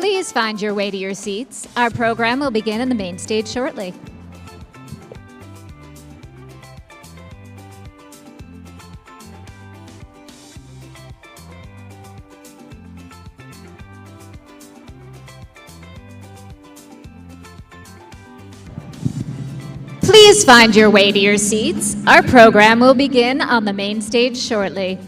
Please find your way to your seats. Our program will begin in the main stage shortly. Please find your way to your seats. Our program will begin on the main stage shortly.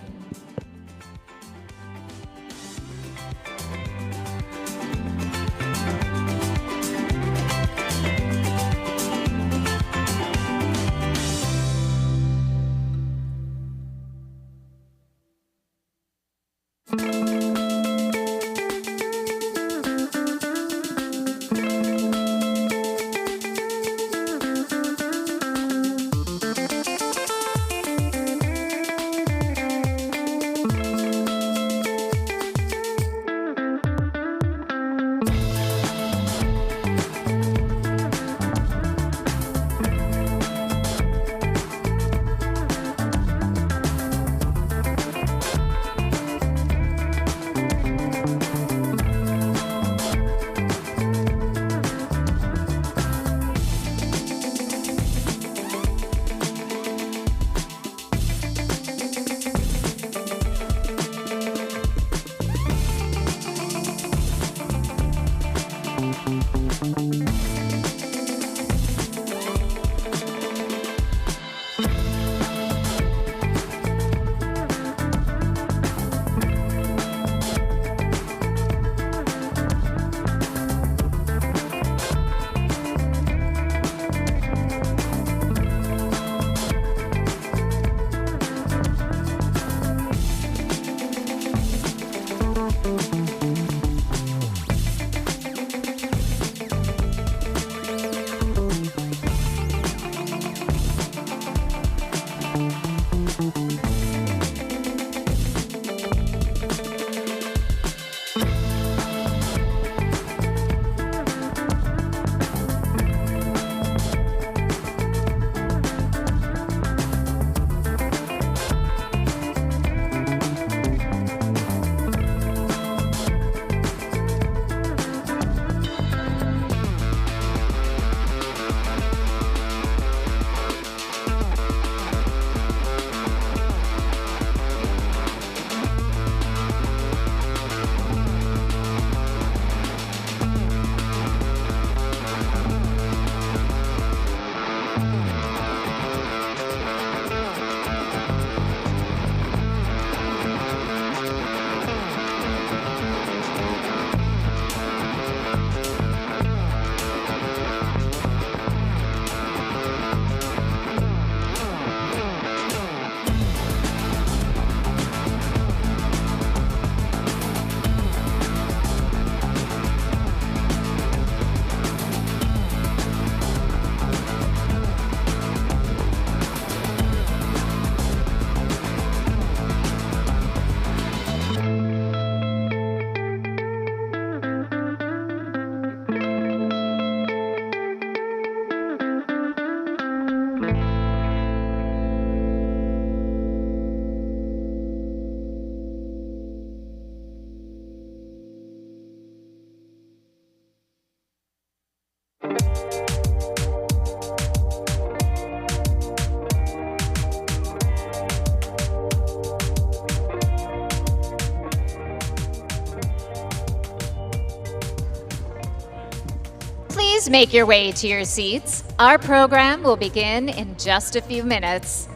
Please make your way to your seats. Our program will begin in just a few minutes.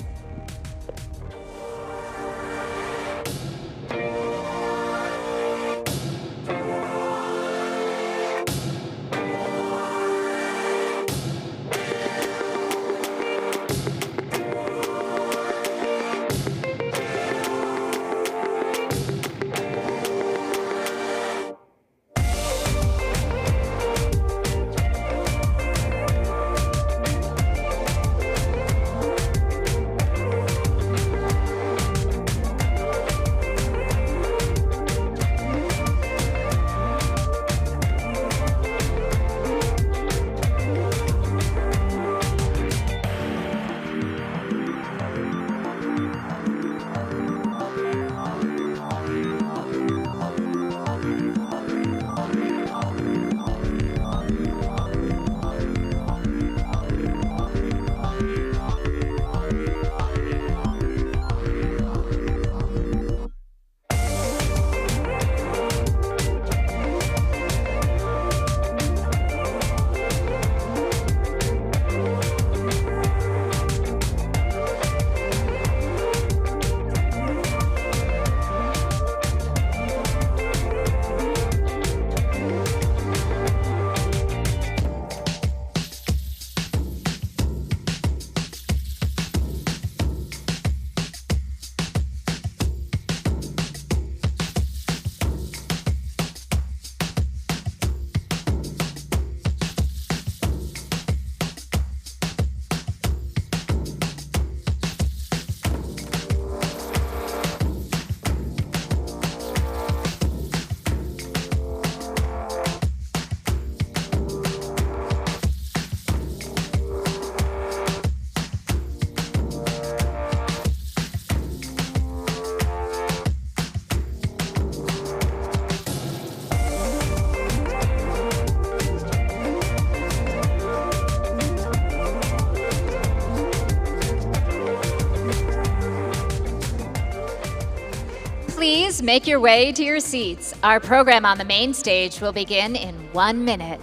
Please make your way to your seats. Our program on the main stage will begin in 1 minute.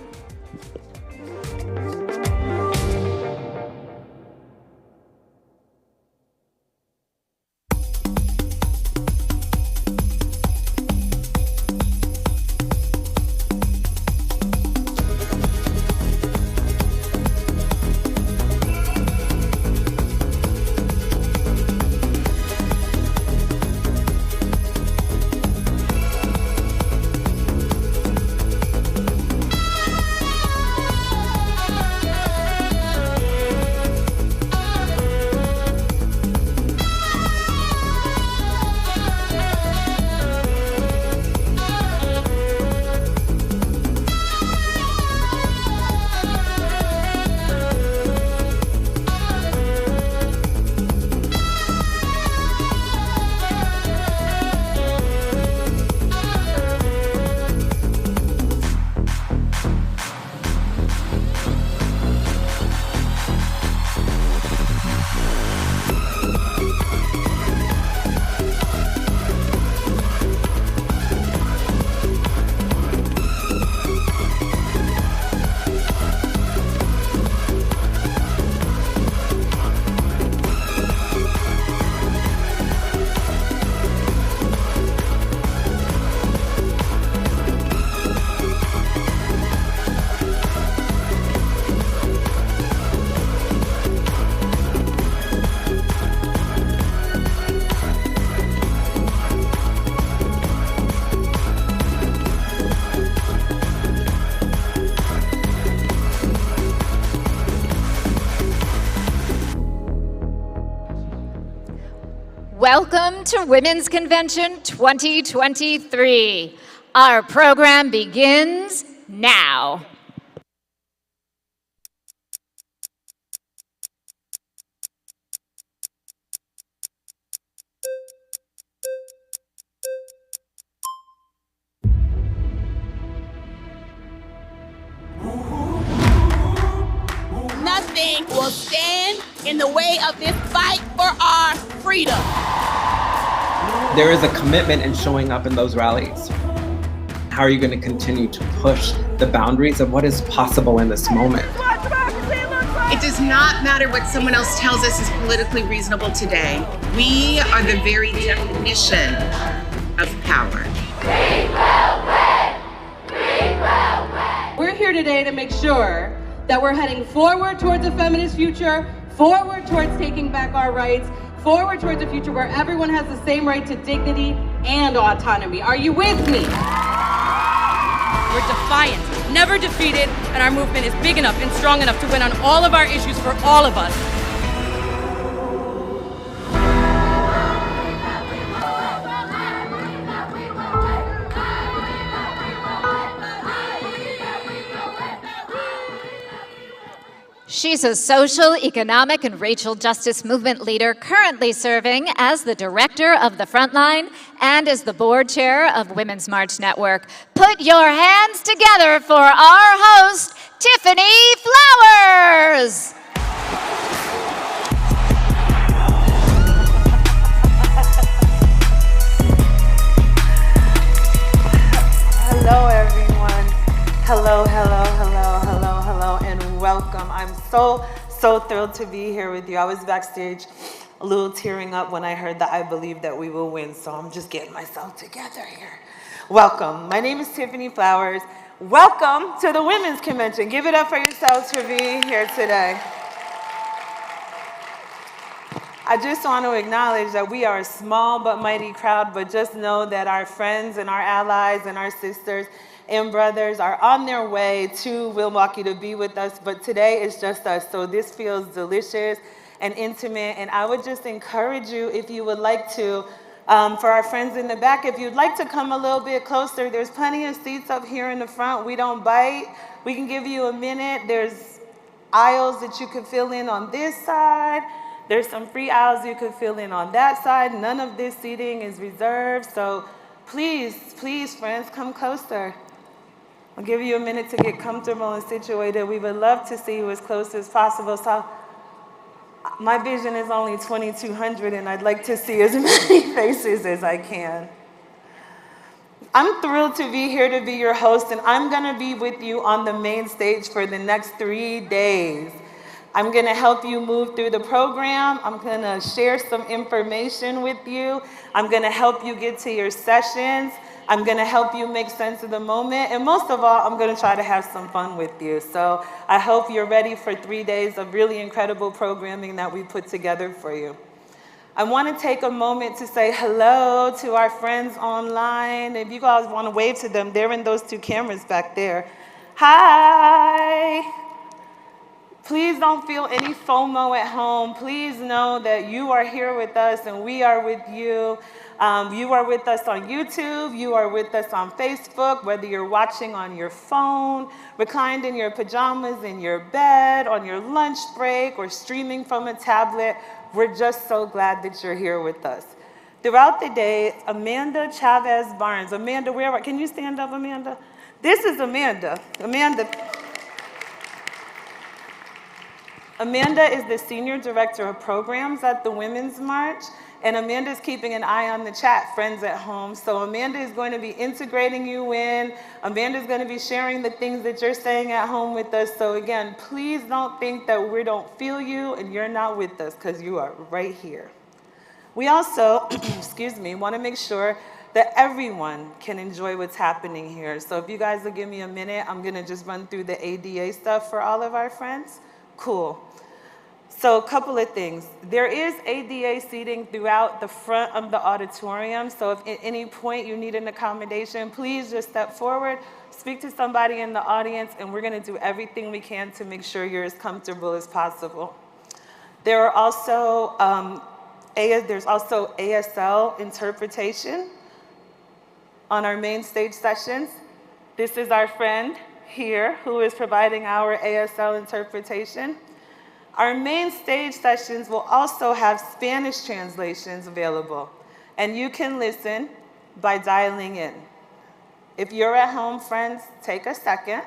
Welcome to Women's Convention 2023. Our program begins now. Nothing will stand in the way of this fight for our freedom. There is a commitment in showing up in those rallies. How are you going to continue to push the boundaries of what is possible in this moment. It does not matter what someone else tells us is politically reasonable today. We are the very definition of power. We're here today to make sure that we're heading forward towards a feminist future, forward towards taking back our rights, forward towards a future where everyone has the same right to dignity and autonomy. Are you with me? We're defiant, never defeated, and our movement is big enough and strong enough to win on all of our issues for all of us. She's a social, economic, and racial justice movement leader currently serving as the director of the Frontline and as the board chair of Women's March Network. Put your hands together for our host, Tiffany Flowers. Hello, everyone. Hello, hello, hello, hello, hello, and welcome. I'm so thrilled to be here with you. I was backstage a little tearing up when I heard that I believe that we will win, so I'm just getting myself together here. Welcome. My name is Tiffany Flowers. Welcome to the Women's Convention. Give it up for yourselves for being here today. I just want to acknowledge that we are a small but mighty crowd, but just know that our friends and our allies and our sisters and brothers are on their way to Milwaukee to be with us, but today is just us, so this feels delicious and intimate, and I would just encourage you, if you would like to, for our friends in the back, if you'd like to come a little bit closer, there's plenty of seats up here in the front. We don't bite. We can give you a minute. There's aisles that you can fill in on this side. There's some free aisles you can fill in on that side. None of this seating is reserved, so please, please, friends, come closer. I'll give you a minute to get comfortable and situated. We would love to see you as close as possible. So my vision is only 2,200, and I'd like to see as many faces as I can. I'm thrilled to be here to be your host, and I'm gonna be with you on the main stage for the next 3 days. I'm gonna help you move through the program. I'm gonna share some information with you. I'm gonna help you get to your sessions. I'm gonna help you make sense of the moment. And most of all, I'm gonna try to have some fun with you. So I hope you're ready for 3 days of really incredible programming that we put together for you. I wanna take a moment to say hello to our friends online. If you guys wanna wave to them, they're in those 2 cameras back there. Hi. Please don't feel any FOMO at home. Please know that you are here with us and we are with you. You are with us on YouTube, you are with us on Facebook, whether you're watching on your phone, reclined in your pajamas, in your bed, on your lunch break, or streaming from a tablet. We're just so glad that you're here with us. Throughout the day, Amanda Chavez Barnes. Amanda, where are, can you stand up, Amanda? This is Amanda. Amanda is the Senior Director of Programs at the Women's March, and Amanda's keeping an eye on the chat, friends at home. So Amanda is going to be integrating you in. Amanda's going to be sharing the things that you're saying at home with us. So again, please don't think that we don't feel you and you're not with us, because you are right here. We also, want to make sure that everyone can enjoy what's happening here. So if you guys will give me a minute, I'm going to just run through the ADA stuff for all of our friends. Cool. So a couple of things. There is ADA seating throughout the front of the auditorium. So if at any point you need an accommodation, please just step forward, speak to somebody in the audience, and we're gonna do everything we can to make sure you're as comfortable as possible. There are also, there's also ASL interpretation on our main stage sessions. This is our friend here who is providing our ASL interpretation. Our main stage sessions will also have Spanish translations available, and you can listen by dialing in. If you're at home, friends, take a second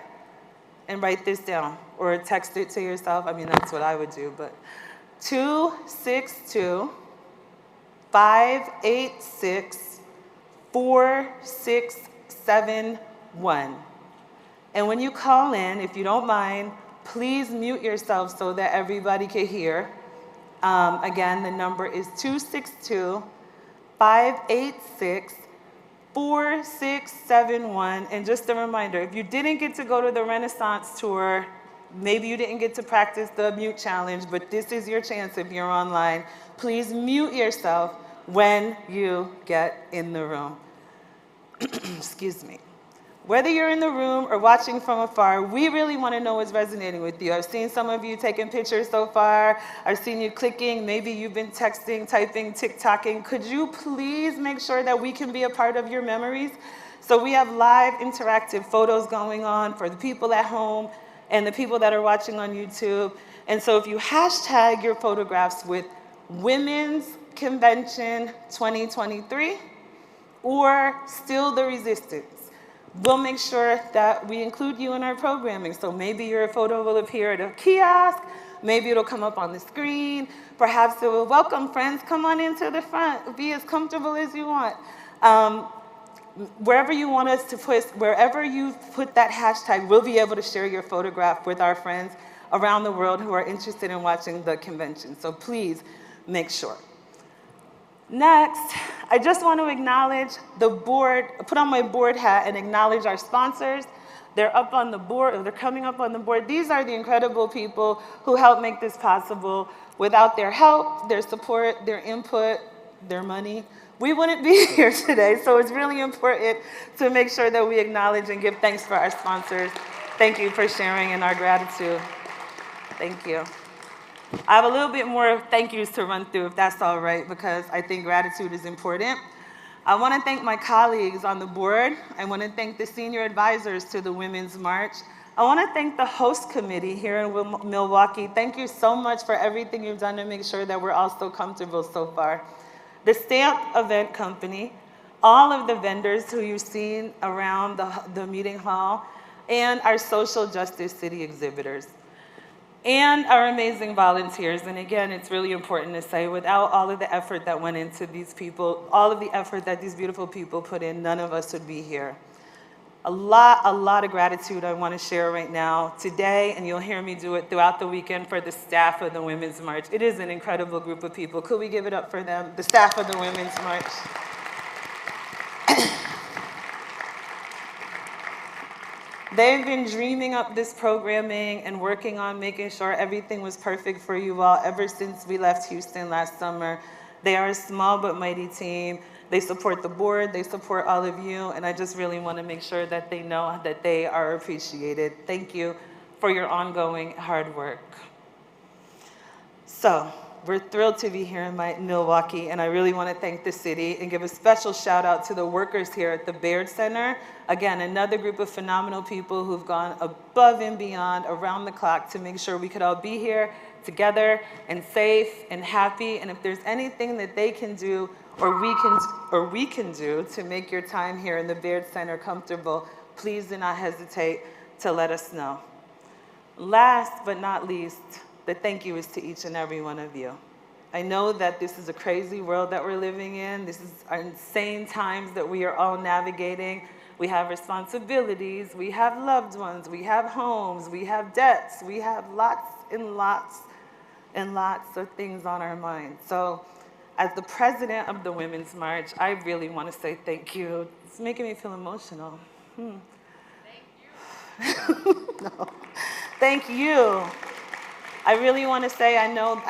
and write this down, or text it to yourself. I mean, that's what I would do, but 262-586-4671. And when you call in, if you don't mind, please mute yourself so that everybody can hear. Again, the number is 262-586-4671. And just a reminder, if you didn't get to go to the Renaissance tour, maybe you didn't get to practice the mute challenge, but this is your chance if you're online. Please mute yourself when you get in the room. Excuse me. Whether you're in the room or watching from afar, we really want to know what's resonating with you. I've seen some of you taking pictures so far. I've seen you clicking. Maybe you've been texting, typing, TikToking. Could you please make sure that we can be a part of your memories? So we have live interactive photos going on for the people at home and the people that are watching on YouTube. And so if you hashtag your photographs with Women's Convention 2023 or Still the Resistance, we'll make sure that we include you in our programming. So maybe your photo will appear at a kiosk, maybe it'll come up on the screen, perhaps it will welcome friends, come on into the front, be as comfortable as you want. Wherever you want us to put, wherever you put that hashtag, we'll be able to share your photograph with our friends around the world who are interested in watching the convention. So please make sure. Next, I just want to acknowledge the board, put on my board hat and acknowledge our sponsors. They're up on the board, or they're coming up on the board. These are the incredible people who help make this possible. Without their help, their support, their input, their money, we wouldn't be here today. So it's really important to make sure that we acknowledge and give thanks for our sponsors. Thank you for sharing in our gratitude. Thank you. I have a little bit more thank yous to run through, if that's all right, because I think gratitude is important. I want to thank my colleagues on the board. I want to thank the senior advisors to the Women's March. I want to thank the host committee here in Milwaukee. Thank you so much for everything you've done to make sure that we're all so comfortable so far. The Stamp Event Company, all of the vendors who you've seen around the meeting hall, and our social justice city exhibitors, and our amazing volunteers. And again, it's really important to say, without all of the effort that went into these people, all of the effort that these beautiful people put in, none of us would be here. A lot of gratitude I want to share right now today, and you'll hear me do it throughout the weekend, for the staff of the Women's March. It is an incredible group of people. Could we give it up for them, the staff of the Women's March? They've been dreaming up this programming and working on making sure everything was perfect for you all ever since we left Houston last summer. They are a small but mighty team. They support the board, they support all of you, and I just really want to make sure that they know that they are appreciated. Thank you for your ongoing hard work. So, we're thrilled to be here in Milwaukee, and I really want to thank the city and give a special shout out to the workers here at the Baird Center. Again, another group of phenomenal people who've gone above and beyond around the clock to make sure we could all be here together and safe and happy. And if there's anything that they can do or we can do to make your time here in the Baird Center comfortable, please do not hesitate to let us know. Last but not least, the thank you is to each and every one of you. I know that this is a crazy world that we're living in. This is insane times that we are all navigating. We have responsibilities, we have loved ones, we have homes, we have debts, we have lots and lots and lots of things on our minds. So as the president of the Women's March, I really want to say thank you. It's making me feel emotional. Thank you. No. Thank you. I really want to say, I know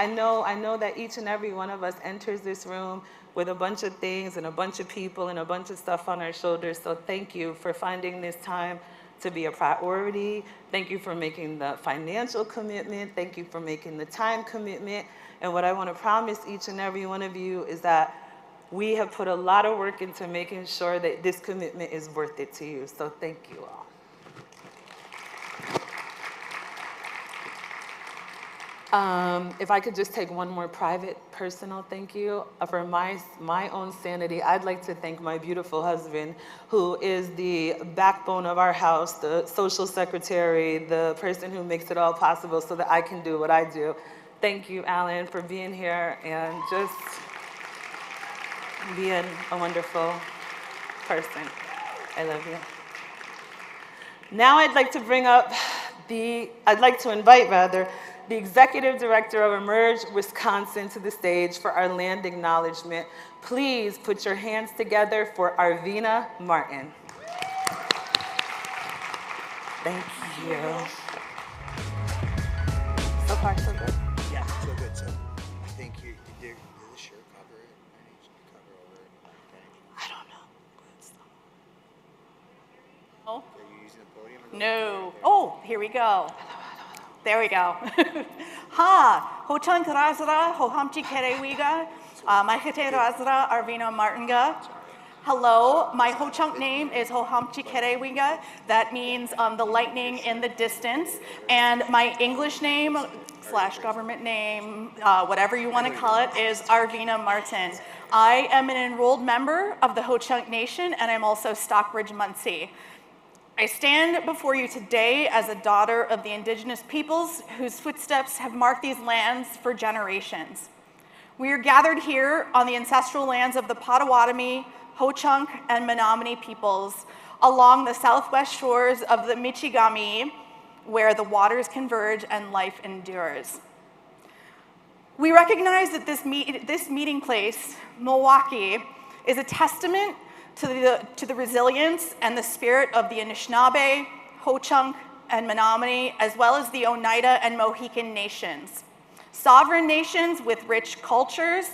that each and every one of us enters this room with a bunch of things and a bunch of people and a bunch of stuff on our shoulders. So thank you for finding this time to be a priority. Thank you for making the financial commitment. Thank you for making the time commitment. And what I want to promise each and every one of you is that we have put a lot of work into making sure that this commitment is worth it to you. So thank you all. If I could just take one more private, personal thank you. For my own sanity, I'd like to thank my beautiful husband, who is the backbone of our house, the social secretary, the person who makes it all possible so that I can do what I do. Thank you, Alan, for being here and just being a wonderful person. I love you. Now I'd like to invite the Executive Director of Emerge Wisconsin to the stage for our land acknowledgement. Please put your hands together for Arvina Martin. Thank you. So far, so good. Yeah, so good. So I think did the shirt cover it? I need you to cover over it. Okay. I don't know. Oh. Are you using the podium? Or No. Oh, here we go. There we go. Ha, Hochan Karazara, Hohamchi Kerewiga, Mahite Razara Arvina Martinga. Hello, my Ho-Chunk name is Hohamchi Kerewiga. That means the lightning in the distance. And my English name / government name, whatever you want to call it, is Arvina Martin. I am an enrolled member of the Ho-Chunk Nation, and I'm also Stockbridge Munsee. I stand before you today as a daughter of the indigenous peoples whose footsteps have marked these lands for generations. We are gathered here on the ancestral lands of the Potawatomi, Ho-Chunk, and Menominee peoples along the southwest shores of the Michigami, where the waters converge and life endures. We recognize that this meeting place, Milwaukee, is a testament to the resilience and the spirit of the Anishinaabe, Ho-Chunk, and Menominee, as well as the Oneida and Mohican nations. Sovereign nations with rich cultures,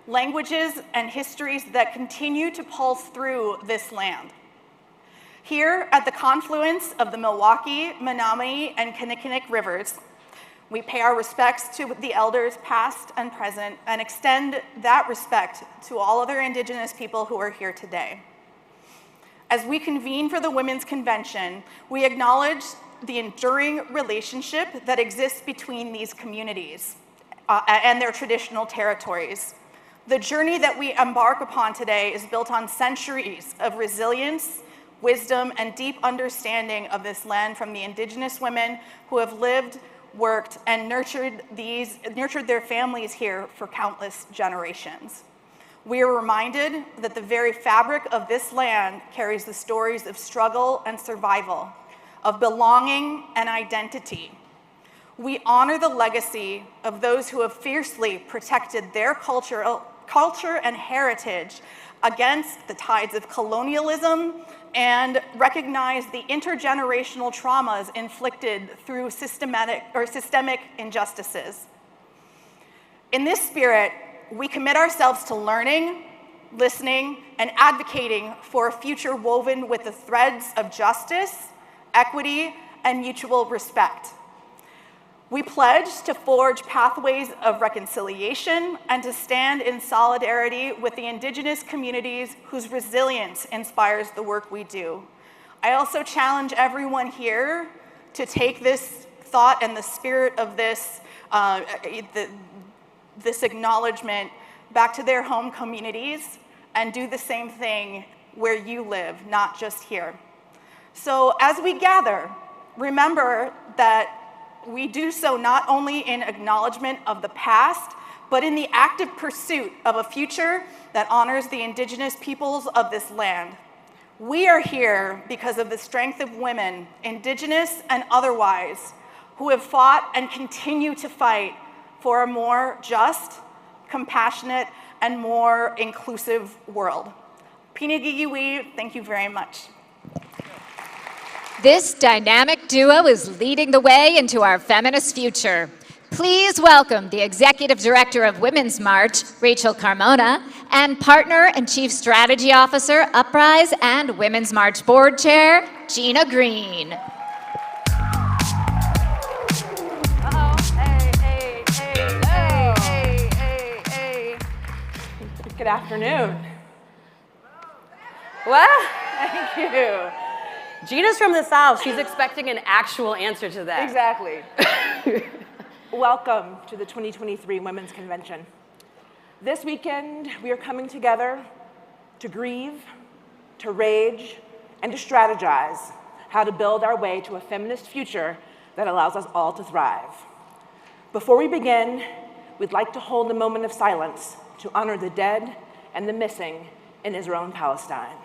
languages, and histories that continue to pulse through this land. Here at the confluence of the Milwaukee, Menominee, and Kinnickinnic rivers, we pay our respects to the elders past and present and extend that respect to all other Indigenous people who are here today. As we convene for the Women's Convention, we acknowledge the enduring relationship that exists between these communities and their traditional territories. The journey that we embark upon today is built on centuries of resilience, wisdom, and deep understanding of this land from the Indigenous women who have lived, worked, and nurtured their families here for countless generations. We are reminded that the very fabric of this land carries the stories of struggle and survival, of belonging and identity. We honor the legacy of those who have fiercely protected their culture and heritage against the tides of colonialism and recognize the intergenerational traumas inflicted through systemic injustices. In this spirit, we commit ourselves to learning, listening, and advocating for a future woven with the threads of justice, equity, and mutual respect. We pledge to forge pathways of reconciliation and to stand in solidarity with the Indigenous communities whose resilience inspires the work we do. I also challenge everyone here to take this thought and the spirit of this acknowledgement back to their home communities and do the same thing where you live, not just here. So as we gather, remember that we do so not only in acknowledgement of the past, but in the active pursuit of a future that honors the Indigenous peoples of this land. We are here because of the strength of women, Indigenous and otherwise, who have fought and continue to fight for a more just, compassionate, and more inclusive world. Pinagigiwi, thank you very much. This dynamic duo is leading the way into our feminist future. Please welcome the Executive Director of Women's March, Rachel Carmona, and Partner and Chief Strategy Officer, Uprise and Women's March Board Chair, Gina Green. Good afternoon. Well, thank you. Gina's from the South. She's expecting an actual answer to that. Exactly. Welcome to the 2023 Women's Convention. This weekend, we are coming together to grieve, to rage, and to strategize how to build our way to a feminist future that allows us all to thrive. Before we begin, we'd like to hold a moment of silence to honor the dead and the missing in Israel and Palestine.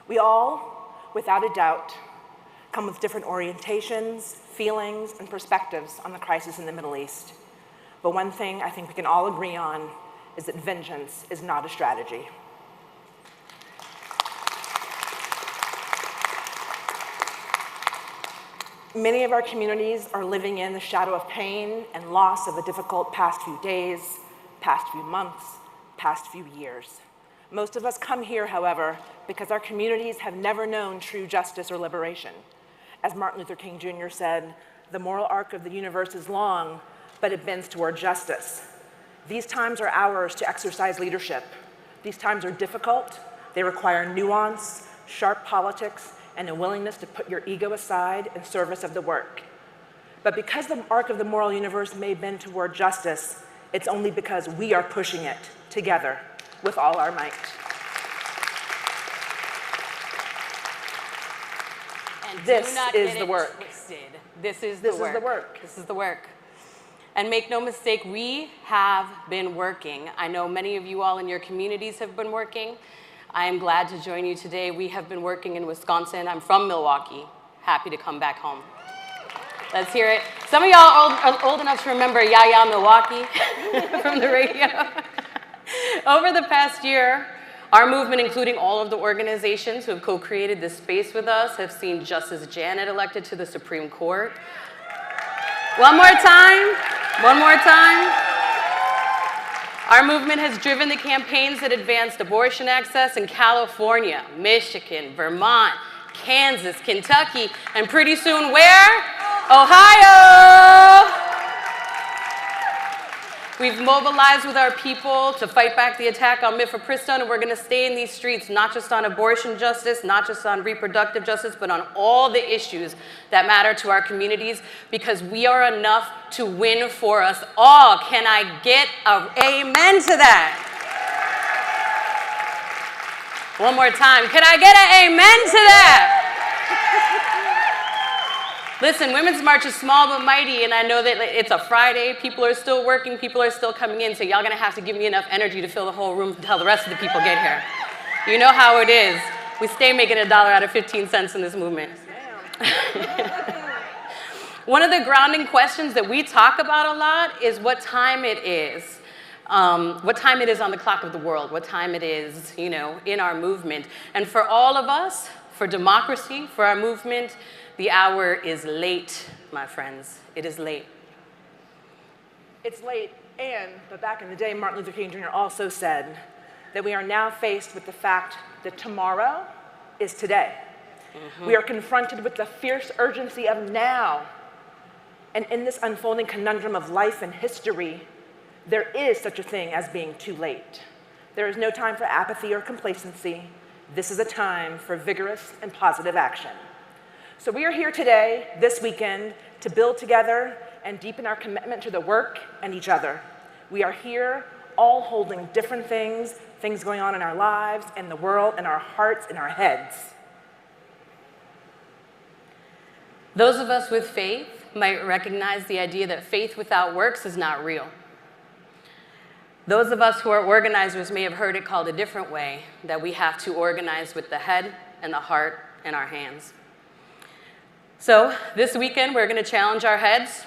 We all, without a doubt, come with different orientations, feelings, and perspectives on the crisis in the Middle East. But one thing I think we can all agree on is that vengeance is not a strategy. Many of our communities are living in the shadow of pain and loss of a difficult past few days, past few months, past few years. Most of us come here, however, because our communities have never known true justice or liberation. As Martin Luther King Jr. said, the moral arc of the universe is long, but it bends toward justice. These times are ours to exercise leadership. These times are difficult. They require nuance, sharp politics, and a willingness to put your ego aside in service of the work. But because the arc of the moral universe may bend toward justice, it's only because we are pushing it together with all our might. And this do not is get the it work. twisted. This is This the is the work. This is the work. And make no mistake, we have been working. I know many of you all in your communities have been working. I am glad to join you today. We have been working in Wisconsin. I'm from Milwaukee. Happy to come back home. Let's hear it. Some of y'all are old enough to remember Ya Ya Milwaukee from the radio. Over the past year, our movement, including all of the organizations who have co-created this space with us, have seen Justice Janet elected to the Supreme Court. One more time. One more time. Our movement has driven the campaigns that advanced abortion access in California, Michigan, Vermont, Kansas, Kentucky, and pretty soon where? Ohio! We've mobilized with our people to fight back the attack on mifepristone, and we're going to stay in these streets, not just on abortion justice, not just on reproductive justice, but on all the issues that matter to our communities, because we are enough to win for us all. Can I get an amen to that? One more time. Can I get an amen to that? Listen, Women's March is small but mighty, and I know that it's a Friday. People are still working. People are still coming in, so y'all going to have to give me enough energy to fill the whole room until the rest of the people get here. You know how it is. We stay making $1 out of 15 cents in this movement. One of the grounding questions that we talk about a lot is what time it is. What time it is on the clock of the world, what time it is, you know, in our movement. And for all of us, for democracy, for our movement, the hour is late, my friends. It is late. It's late, but back in the day, Martin Luther King Jr. also said that we are now faced with the fact that tomorrow is today. Mm-hmm. We are confronted with the fierce urgency of now. And in this unfolding conundrum of life and history, there is such a thing as being too late. There is no time for apathy or complacency. This is a time for vigorous and positive action. So we are here today, this weekend, to build together and deepen our commitment to the work and each other. We are here all holding different things going on in our lives, in the world, in our hearts, in our heads. Those of us with faith might recognize the idea that faith without works is not real. Those of us who are organizers may have heard it called a different way, that we have to organize with the head and the heart and our hands. So this weekend, we're going to challenge our heads,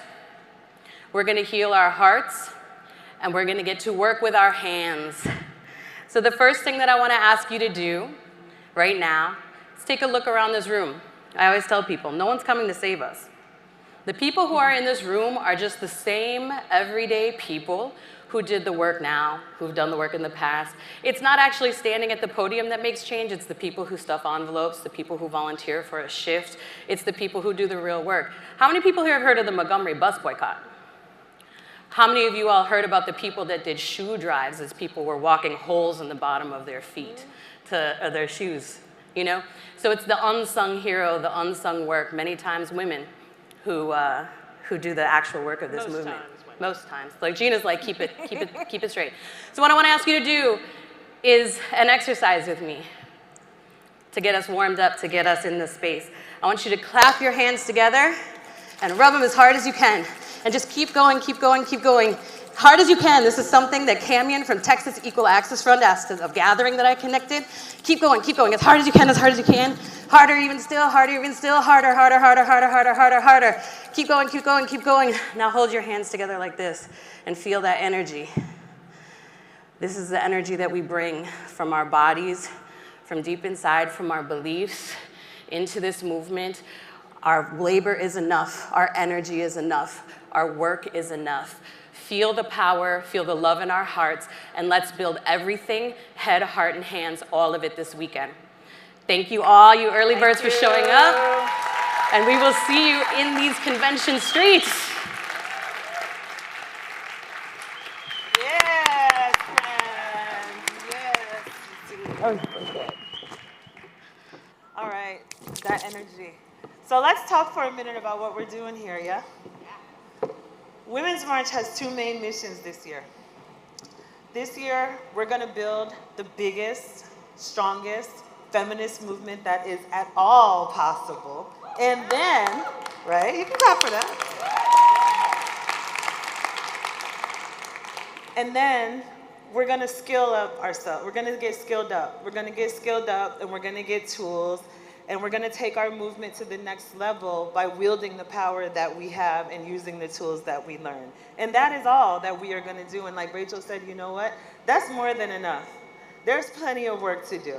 we're going to heal our hearts, and we're going to get to work with our hands. So the first thing that I want to ask you to do right now is take a look around this room. I always tell people, no one's coming to save us. The people who are in this room are just the same everyday people who did the work now, who've done the work in the past. It's not actually standing at the podium that makes change. It's the people who stuff envelopes, the people who volunteer for a shift. It's the people who do the real work. How many people here have heard of the Montgomery bus boycott? How many of you all heard about the people that did shoe drives as people were walking holes in the bottom of their feet, their shoes, you know? So it's the unsung hero, the unsung work, many times women who do the actual work of this movement. Most times. Like Gina's like, keep it straight. So what I want to ask you to do is an exercise with me to get us warmed up, to get us in this space. I want you to clap your hands together and rub them as hard as you can. And just keep going, keep going, keep going. Hard as you can. This is something that Camion from Texas Equal Access Front asked us of gathering that I connected. Keep going, keep going. As hard as you can, as hard as you can. Harder even still, harder even still, harder, harder, harder, harder, harder, harder, harder. Keep going, keep going, keep going. Now hold your hands together like this and feel that energy. This is the energy that we bring from our bodies, from deep inside, from our beliefs into this movement. Our labor is enough, our energy is enough, our work is enough. Feel the power, feel the love in our hearts, and let's build everything, head, heart, and hands, all of it this weekend. Thank you all, you early birds, for showing up, and we will see you in these convention streets. Yes, friends, yes. Okay. All right, that energy. So let's talk for a minute about what we're doing here, yeah? Women's March has two main missions this year. This year, we're gonna build the biggest, strongest feminist movement that is at all possible. And then, right, you can clap for that. And then, we're gonna skill up ourselves. We're gonna get skilled up. We're gonna get skilled up and we're gonna get tools. And we're gonna take our movement to the next level by wielding the power that we have and using the tools that we learn. And that is all that we are gonna do. And like Rachel said, you know what? That's more than enough. There's plenty of work to do.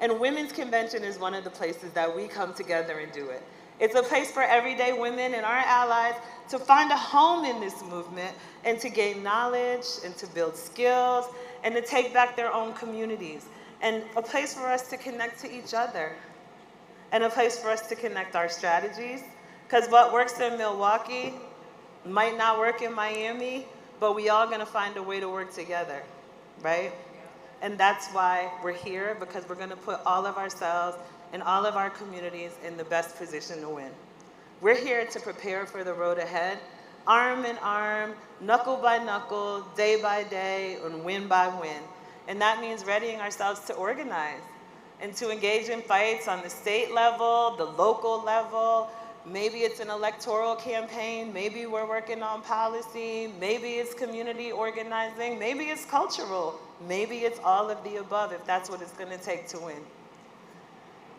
And Women's Convention is one of the places that we come together and do it. It's a place for everyday women and our allies to find a home in this movement and to gain knowledge and to build skills and to take back their own communities. And a place for us to connect to each other. And a place for us to connect our strategies. Because what works in Milwaukee might not work in Miami, but we all gonna find a way to work together, right? And that's why we're here, because we're gonna put all of ourselves and all of our communities in the best position to win. We're here to prepare for the road ahead, arm in arm, knuckle by knuckle, day by day, and win by win. And that means readying ourselves to organize and to engage in fights on the state level, the local level. Maybe it's an electoral campaign, maybe we're working on policy, maybe it's community organizing, maybe it's cultural, maybe it's all of the above if that's what it's gonna take to win.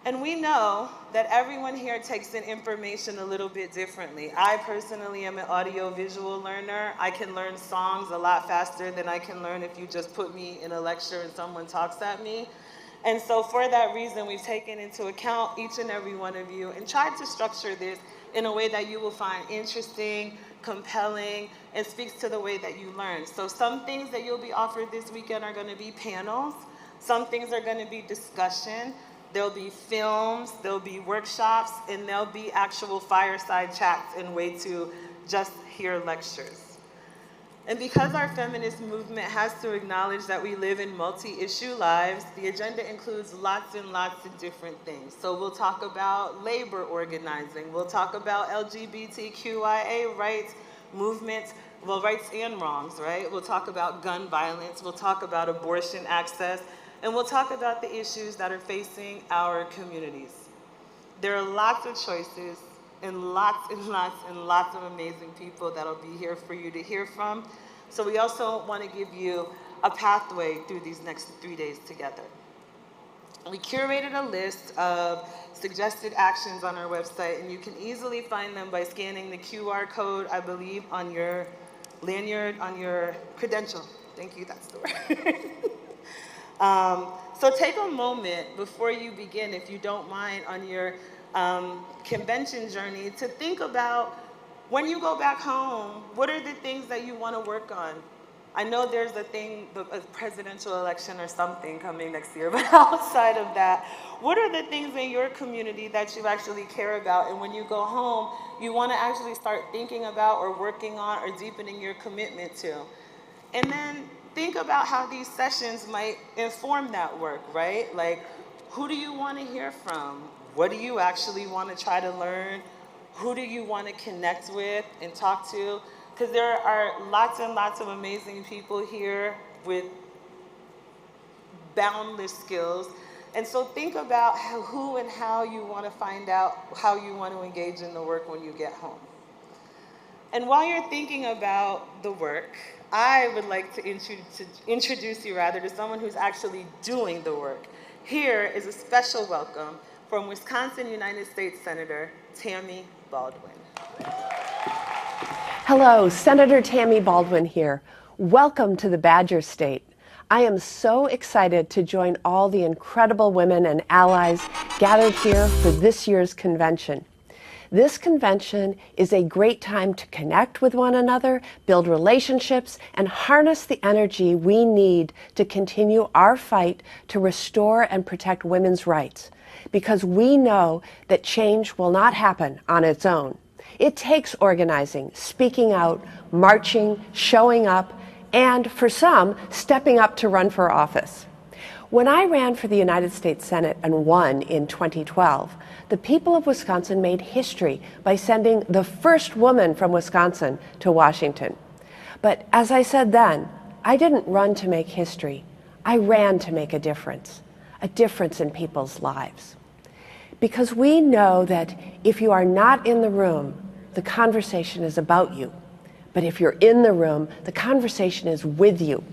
And we know that everyone here takes in information a little bit differently. I personally am an audio-visual learner. I can learn songs a lot faster than I can learn if you just put me in a lecture and someone talks at me. And so for that reason, we've taken into account each and every one of you and tried to structure this in a way that you will find interesting, compelling, and speaks to the way that you learn. So some things that you'll be offered this weekend are gonna be panels. Some things are gonna be discussion. There'll be films, there'll be workshops, and there'll be actual fireside chats and way to just hear lectures. And because our feminist movement has to acknowledge that we live in multi-issue lives, the agenda includes lots and lots of different things. So we'll talk about labor organizing, we'll talk about LGBTQIA rights, movements, well, rights and wrongs, right? We'll talk about gun violence, we'll talk about abortion access, and we'll talk about the issues that are facing our communities. There are lots of choices, and lots and lots and lots of amazing people that'll be here for you to hear from. So we also want to give you a pathway through these next 3 days together. We curated a list of suggested actions on our website, and you can easily find them by scanning the QR code, I believe, on your lanyard, on your credential. Thank you, that's the word. So take a moment before you begin, if you don't mind, on your convention journey to think about when you go back home, what are the things that you want to work on? I know there's a thing, a presidential election or something coming next year, but outside of that, what are the things in your community that you actually care about? And when you go home, you want to actually start thinking about or working on or deepening your commitment to. And then think about how these sessions might inform that work, right? Like, who do you want to hear from? What do you actually want to try to learn? Who do you want to connect with and talk to? Because there are lots and lots of amazing people here with boundless skills. And so think about who and how you want to find out how you want to engage in the work when you get home. And while you're thinking about the work, I would like to introduce you to someone who's actually doing the work. Here is a special welcome from Wisconsin United States Senator Tammy Baldwin. Hello, Senator Tammy Baldwin here. Welcome to the Badger State. I am so excited to join all the incredible women and allies gathered here for this year's convention. This convention is a great time to connect with one another, build relationships, and harness the energy we need to continue our fight to restore and protect women's rights, because we know that change will not happen on its own. It takes organizing, speaking out, marching, showing up, and for some, stepping up to run for office. When I ran for the United States Senate and won in 2012, the people of Wisconsin made history by sending the first woman from Wisconsin to Washington. But as I said then, I didn't run to make history. I ran to make a difference in people's lives. Because we know that if you are not in the room, the conversation is about you. But if you're in the room, the conversation is with you.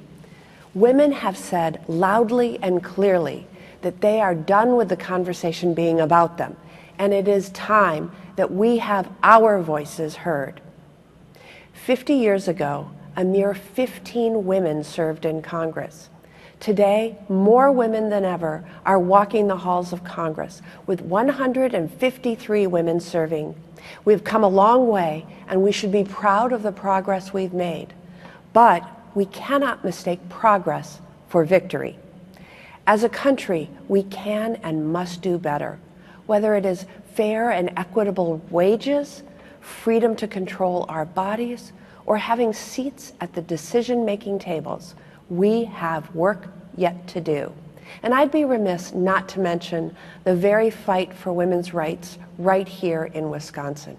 Women have said loudly and clearly that they are done with the conversation being about them, and it is time that we have our voices heard. 50 years ago, a mere 15 women served in Congress. Today, more women than ever are walking the halls of Congress, with 153 women serving. We've come a long way, and we should be proud of the progress we've made. But we cannot mistake progress for victory. As a country, we can and must do better, whether it is fair and equitable wages, freedom to control our bodies, or having seats at the decision-making tables. We have work yet to do. And I'd be remiss not to mention the very fight for women's rights right here in Wisconsin.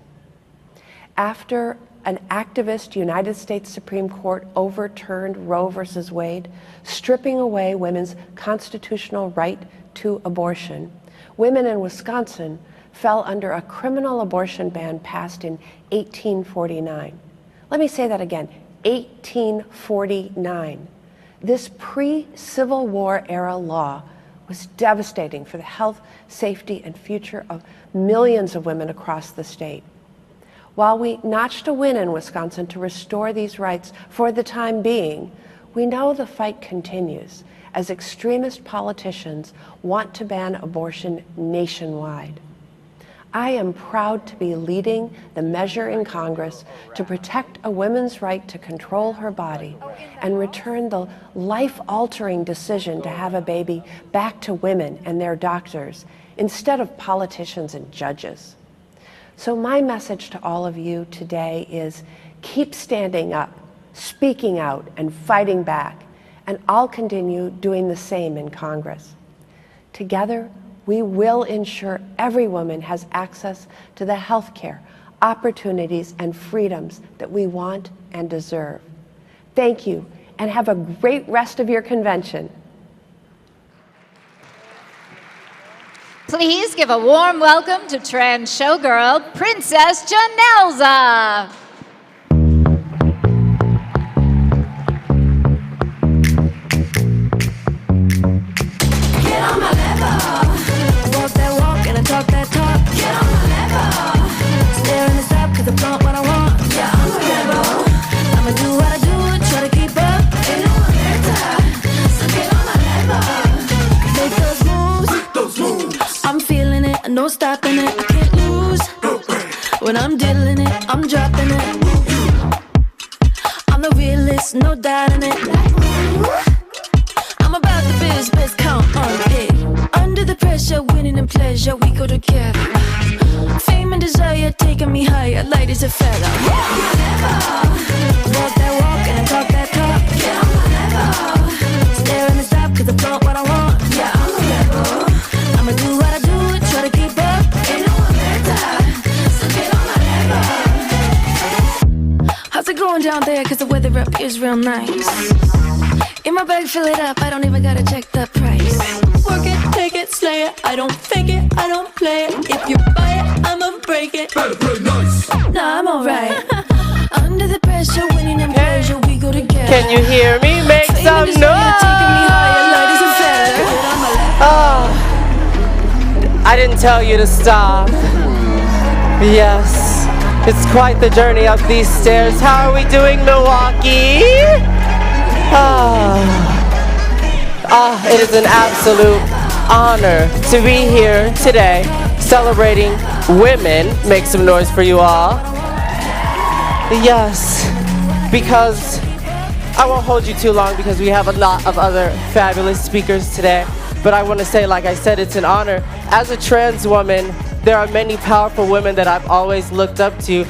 After an activist United States Supreme Court overturned Roe versus Wade, stripping away women's constitutional right to abortion, women in Wisconsin fell under a criminal abortion ban passed in 1849. Let me say that again, 1849. This pre-Civil War era law was devastating for the health, safety, and future of millions of women across the state. While we notched a win in Wisconsin to restore these rights for the time being, we know the fight continues as extremist politicians want to ban abortion nationwide. I am proud to be leading the measure in Congress to protect a woman's right to control her body and return the life-altering decision to have a baby back to women and their doctors instead of politicians and judges. So my message to all of you today is keep standing up, speaking out, and fighting back, and I'll continue doing the same in Congress. Together, we will ensure every woman has access to the health care, opportunities, and freedoms that we want and deserve. Thank you, and have a great rest of your convention. Please give a warm welcome to trans showgirl, Princess Janelza. Get on my level. Walk that walk and I talk that talk. Get on my level. Staring this up cause I want what I want. Yeah, I'm a rebel. I'ma do what I do and try to keep up. Ain't no one better. So get on my level. Make those moves. I'm feeling it, no stopping it. I can't lose. When I'm dealing it, I'm dropping it. I'm the realest, no doubt in it. I'm about the biz, count on it. Under the pressure, winning and pleasure, we go together. Fame and desire taking me higher, light as a feather. Get on my level. Walk that walk and I talk that talk. Get on my level. Staring and stop cause I want what I want. Yeah, I'm a rebel. I'ma do what I do and try to keep up. Ain't no one better. So get on my level. How's it going down there? Cause the weather up is real nice. In my bag, fill it up, I don't even gotta check the price. Work it, take it, slay it. I don't fake it, I don't play it. If you buy it, I'ma break it. Better play nice. Nah, I'm alright. Under the pressure, winning and pleasure, we go together. Can you hear me? Make some noise! Oh, I didn't tell you to stop. Yes, it's quite the journey up these stairs. How are we doing, Milwaukee? It is an absolute honor to be here today celebrating women. Make some noise for you all. Yes, because I won't hold you too long because we have a lot of other fabulous speakers today. But I want to say, like I said, it's an honor. As a trans woman, there are many powerful women that I've always looked up to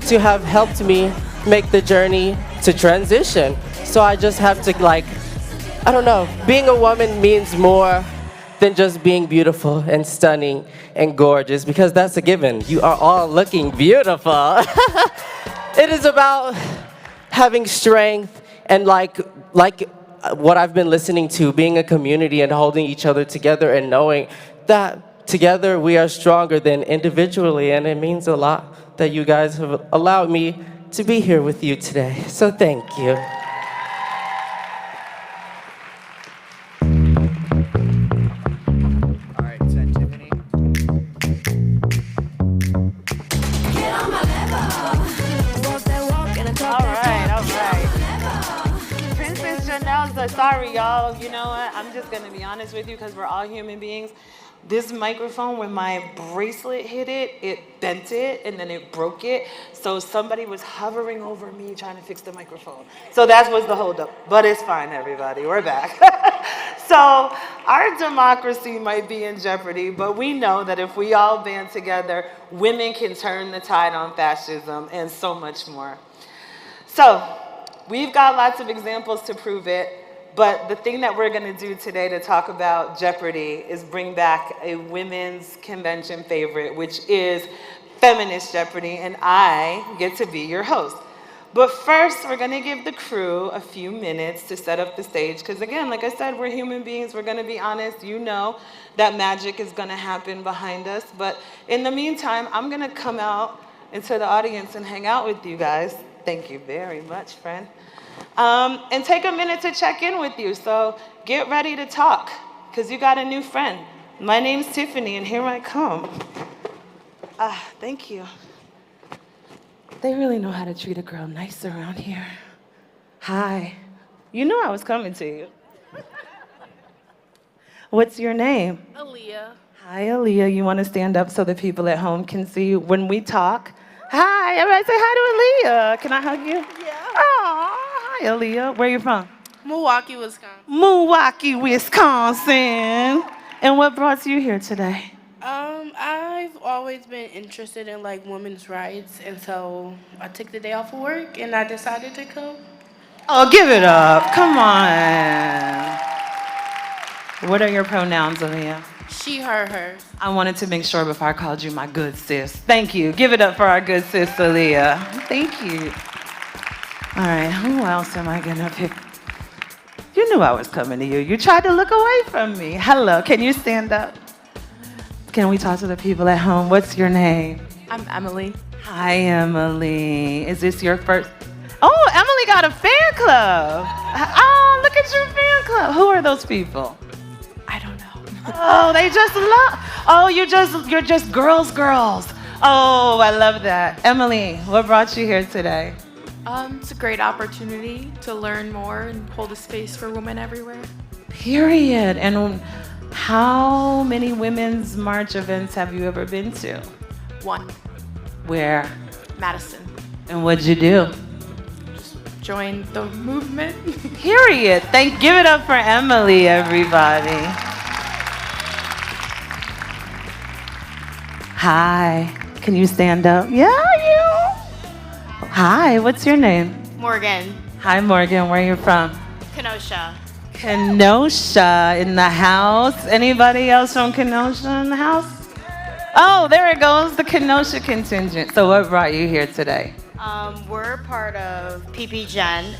have helped me make the journey to transition. So I just have to, like, I don't know, being a woman means more than just being beautiful and stunning and gorgeous, because that's a given. You are all looking beautiful. It is about having strength and like what I've been listening to, being a community and holding each other together and knowing that together we are stronger than individually, and it means a lot that you guys have allowed me to be here with you today. So thank you. Sorry, y'all. You know what? I'm just going to be honest with you because we're all human beings. This microphone, when my bracelet hit it, it bent it and then it broke it. So somebody was hovering over me trying to fix the microphone. So that was the holdup. But it's fine, everybody. We're back. So our democracy might be in jeopardy, but we know that if we all band together, women can turn the tide on fascism and so much more. So we've got lots of examples to prove it. But the thing that we're going to do today to talk about Jeopardy is bring back a women's convention favorite, which is Feminist Jeopardy, and I get to be your host. But first, we're going to give the crew a few minutes to set up the stage, because again, like I said, we're human beings. We're going to be honest. You know that magic is going to happen behind us. But in the meantime, I'm going to come out into the audience and hang out with you guys. Thank you very much, friend. And take a minute to check in with you. So get ready to talk, because you got a new friend. My name's Tiffany, and here I come. Thank you. They really know how to treat a girl nice around here. Hi. You knew I was coming to you. What's your name? Aaliyah. Hi, Aaliyah. You want to stand up so the people at home can see you? When we talk, hi. Everybody say hi to Aaliyah. Can I hug you? Yeah. Aw. Hi, Aaliyah. Where are you from? Milwaukee, Wisconsin. Milwaukee, Wisconsin. And what brought you here today? I've always been interested in like women's rights, and so I took the day off of work and I decided to come. Oh, give it up. Come on. What are your pronouns, Aaliyah? She, her, hers. I wanted to make sure before I called you my good sis. Thank you. Give it up for our good sis, Aaliyah. Thank you. All right, who else am I gonna pick? You knew I was coming to you. You tried to look away from me. Hello, can you stand up? Can we talk to the people at home? What's your name? I'm Emily. Hi, Emily. Is this your first? Oh, Emily got a fan club. Oh, look at your fan club. Who are those people? I don't know. Oh, they just love. Oh, you're just girls. Oh, I love that. Emily, what brought you here today? It's a great opportunity to learn more and hold a space for women everywhere. Period. And how many women's march events have you ever been to? One. Where? Madison. And what'd you do? Just join the movement. Period. Give it up for Emily, everybody. Hi. Can you stand up? Yeah, you. Hi, what's your name? Morgan. Hi, Morgan. Where are you from? Kenosha. Kenosha in the house. Anybody else from Kenosha in the house? Oh, there it goes, the Kenosha contingent. So what brought you here today? We're part of PP Gen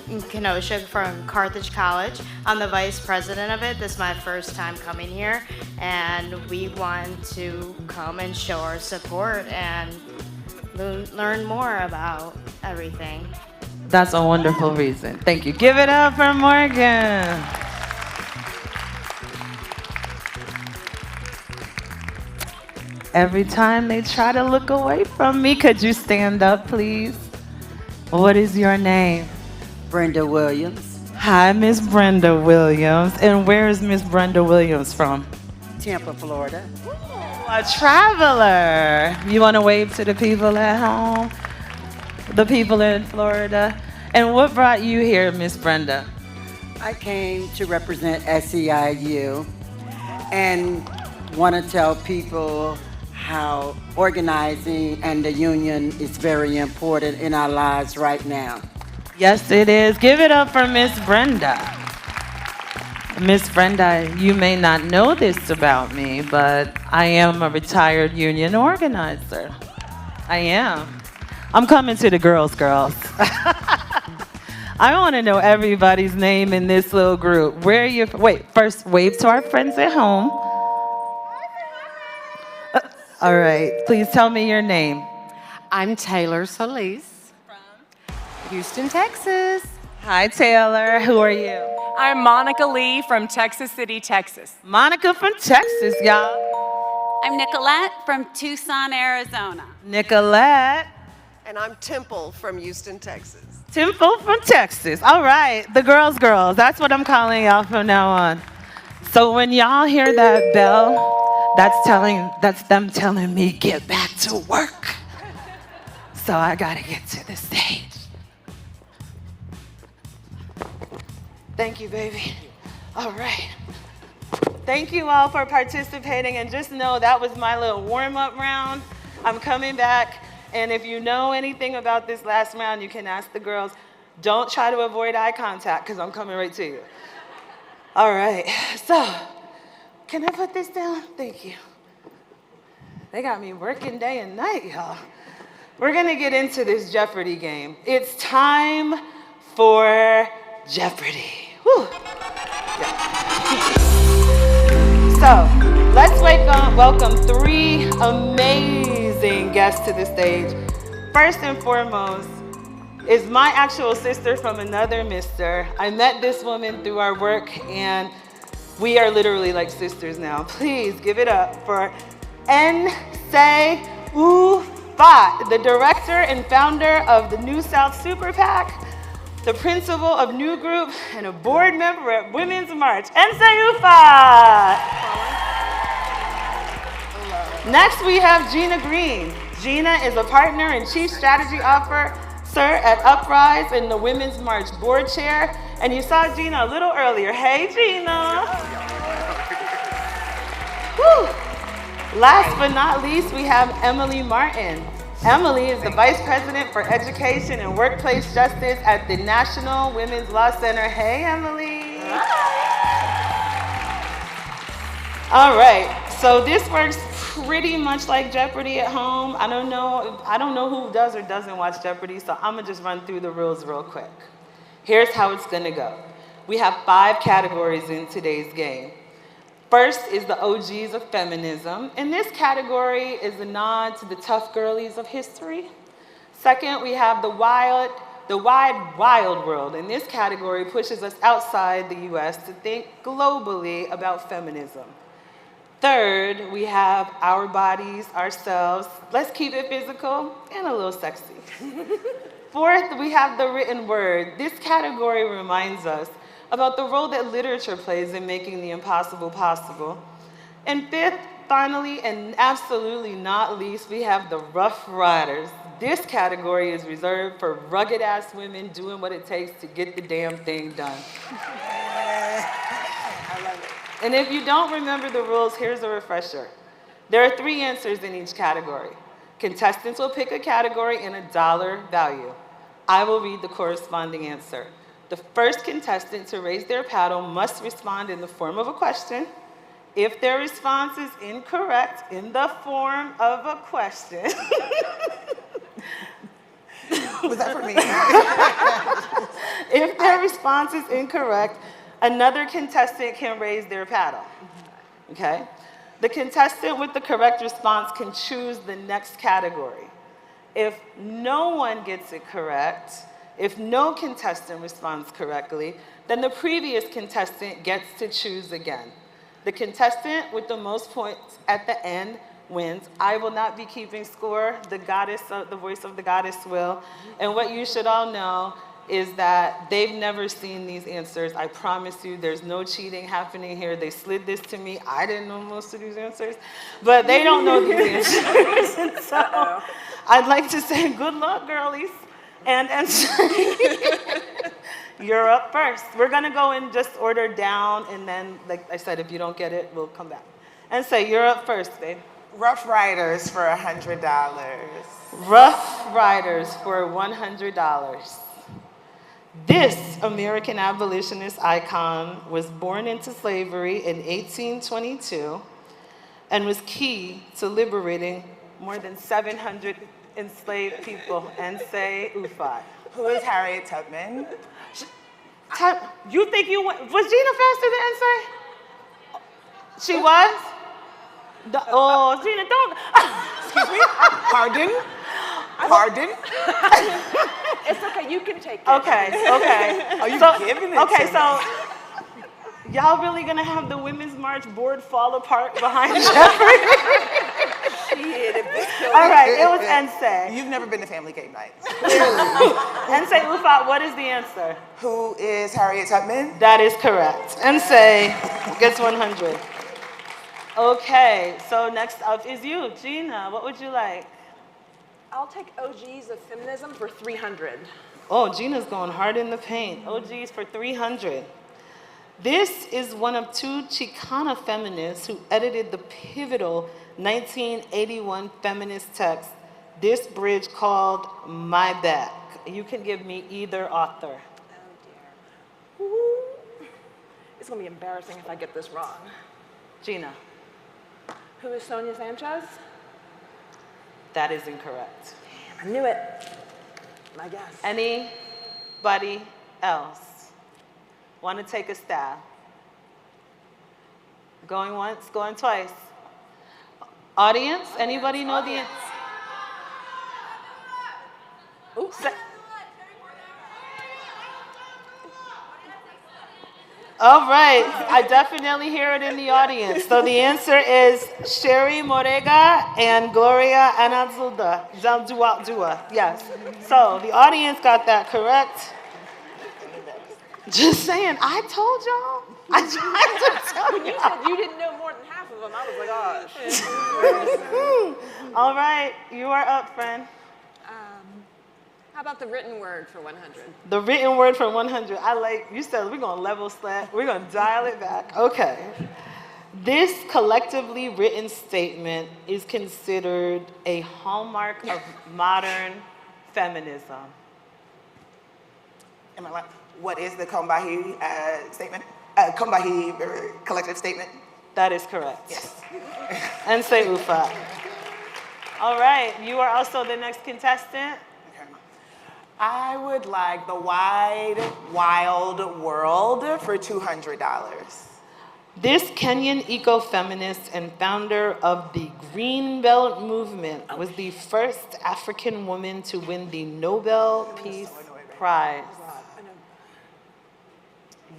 in Kenosha from Carthage College. I'm the vice president of it. This is my first time coming here, and we want to come and show our support and learn more about everything. That's a wonderful reason. Thank you. Give it up for Morgan. Every time they try to look away from me, could you stand up, please? What is your name? Brenda Williams. Hi, Miss Brenda Williams. And where is Miss Brenda Williams from? Tampa, Florida. A traveler. You want to wave to the people at home? The people in Florida. And what brought you here, Miss Brenda? I came to represent SEIU and want to tell people how organizing and the union is very important in our lives right now. Yes, it is. Give it up for Miss Brenda. Miss Brenda, you may not know this about me, but I am a retired union organizer. I am. I'm coming to the girls. I want to know everybody's name in this little group. Where are you? Wait, first wave to our friends at home. All right, please tell me your name. I'm Taylor Solis from Houston, Texas. Hi, Taylor. Who are you? I'm Monica Lee from Texas City, Texas. Monica from Texas, y'all. I'm Nicolette from Tucson, Arizona. Nicolette. And I'm Temple from Houston, Texas. Temple from Texas. All right, the girls. That's what I'm calling y'all from now on. So when y'all hear that bell, that's them telling me get back to work. So I gotta get to the stage. Thank you, baby. All right. Thank you all for participating, and just know that was my little warm-up round. I'm coming back, and if you know anything about this last round, you can ask the girls. Don't try to avoid eye contact, because I'm coming right to you. All right, so can I put this down? Thank you. They got me working day and night, y'all. We're gonna get into this Jeopardy game. It's time for Jeopardy. Whew. Yeah. So let's welcome three amazing guests to the stage. First and foremost is my actual sister from another mister. I met this woman through our work, and we are literally like sisters now. Please give it up for Nsé Ufot, the director and founder of the New South Super PAC, the principal of New Group, and a board member at Women's March. Nsé Ufot. Next, we have Gina Green. Gina is a partner and chief strategy officer at Uprise and the Women's March board chair. And you saw Gina a little earlier. Hey, Gina. Woo. Last but not least, we have Emily Martin. Emily is the Vice President for Education and Workplace Justice at the National Women's Law Center. Hey, Emily. All right, so this works pretty much like Jeopardy at home. I don't know who does or doesn't watch Jeopardy, so I'm gonna just run through the rules real quick. Here's how it's gonna go. We have 5 categories in today's game. First is the OGs of feminism, and this category is a nod to the tough girlies of history. Second, we have the wide world, and this category pushes us outside the US to think globally about feminism. Third, we have our bodies, ourselves. Let's keep it physical and a little sexy. Fourth, we have the written word. This category reminds us about the role that literature plays in making the impossible possible. And fifth, finally, and absolutely not least, we have the Rough Riders. This category is reserved for rugged-ass women doing what it takes to get the damn thing done. I love it. And if you don't remember the rules, here's a refresher. There are 3 answers in each category. Contestants will pick a category and a dollar value. I will read the corresponding answer. The first contestant to raise their paddle must respond in the form of a question. If their response is incorrect in the form of a question, Was that for me? If their response is incorrect, another contestant can raise their paddle, okay? The contestant with the correct response can choose the next category. If no one gets it correct, If no contestant responds correctly, then the previous contestant gets to choose again. The contestant with the most points at the end wins. I will not be keeping score. The voice of the goddess will. And what you should all know is that they've never seen these answers. I promise you, there's no cheating happening here. They slid this to me. I didn't know most of these answers, but they don't know these answers. And so I'd like to say good luck, girlies. And you're up first. We're gonna go in just order down, and then, like I said, if you don't get it, we'll come back. And say, you're up first, babe. Rough Riders for $100. Rough Riders for $100. This American abolitionist icon was born into slavery in 1822 and was key to liberating more than 700 enslaved people. And say UFI. Who is Harriet Tubman? You think you went? Was Gina faster than Ensay? She was? Oh, Gina, don't. Excuse me? Pardon? Pardon? It's okay, you can take it. Okay. Are you giving it okay, to so me? y'all really gonna have the Women's March board fall apart behind Jeffrey? All right, it was Ensay. You've never been to family game night. Ensay Ufat, what is the answer? Who is Harriet Tubman? That is correct. Ensay gets 100. Okay, so next up is you, Gina. What would you like? I'll take OGs of feminism for 300. Oh, Gina's going hard in the paint. OGs for 300. This is one of two Chicana feminists who edited the pivotal 1981 feminist text, This Bridge Called My Back. You can give me either author. Oh dear. Ooh. It's gonna be embarrassing if I get this wrong. Gina. Who is Sonia Sanchez? That is incorrect. Damn, I knew it. My guess. Anybody else want to take a stab? Going once, going twice. Audience, anybody know the answer? Oops. All right, I definitely hear it in the audience. So the answer is Sherry Morega and Gloria Anazaldúa. Yes. So the audience got that correct. Just saying, I told y'all. I tried to tell When you said you didn't know more than half of them, I was like, oh. All right, you are up, friend. How about the written word for 100? The written word for 100. I like, you said we're going to level set. We're going to dial it back. Okay. This collectively written statement is considered a hallmark of modern feminism. Am I right? What is the Combahee statement? Combahee collective statement? That is correct. Yes. And say Ufa. All right, you are also the next contestant. I would like the Wide Wild World for $200. This Kenyan eco-feminist and founder of the Green Belt movement was the first African woman to win the Nobel Peace Prize.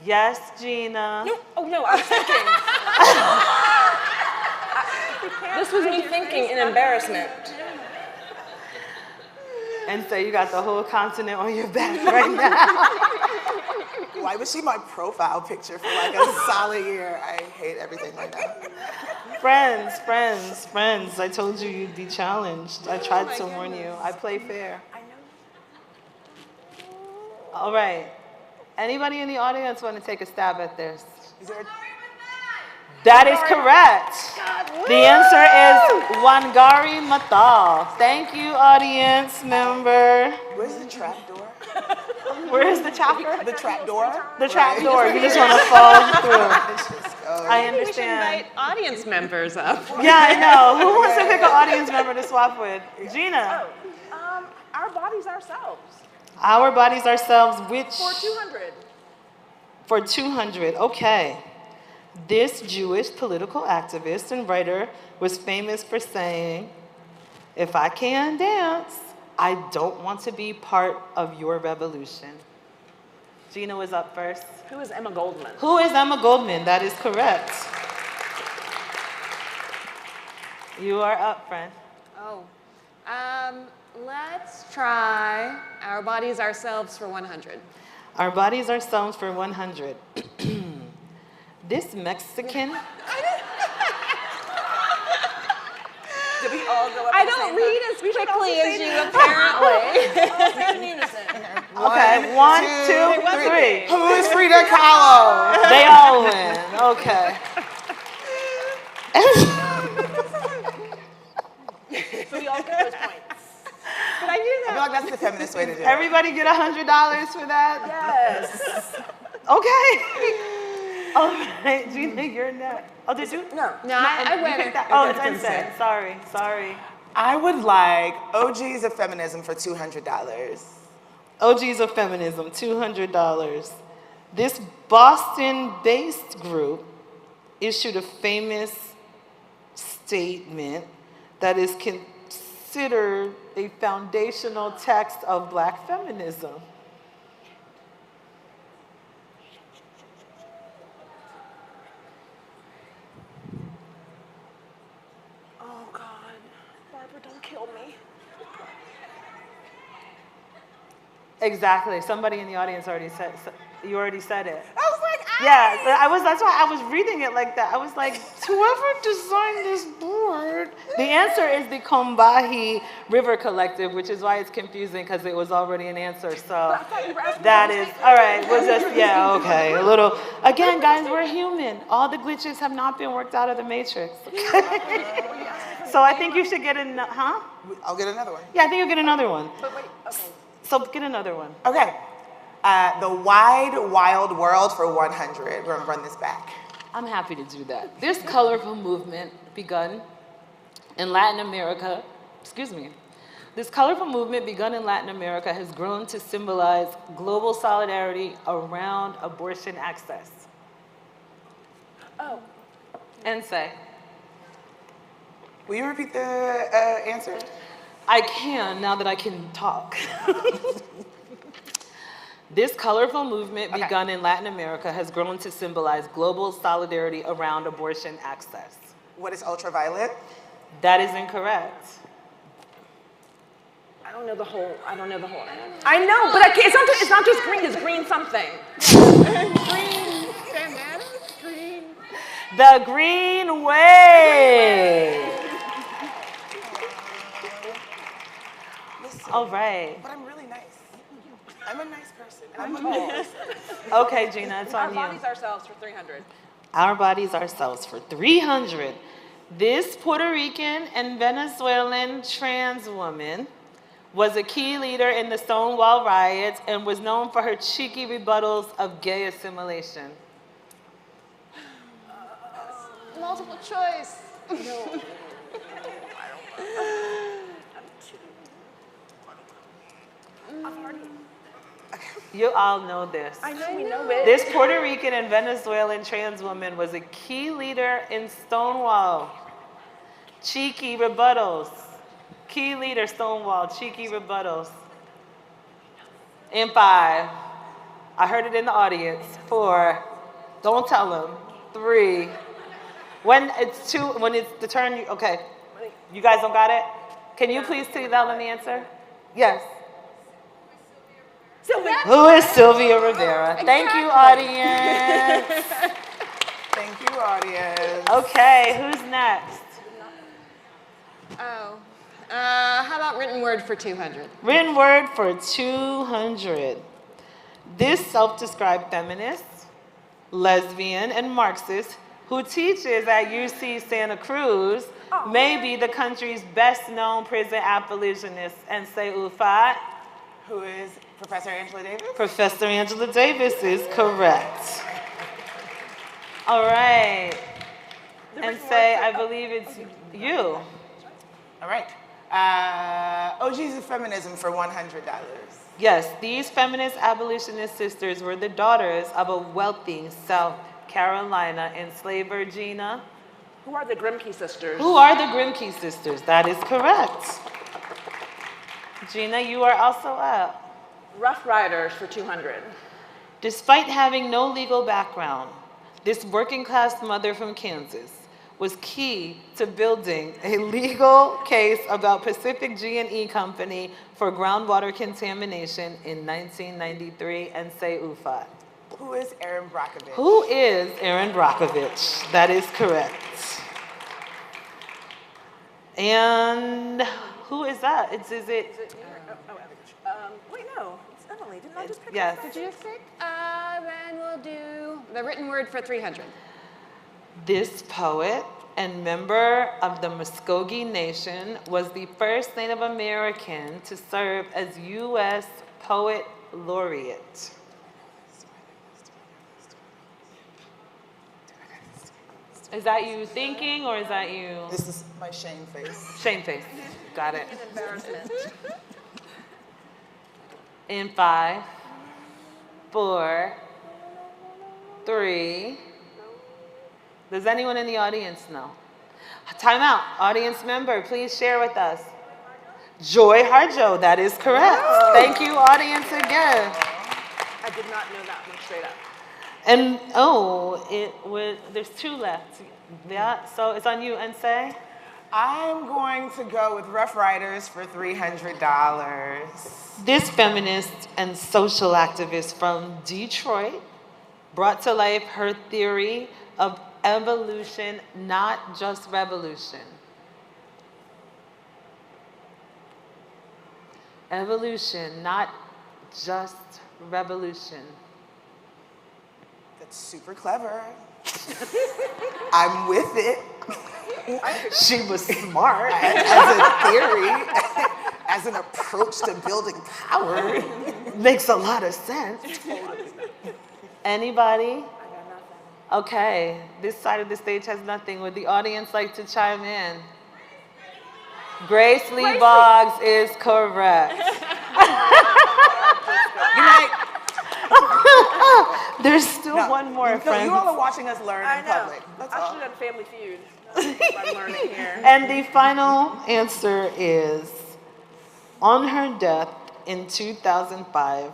Yes, Gina. No, oh no, I was thinking. This was me thinking in embarrassment. And so you got the whole continent on your back right now. Why was she my profile picture for like a solid year? I hate everything right now. Friends. I told you you'd be challenged. I tried to warn you. I play fair. I know. All right. Anybody in the audience want to take a stab at this? That is correct. The answer is Wangari Maathai. Thank you, audience member. Where's the trap door? Where is the chopper? The trap door? The trap door. You just want to fall through. I understand. We should invite audience members up. Yeah, I know. Who wants to pick an audience member to swap with? Gina. Our bodies ourselves. Our bodies ourselves, which? For 200. For 200, okay. This Jewish political activist and writer was famous for saying, if I can't dance, I don't want to be part of your revolution. Gina was up first. Who is Emma Goldman? Who is Emma Goldman? That is correct. You are up, friend. Oh. Let's try Our Bodies, Ourselves for 100. Our Bodies, Ourselves for 100. This Mexican... Did we all go up I don't read as quickly as you, apparently. All in unison. Okay, one, two, three. Who is Frida Kahlo? They all win. Okay. So we all get those points. But I feel like that's the feminist way to do it. Everybody get $100 for that? Yes. Okay. All right, Gina, you're next. Oh, did you? No. No, I went. Oh, it's insane. Sorry. I would like OGs of Feminism for $200. OGs of Feminism, $200. This Boston-based group issued a famous statement that is considered a foundational text of Black feminism. Oh, God. Barbara, don't kill me. Exactly. Somebody in the audience already said, you already said it. I was like, Yeah, that's why I was reading it like that. I was like, whoever designed this board. The answer is the Combahee River Collective, which is why it's confusing because it was already an answer. So that is, all right, we'll just, yeah, okay. A little, again, guys, we're human. All the glitches have not been worked out of the matrix. So I think you should get huh? I'll get another one. Yeah, I think you'll get another one. But wait, okay. So get another one. Okay. The Wide Wild World for 100. We're going to run this back. I'm happy to do that. This colorful movement begun in Latin America, This colorful movement begun in Latin America has grown to symbolize global solidarity around abortion access. Oh. And say. Will you repeat the answer? I can, now that I can talk. This colorful movement begun in Latin America has grown to symbolize global solidarity around abortion access. What is ultraviolet? That is incorrect. I don't know the whole. I know, but it's not just green. It's green something. Green bandana? Green. The Green Wave. All right. But I'm really nice. I'm a nice person. I'm a good person. Okay, Gina, it's on Our you. Bodies, Ourselves for 300. Our Bodies, Ourselves for 300. This Puerto Rican and Venezuelan trans woman was a key leader in the Stonewall riots and was known for her cheeky rebuttals of gay assimilation. Multiple choice. No. You all know this. I know we know it. This Puerto Rican and Venezuelan trans woman was a key leader in Stonewall. Cheeky rebuttals. Key leader, Stonewall, cheeky rebuttals. In 5. I heard it in the audience. 4. Don't tell them. 3. When it's the turn, okay. You guys don't got it? Can you please tell them the answer? Yes. Who is Sylvia Rivera? Thank you, audience. Thank you, audience. Okay, who's next? Oh. How about written word for 200? Written word for 200. This self-described feminist, lesbian, and Marxist who teaches at UC Santa Cruz may be the country's best-known prison abolitionist, and say UFAT. Who is Professor Angela Davis? Professor Angela Davis is correct. All right. And say, I believe it's you. All right. OGs of Feminism for $100. Yes, these feminist abolitionist sisters were the daughters of a wealthy South Carolina enslaver, Gina. Who are the Grimke sisters? Who are the Grimke sisters? That is correct. Gina, you are also up. Rough Riders for 200. Despite having no legal background, this working class mother from Kansas was key to building a legal case about Pacific G&E Company for groundwater contamination in 1993, and say UFA. Who is Erin Brockovich? Who is Erin Brockovich? That is correct. And who is that? Is it? Wait, no, it's Emily. Didn't I just pick Yes. Did you just pick? Then we'll do the written word for 300. This poet and member of the Muskogee Nation was the first Native American to serve as U.S. Poet Laureate. Is that you thinking, or is that you? This is my shame face. Shame face. Got it. Embarrassment. In 5, 4, 3. Does anyone in the audience know? Time out. Audience member, please share with us. Joy Harjo, that is correct. Oh. Thank you, audience, again. I did not know that one straight up. And there's 2 left. Yeah, so it's on you, and say? I'm going to go with Rough Riders for $300. This feminist and social activist from Detroit brought to life her theory of evolution, not just revolution. Evolution, not just revolution. That's super clever. I'm with it. She was smart. As a theory, as an approach to building power. Makes a lot of sense. Anybody? Okay, this side of the stage has nothing. Would the audience like to chime in? Grace Lee Boggs is correct. Good night. There's still one more, No, friends. you all are watching us learn in public. That's I all. should have done Family Feud. I'm learning here. And the final answer is, on her death in 2005,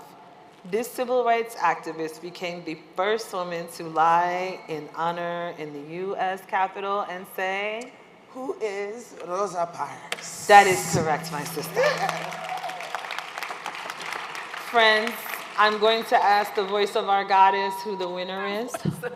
this civil rights activist became the first woman to lie in honor in the U.S. Capitol, and say? Who is Rosa Parks? That is correct, my sister. Friends, I'm going to ask the voice of our goddess who the winner is. The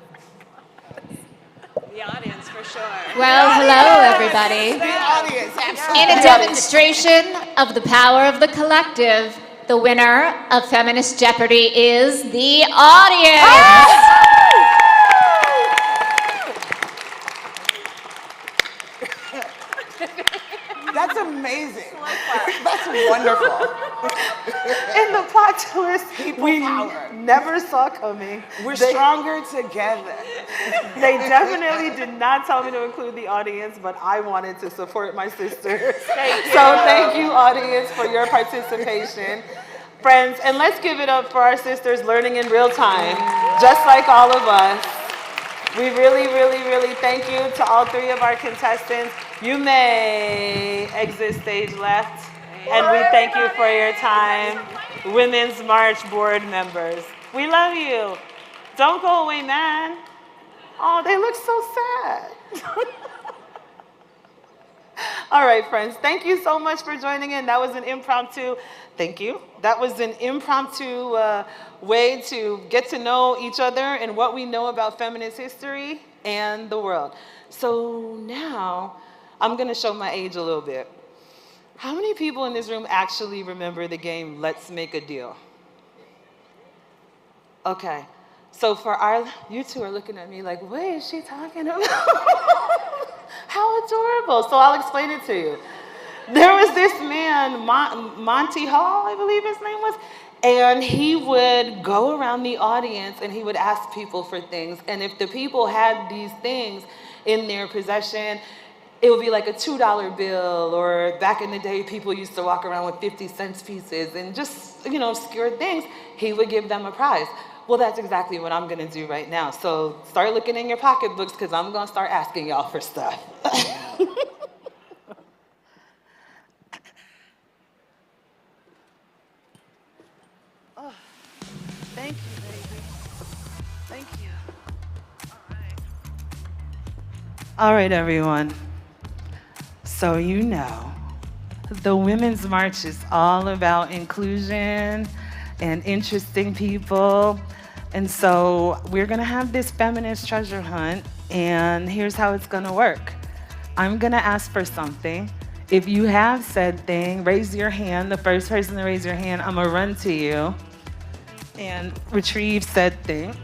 audience, for sure. Well, hello, everybody. The audience, absolutely. In a demonstration of the power of the collective, the winner of Feminist Jeopardy is the audience. That's amazing. That's wonderful. And the plot twist, we power. never saw coming. We're stronger together. They definitely did not tell me to include the audience, but I wanted to support my sister. Thank you, audience, for your participation. Friends, and let's give it up for our sisters learning in real time, just like all of us. We really, really, really thank you to all 3 of our contestants. You may exit stage left, and we thank you for your time. Women's March board members, we love you. Don't go away, man. Oh, they look so sad. All right, friends, thank you so much for joining in. That was an impromptu, thank you. That was an impromptu way to get to know each other and what we know about feminist history and the world. So now, I'm gonna show my age a little bit. How many people in this room actually remember the game Let's Make a Deal? Okay, so you 2 are looking at me like, what is she talking about? How adorable. So I'll explain it to you. There was this man, Monty Hall, I believe his name was, and he would go around the audience and he would ask people for things. And if the people had these things in their possession, it would be like a $2 bill, or back in the day, people used to walk around with 50-cent pieces and just, obscure things. He would give them a prize. Well, that's exactly what I'm gonna do right now. So start looking in your pocketbooks, because I'm gonna start asking y'all for stuff. All right, everyone. So you know, the Women's March is all about inclusion and interesting people. And so we're gonna have this feminist treasure hunt, and here's how it's gonna work. I'm gonna ask for something. If you have said thing, raise your hand. The first person to raise your hand, I'm gonna run to you and retrieve said thing.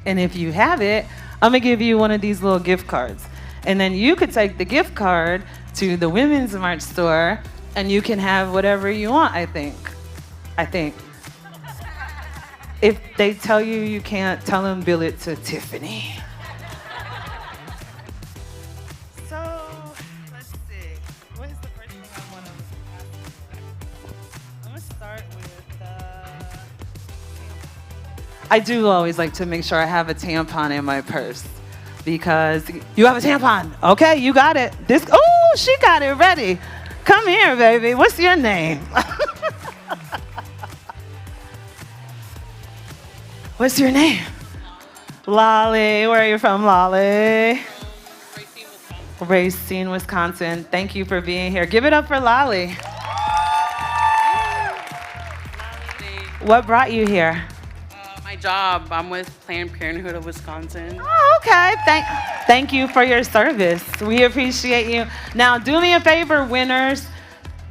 And if you have it, I'm gonna give you one of these little gift cards. And then you could take the gift card to the Women's March store and you can have whatever you want, I think. If they tell you you can't, tell them bill it to Tiffany. So, let's see. What is the first thing I want to ask? I'm gonna start with I do always like to make sure I have a tampon in my purse because you have a tampon. Okay, you got it. Oh, she got it ready. Come here, baby. What's your name? What's your name? Lolly. Where are you from, Lolly? Racine, Wisconsin. Thank you for being here. Give it up for Lolly. What brought you here? My job. I'm with Planned Parenthood of Wisconsin. Oh, okay. Thank you for your service. We appreciate you. Now, do me a favor, winners.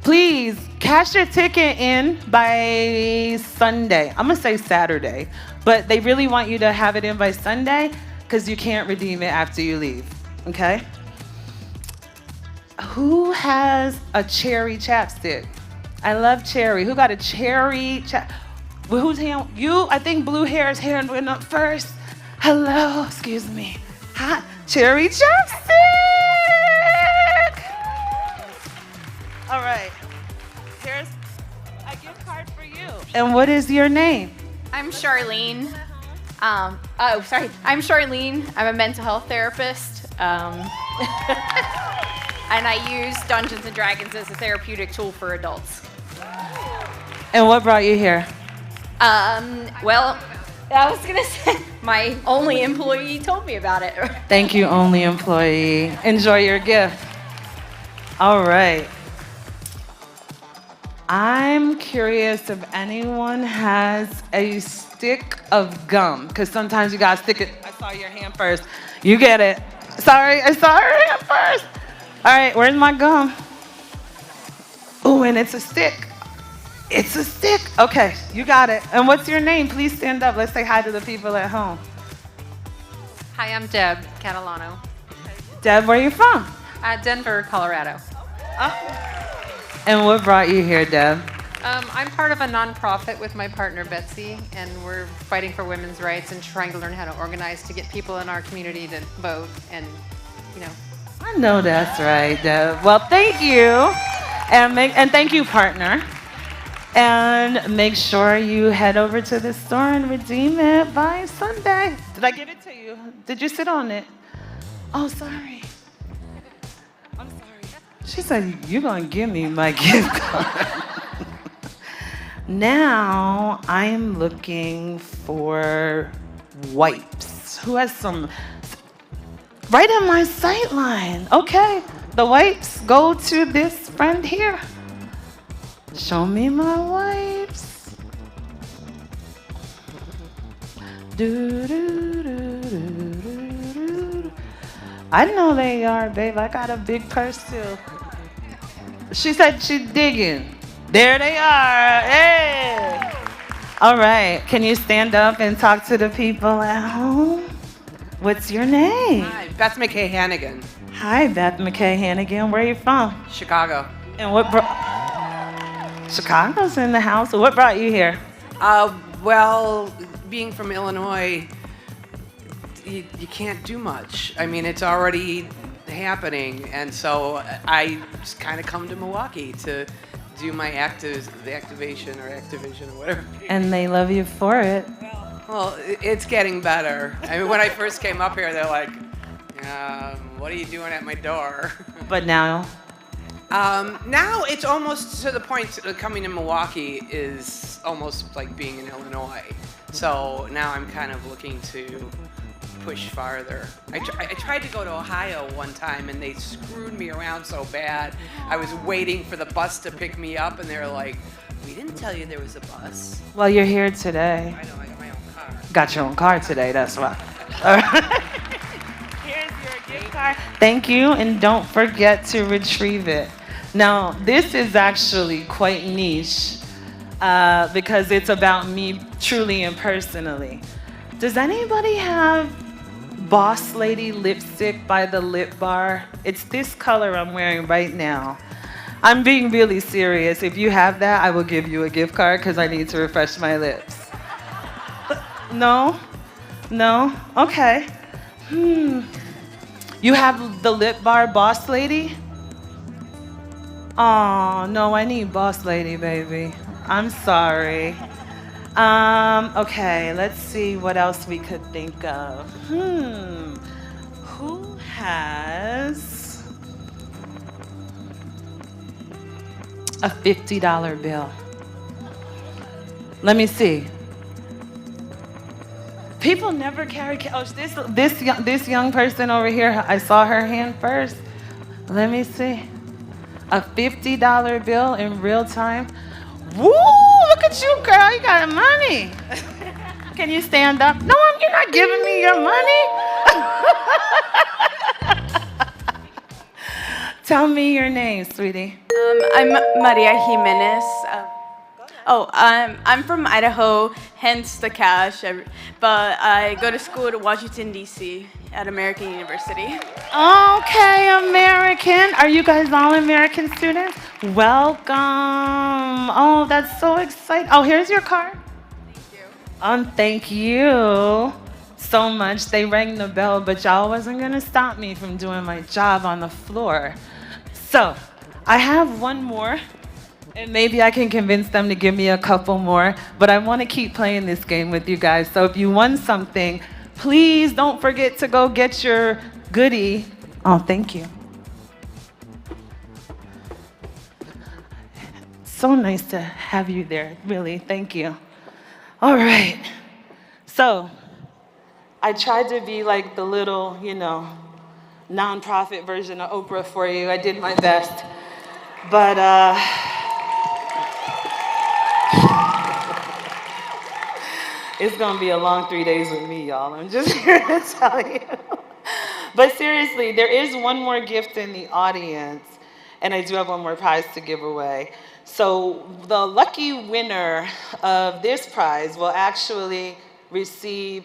Please cash your ticket in by Sunday. I'm going to say Saturday, but they really want you to have it in by Sunday because you can't redeem it after you leave, okay? Who has a cherry chapstick? I love cherry. Who got a cherry chapstick? Well, whose hand? You? I think blue hair's hand went up first. Hello, excuse me. Hot cherry chapstick. All right. Here's a gift card for you. And what is your name? I'm Charlene. I'm Charlene. I'm a mental health therapist. And I use Dungeons and Dragons as a therapeutic tool for adults. And what brought you here? Well, I was gonna say, my only employee told me about it. Thank you, only employee. Enjoy your gift. All right. I'm curious if anyone has a stick of gum, because sometimes you gotta stick it. I saw your hand first. You get it. Sorry, I saw her hand first. All right, where's my gum? Oh, and it's a stick. It's a stick. Okay, you got it. And what's your name? Please stand up. Let's say hi to the people at home. Hi, I'm Deb Catalano. Deb, where are you from? Denver, Colorado. And what brought you here, Deb? I'm part of a nonprofit with my partner, Betsy, and we're fighting for women's rights and trying to learn how to organize to get people in our community to vote and, you know. I know that's right, Deb. Well, thank you. And thank you, partner. And make sure you head over to the store and redeem it by Sunday. Did I give it to you? Did you sit on it? Oh, sorry. I'm sorry. She said, you're going to give me my gift card. Now I'm looking for wipes. Who has some? Right in my sight line. Okay, the wipes go to this friend here. Show me my wipes. I know they are, babe. I got a big purse too. She said she's digging. There they are. Hey. All right. Can you stand up and talk to the people at home? What's your name? Hi, Beth McKay Hannigan. Hi, Beth McKay Hannigan. Where are you from? Chicago. And what Chicago's in the house. So what brought you here? Well, being from Illinois, you can't do much. I mean, it's already happening, and so I just kind of come to Milwaukee to do my activation or whatever. And they love you for it. Well, it's getting better. I mean, when I first came up here, they're like, what are you doing at my door? But now? Now it's almost to the point that coming to Milwaukee is almost like being in Illinois. So now I'm kind of looking to push farther. I tried to go to Ohio one time and they screwed me around so bad. I was waiting for the bus to pick me up and they were like, we didn't tell you there was a bus. Well, you're here today. I know, I got my own car. Got your own car today, that's why. All right. Here's your gift card. Thank you, and don't forget to retrieve it. Now, this is actually quite niche because it's about me truly and personally. Does anybody have Boss Lady lipstick by the Lip Bar? It's this color I'm wearing right now. I'm being really serious. If you have that, I will give you a gift card because I need to refresh my lips. No? No? Okay. You have the Lip Bar Boss Lady? Oh, no, I need Boss Lady, baby. I'm sorry. Okay, let's see what else we could think of. Who has a $50 bill? Let me see. People never carry cash. Oh, this young person over here, I saw her hand first. Let me see. A $50 bill in real time. Woo! Look at you, girl. You got money. Can you stand up? No, you're not giving me your money. Tell me your name, sweetie. I'm Maria Jimenez. I'm from Idaho, hence the cash. But I go to school to Washington, D.C. at American University. Okay, American. Are you guys all American students? Welcome. Oh, that's so exciting. Oh, here's your card. Thank you so much. They rang the bell, but y'all wasn't gonna stop me from doing my job on the floor. So, I have one more, and maybe I can convince them to give me a couple more, but I wanna keep playing this game with you guys. So if you won something, please don't forget to go get your goodie. Oh, thank you. So nice to have you there, really, thank you. All right, so I tried to be like the little, nonprofit version of Oprah for you. I did my best, but it's gonna be a long 3 days with me, y'all. I'm just here to tell you. But seriously, there is one more gift in the audience, and I do have one more prize to give away. So the lucky winner of this prize will actually receive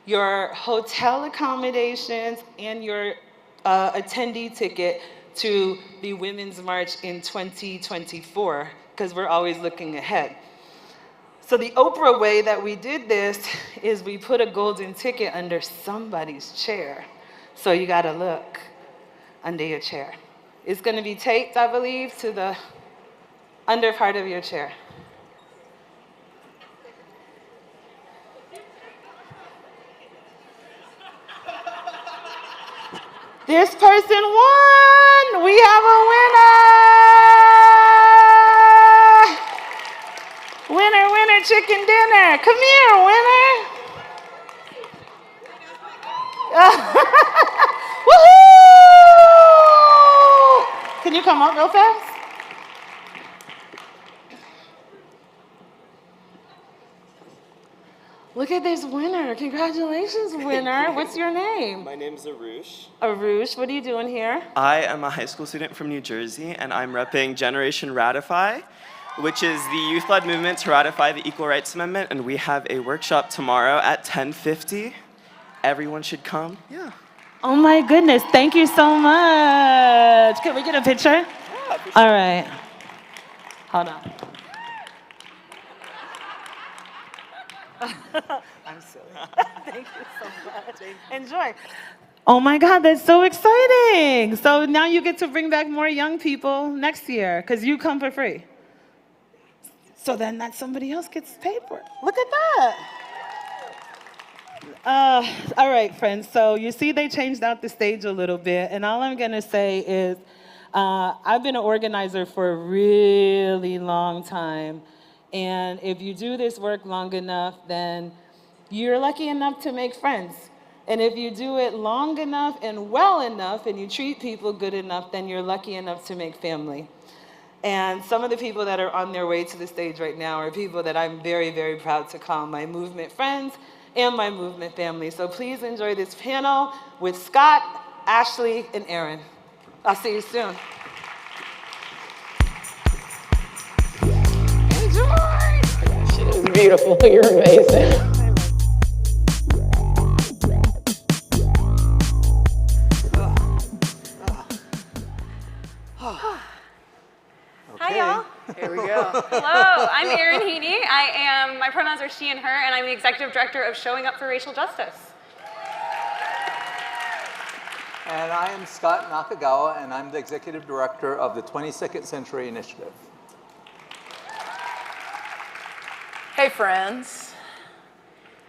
your hotel accommodations and your attendee ticket to the Women's March in 2024, because we're always looking ahead. So the Oprah way that we did this is we put a golden ticket under somebody's chair. So you gotta look under your chair. It's gonna be taped, I believe, to the under part of your chair. This person won! We have a winner! Winner, winner, chicken dinner. Come here, winner. Woohoo! Can you come up real fast? Look at this winner. Congratulations, winner. What's your name? My name's Arush. Arush, what are you doing here? I am a high school student from New Jersey, and I'm repping Generation Ratify, which is the youth-led movement to ratify the Equal Rights Amendment, and we have a workshop tomorrow at 10:50. Everyone should come. Yeah. Oh my goodness, thank you so much. Can we get a picture? Yeah, for sure. All right. Hold on. I'm silly. Thank you so much. Enjoy. Oh my God, that's so exciting. So now you get to bring back more young people next year because you come for free. So then that somebody else gets paid for it. Look at that. All right, friends. So you see they changed out the stage a little bit. And all I'm going to say is I've been an organizer for a really long time. And if you do this work long enough, then you're lucky enough to make friends. And if you do it long enough and well enough and you treat people good enough, then you're lucky enough to make family. And some of the people that are on their way to the stage right now are people that I'm very, very proud to call my movement friends and my movement family. So please enjoy this panel with Scott, Ashley, and Aaron. I'll see you soon. Enjoy! She is beautiful. You're amazing. Hi, y'all. Here we go. Hello, I'm Erin Heaney. My pronouns are she and her, and I'm the executive director of Showing Up for Racial Justice. And I am Scott Nakagawa, and I'm the executive director of the 22nd Century Initiative. Hey, friends.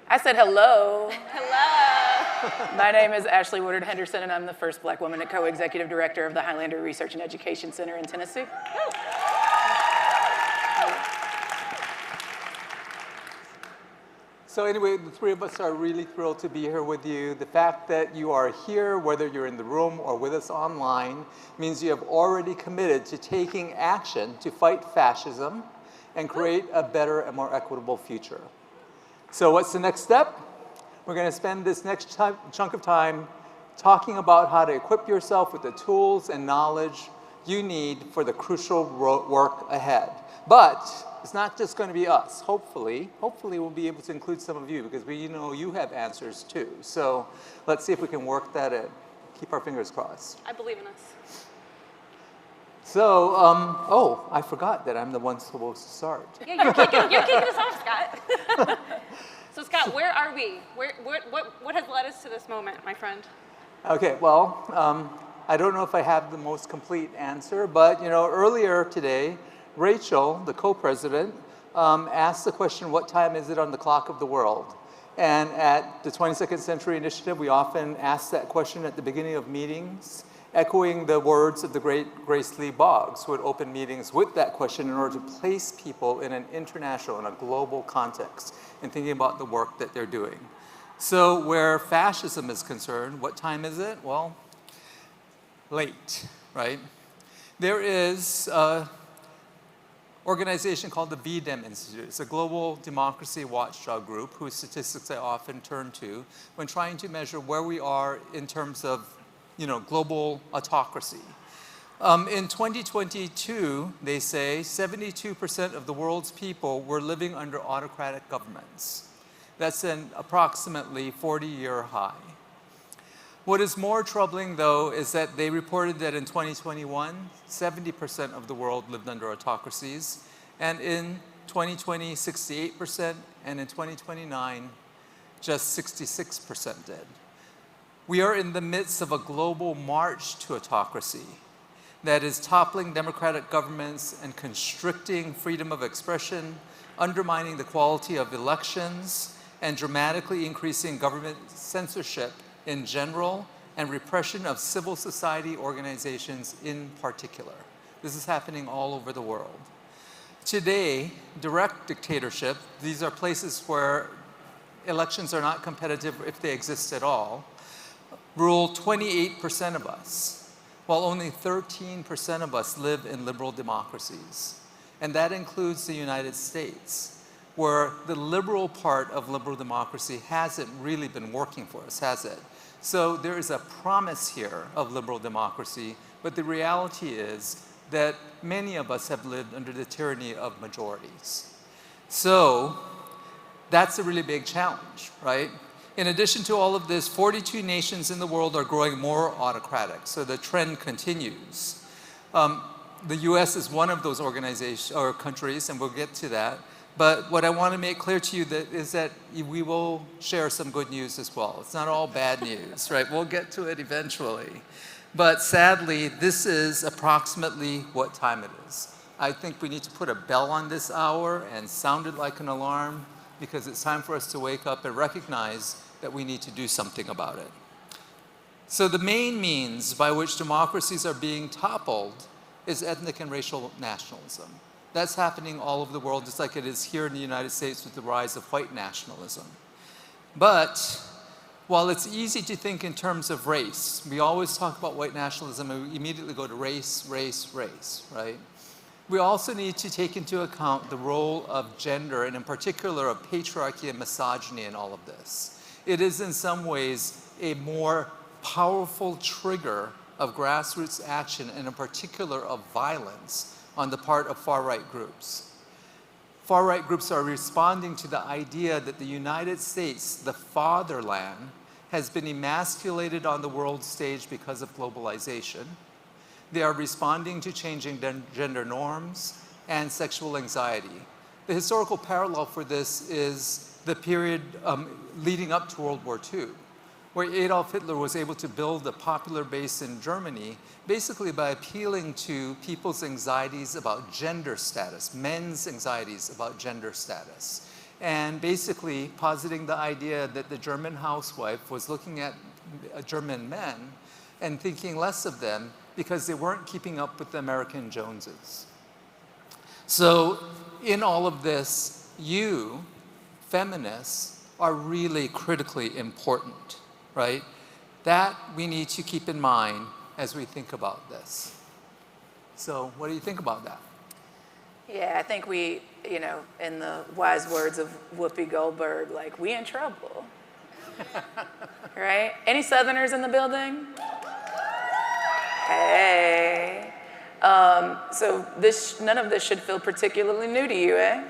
I said hello. Hello. My name is Ashley Woodard Henderson, and I'm the first Black woman co-executive director of the Highlander Research and Education Center in Tennessee. So anyway, the three of us are really thrilled to be here with you. The fact that you are here, whether you're in the room or with us online, means you have already committed to taking action to fight fascism and create a better and more equitable future. So what's the next step? We're going to spend this next chunk of time talking about how to equip yourself with the tools and knowledge you need for the crucial work ahead. But it's not just going to be us. Hopefully we'll be able to include some of you, because we know you have answers too. So let's see if we can work that in. Keep our fingers crossed. I believe in us. So, I forgot that I'm the one supposed to start. Yeah, you're kicking us off, Scott. So, Scott, where are we? What has led us to this moment, my friend? Okay, well, I don't know if I have the most complete answer, but earlier today, Rachel, the co-president, asked the question, what time is it on the clock of the world? And at the 22nd Century Initiative, we often ask that question at the beginning of meetings, echoing the words of the great Grace Lee Boggs, who would open meetings with that question in order to place people in an international and a global context in thinking about the work that they're doing. So where fascism is concerned, what time is it? Well, late, right? There is an organization called the VDEM Institute. It's a global democracy watchdog group whose statistics I often turn to when trying to measure where we are in terms of global autocracy. In 2022, they say 72% of the world's people were living under autocratic governments. That's an approximately 40-year high. What is more troubling, though, is that they reported that in 2021, 70% of the world lived under autocracies, and in 2020, 68%, and in 2029, just 66% did. We are in the midst of a global march to autocracy that is toppling democratic governments and constricting freedom of expression, undermining the quality of elections, and dramatically increasing government censorship in general and repression of civil society organizations in particular. This is happening all over the world. Today, direct dictatorship, these are places where elections are not competitive if they exist at all, rule 28% of us, while only 13% of us live in liberal democracies. And that includes the United States, where the liberal part of liberal democracy hasn't really been working for us, has it? So there is a promise here of liberal democracy, but the reality is that many of us have lived under the tyranny of majorities. So that's a really big challenge, right? In addition to all of this, 42 nations in the world are growing more autocratic, so the trend continues. The US is one of those organizations or countries, and we'll get to that. But what I want to make clear to you is that we will share some good news as well. It's not all bad news, right? We'll get to it eventually. But sadly, this is approximately what time it is. I think we need to put a bell on this hour and sound it like an alarm, because it's time for us to wake up and recognize that we need to do something about it. So the main means by which democracies are being toppled is ethnic and racial nationalism. That's happening all over the world, just like it is here in the United States with the rise of white nationalism. But while it's easy to think in terms of race, we always talk about white nationalism and we immediately go to race, race, race, right? We also need to take into account the role of gender, and in particular of patriarchy and misogyny in all of this. It is in some ways a more powerful trigger of grassroots action, and in particular of violence on the part of far-right groups. Far-right groups are responding to the idea that the United States, the fatherland, has been emasculated on the world stage because of globalization. They are responding to changing gender norms and sexual anxiety. The historical parallel for this is the period leading up to World War II, where Adolf Hitler was able to build a popular base in Germany, basically by appealing to people's anxieties about gender status, men's anxieties about gender status, and basically positing the idea that the German housewife was looking at German men and thinking less of them because they weren't keeping up with the American Joneses. So in all of this, you, feminists, are really critically important, right? That we need to keep in mind as we think about this. So what do you think about that? Yeah, I think we, in the wise words of Whoopi Goldberg, like, we in trouble, right? Any Southerners in the building? Hey. So none of this should feel particularly new to you, eh?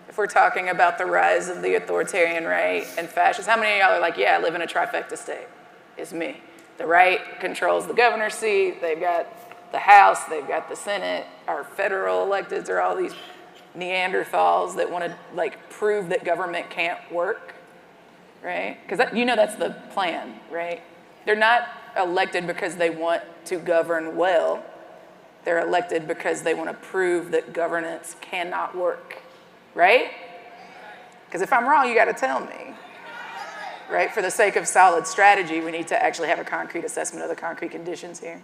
If we're talking about the rise of the authoritarian right and fascists, how many of y'all are like, yeah, I live in a trifecta state? It's me. The right controls the governor's seat, they've got the House, they've got the Senate, our federal electeds are all these Neanderthals that want to prove that government can't work, right? Because that's the plan, right? They're not elected because they want to govern well. They're elected because they want to prove that governance cannot work, right? Because if I'm wrong, you got to tell me, right? For the sake of solid strategy, we need to actually have a concrete assessment of the concrete conditions here.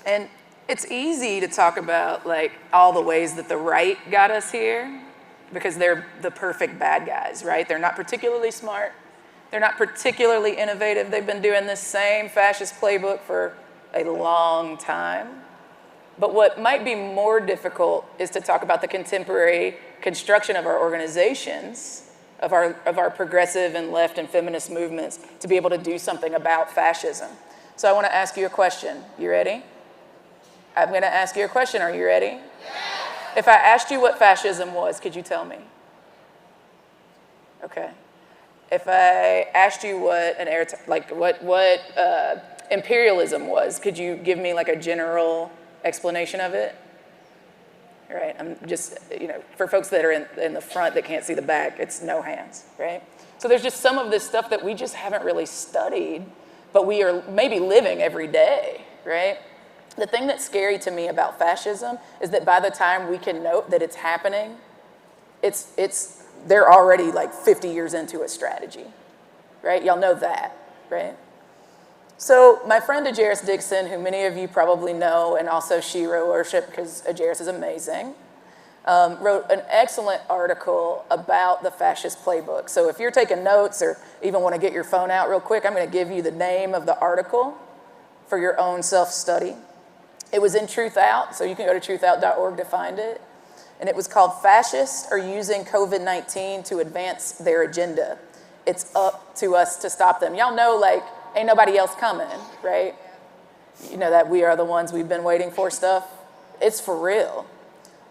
And it's easy to talk about all the ways that the right got us here because they're the perfect bad guys, right? They're not particularly smart. They're not particularly innovative. They've been doing this same fascist playbook for a long time. But what might be more difficult is to talk about the contemporary construction of our organizations, of our progressive and left and feminist movements to be able to do something about fascism. So I want to ask you a question. You ready? I'm going to ask you a question. Are you ready? Yes. If I asked you what fascism was, could you tell me? Okay. If I asked you what imperialism was, could you give me a general explanation of it? All right, I'm just, for folks that are in the front that can't see the back, it's no hands, right? So there's just some of this stuff that we just haven't really studied, but we are maybe living every day, right? The thing that's scary to me about fascism is that by the time we can note that it's happening, they're already 50 years into a strategy, right? Y'all know that, right? So my friend Ajaris Dixon, who many of you probably know, and also Shiro worship because Ajaris is amazing, wrote an excellent article about the fascist playbook. So if you're taking notes or even want to get your phone out real quick, I'm going to give you the name of the article for your own self-study. It was in Truth Out, so you can go to truthout.org to find it. And it was called Fascists Are Using COVID-19 to Advance Their Agenda. It's up to us to stop them. Y'all know, ain't nobody else coming, right? You know that we are the ones we've been waiting for stuff. It's for real.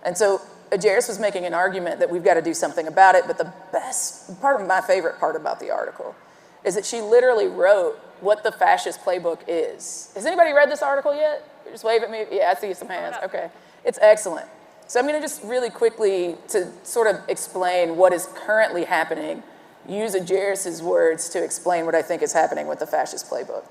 And so Ajaris was making an argument that we've got to do something about it, but the best part, my favorite part about the article, is that she literally wrote what the fascist playbook is. Has anybody read this article yet? Just wave at me. Yeah, I see some hands. Okay. It's excellent. So I'm going to just really quickly, to sort of explain what is currently happening, use Ajaris' words to explain what I think is happening with the fascist playbook.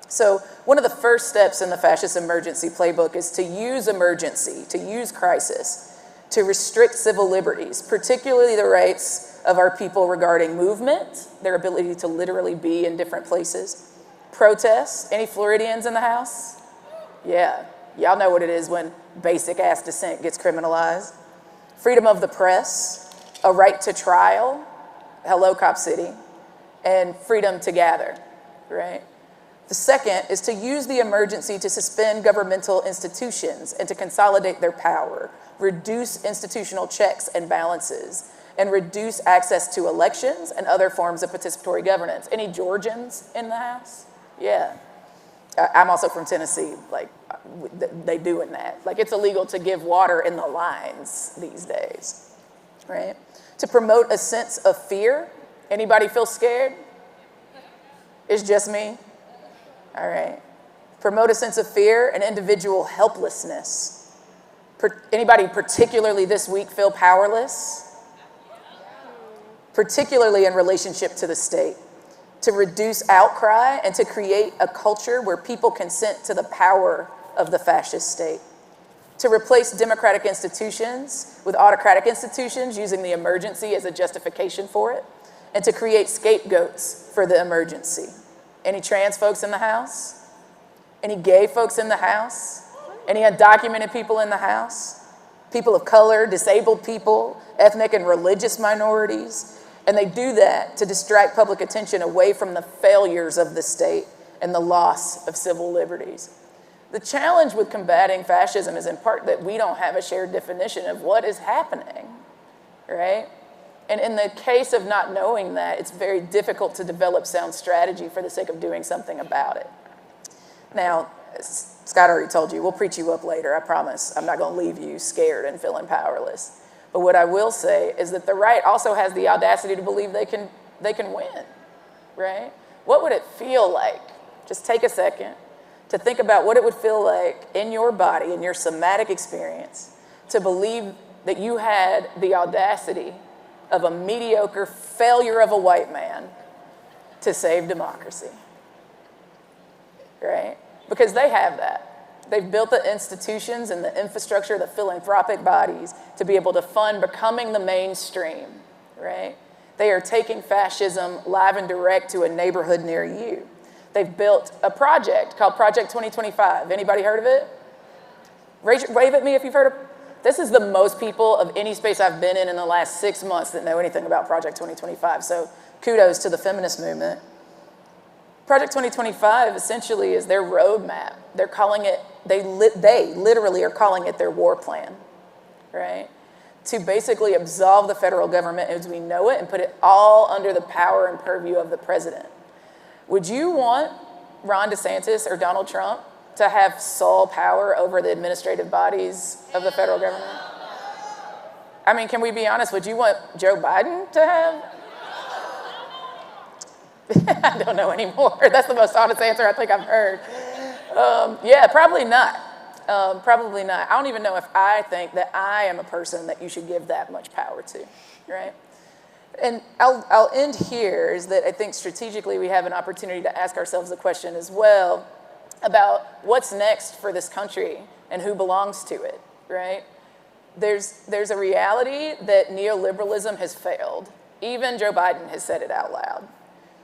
So one of the first steps in the fascist emergency playbook is to use emergency, to use crisis, to restrict civil liberties, particularly the rights of our people regarding movement, their ability to literally be in different places, protests. Any Floridians in the house? Yeah, y'all know what it is when basic ass dissent gets criminalized. Freedom of the press, a right to trial, hello Cop City, and freedom to gather, right? The second is to use the emergency to suspend governmental institutions and to consolidate their power, reduce institutional checks and balances, and reduce access to elections and other forms of participatory governance. Any Georgians in the house? Yeah. I'm also from Tennessee, like they doing that. Like it's illegal to give water in the lines these days, right? To promote a sense of fear. Anybody feel scared? It's just me? All right. Promote a sense of fear and individual helplessness. Anybody particularly this week feel powerless? Particularly in relationship to the state. To reduce outcry and to create a culture where people consent to the power of the fascist state. To replace democratic institutions with autocratic institutions using the emergency as a justification for it. And to create scapegoats for the emergency. Any trans folks in the house? Any gay folks in the house? Any undocumented people in the house? People of color, disabled people, ethnic and religious minorities. And they do that to distract public attention away from the failures of the state and the loss of civil liberties. The challenge with combating fascism is in part that we don't have a shared definition of what is happening, right? And in the case of not knowing that, it's very difficult to develop sound strategy for the sake of doing something about it. Now, Scott already told you, we'll preach you up later, I promise. I'm not gonna leave you scared and feeling powerless. But what I will say is that the right also has the audacity to believe they can win, right? What would it feel like, just take a second, to think about what it would feel like in your body, in your somatic experience, to believe that you had the audacity of a mediocre failure of a white man to save democracy, right? Because they have that. They've built the institutions and the infrastructure, the philanthropic bodies to be able to fund becoming the mainstream, right? They are taking fascism live and direct to a neighborhood near you. They've built a project called Project 2025. Anybody heard of it? Wave at me if you've heard of it. This is the most people of any space I've been in the last 6 months that know anything about Project 2025. So kudos to the feminist movement. Project 2025 essentially is their roadmap. They're calling it, they literally are calling it their war plan, right? To basically absolve the federal government as we know it and put it all under the power and purview of the president. Would you want Ron DeSantis or Donald Trump to have sole power over the administrative bodies of the federal government? I mean, can we be honest? Would you want Joe Biden to have? I don't know anymore. That's the most honest answer I think I've heard. Yeah, probably not. Probably not. I don't even know if I think that I am a person that you should give that much power to, right? And I'll end here is that I think strategically we have an opportunity to ask ourselves the question as well about what's next for this country and who belongs to it, right? There's a reality that neoliberalism has failed. Even Joe Biden has said it out loud.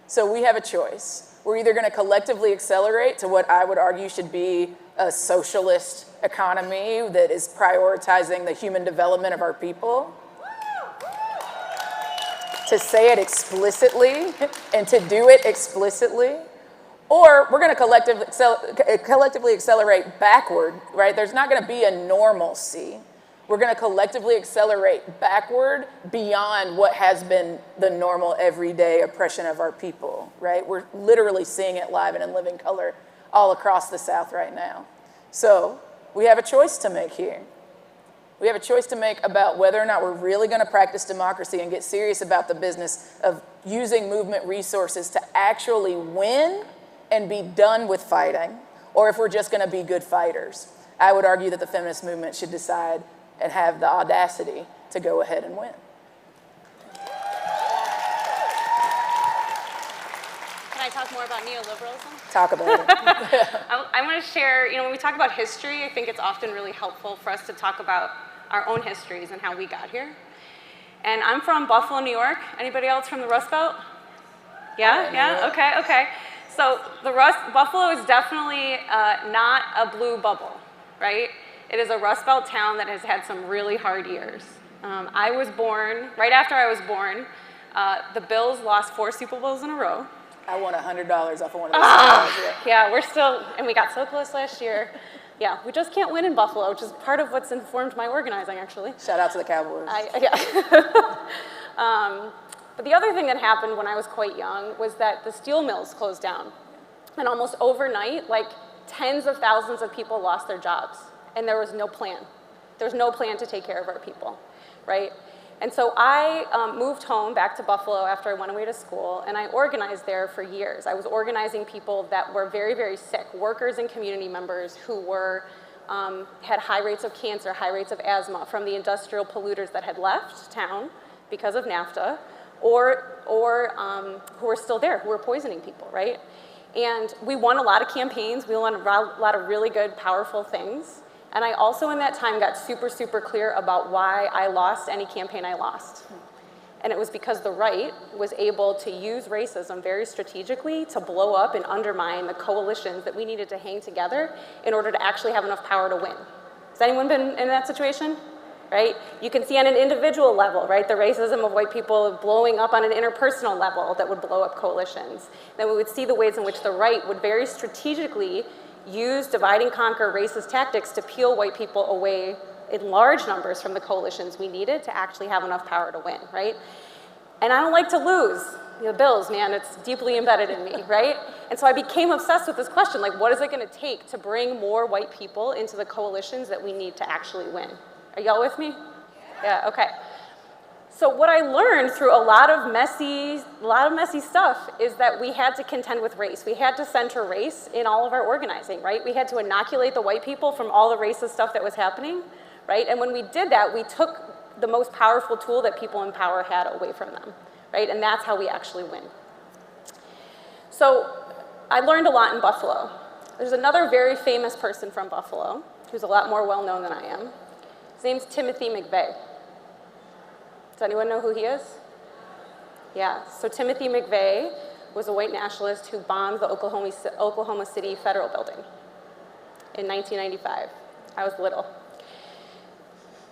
So we have a choice. We're either going to collectively accelerate to what I would argue should be a socialist economy that is prioritizing the human development of our people, to say it explicitly and to do it explicitly, or we're going to collectively accelerate backward, right? There's not going to be a normalcy. We're going to collectively accelerate backward beyond what has been the normal everyday oppression of our people, right? We're literally seeing it live and in living color all across the South right now. So we have a choice to make here. We have a choice to make about whether or not we're really going to practice democracy and get serious about the business of using movement resources to actually win and be done with fighting, or if we're just going to be good fighters. I would argue that the feminist movement should decide and have the audacity to go ahead and win. Can I talk more about neoliberalism? Talk about it. I want to share, when we talk about history, I think it's often really helpful for us to talk about our own histories and how we got here. And I'm from Buffalo, New York. Anybody else from the Rust Belt? Yeah? Okay. So Buffalo is definitely not a blue bubble, right? It is a Rust Belt town that has had some really hard years. I was born, right after I was born, The Bills lost 4 Super Bowls in a row. I won $100 off of one of those. Yeah, we're still, and we got so close last year. Yeah, we just can't win in Buffalo, which is part of what's informed my organizing, actually. Shout out to the Cowboys. But the other thing that happened when I was quite young was that the steel mills closed down. And almost overnight, like tens of thousands of people lost their jobs. And there was no plan. There was no plan to take care of our people, right? And so I moved home back to Buffalo after I went away to school, and I organized there for years. I was organizing people that were very, very sick, workers and community members who were, had high rates of cancer, high rates of asthma from the industrial polluters that had left town because of NAFTA, or who were still there, who were poisoning people, right? And we won a lot of campaigns. We won a lot of really good, powerful things. And I also in that time got super, super clear about why I lost any campaign I lost. And it was because the right was able to use racism very strategically to blow up and undermine the coalitions that we needed to hang together in order to actually have enough power to win. Has anyone been in that situation? Right? You can see on an individual level, right, the racism of white people blowing up on an interpersonal level that would blow up coalitions. Then we would see the ways in which the right would very strategically use divide and conquer racist tactics to peel white people away in large numbers from the coalitions we needed to actually have enough power to win, right? And I don't like to lose. The Bills, man, it's deeply embedded in me, right? And so I became obsessed with this question, like, what is it gonna take to bring more white people into the coalitions that we need to actually win? Are y'all with me? Yeah, okay. So what I learned through a lot of messy stuff is that we had to contend with race. We had to center race in all of our organizing, right? We had to inoculate the white people from all the racist stuff that was happening, right? And when we did that, we took the most powerful tool that people in power had away from them, right? And that's how we actually win. So I learned a lot in Buffalo. There's another very famous person from Buffalo who's a lot more well-known than I am. His name's Timothy McVeigh. Does anyone know who he is? Yeah, so Timothy McVeigh was a white nationalist who bombed the Oklahoma City Federal Building in 1995. I was little.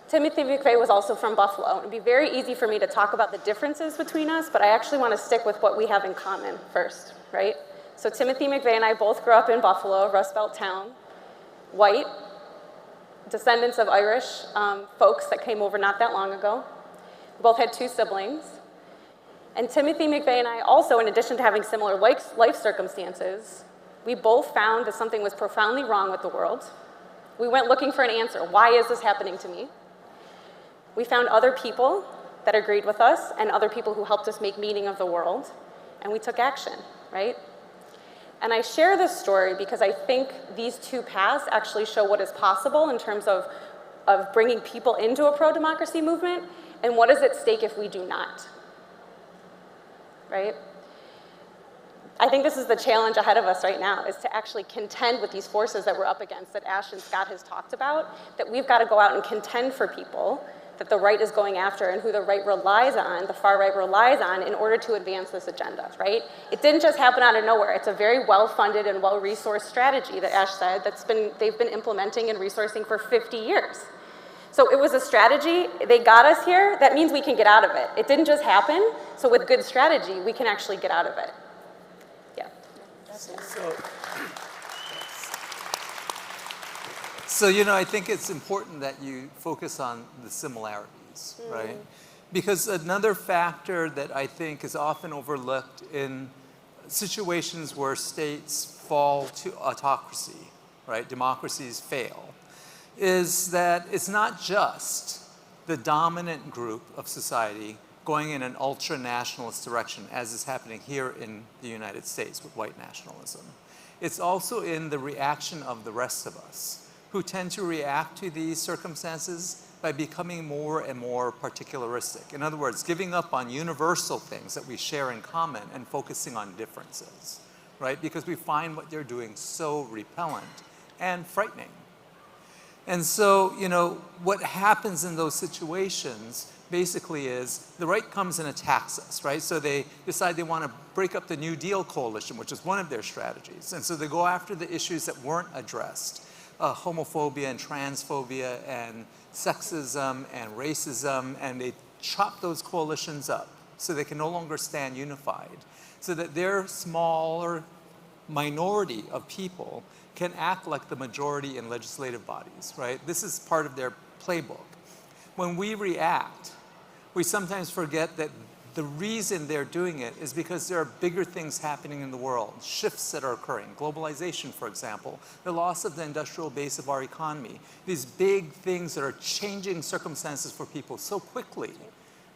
Timothy McVeigh was also from Buffalo. It would be very easy for me to talk about the differences between us, but I actually want to stick with what we have in common first, right? So Timothy McVeigh and I both grew up in Buffalo, Rust Belt town, white, descendants of Irish folks that came over not that long ago. Both had 2 siblings. And Timothy McVeigh and I also, in addition to having similar life circumstances, we both found that something was profoundly wrong with the world. We went looking for an answer. Why is this happening to me? We found other people that agreed with us and other people who helped us make meaning of the world, and we took action, right? And I share this story because I think these 2 paths actually show what is possible in terms of bringing people into a pro-democracy movement and what is at stake if we do not, right? I think this is the challenge ahead of us right now, is to actually contend with these forces that we're up against that Ash and Scott has talked about, that we've got to go out and contend for people that the right is going after and who the right relies on, the far right relies on in order to advance this agenda, right? It didn't just happen out of nowhere. It's a very well-funded and well-resourced strategy that Ash said they've been implementing and resourcing for 50 years. So it was a strategy, they got us here, that means we can get out of it. It didn't just happen, so with good strategy, we can actually get out of it. Yeah. So you know, I think it's important that you focus on the similarities, right? Because another factor that I think is often overlooked in situations where states fall to autocracy, right? Democracies fail, is that it's not just the dominant group of society going in an ultra-nationalist direction, as is happening here in the United States with white nationalism. It's also in the reaction of the rest of us, who tend to react to these circumstances by becoming more and more particularistic. In other words, giving up on universal things that we share in common and focusing on differences, right? Because we find what they're doing so repellent and frightening. And so, you know, what happens in those situations basically is the right comes and attacks us, right? So they decide they want to break up the New Deal coalition, which is one of their strategies. And so they go after the issues that weren't addressed, homophobia and transphobia and sexism and racism, and they chop those coalitions up, so they can no longer stand unified, so that their smaller minority of people can act like the majority in legislative bodies, right? This is part of their playbook. When we react, we sometimes forget that the reason they're doing it is because there are bigger things happening in the world, shifts that are occurring, globalization, for example, the loss of the industrial base of our economy, these big things that are changing circumstances for people so quickly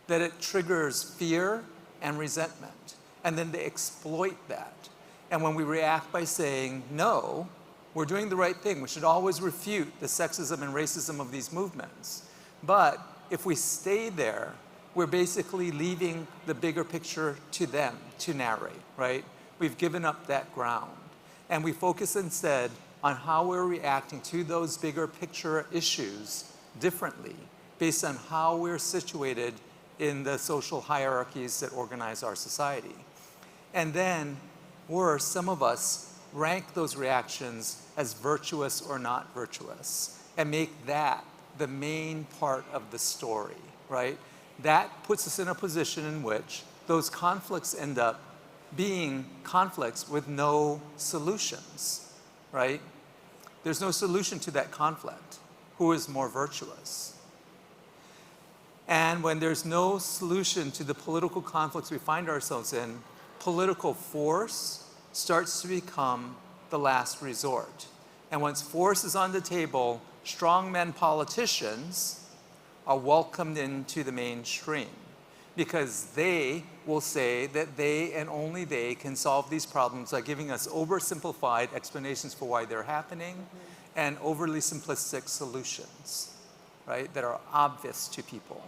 that it triggers fear and resentment, and then they exploit that. And when we react by saying, no, we're doing the right thing, we should always refute the sexism and racism of these movements. But if we stay there, we're basically leaving the bigger picture to them to narrate, right? We've given up that ground. And we focus instead on how we're reacting to those bigger picture issues differently based on how we're situated in the social hierarchies that organize our society. And then, worse, some of us rank those reactions as virtuous or not virtuous and make that the main part of the story, right? That puts us in a position in which those conflicts end up being conflicts with no solutions, right? There's no solution to that conflict. Who is more virtuous? And when there's no solution to the political conflicts we find ourselves in, political force starts to become the last resort. And once force is on the table, strongmen politicians are welcomed into the mainstream because they will say that they and only they can solve these problems by giving us oversimplified explanations for why they're happening and overly simplistic solutions, right, that are obvious to people.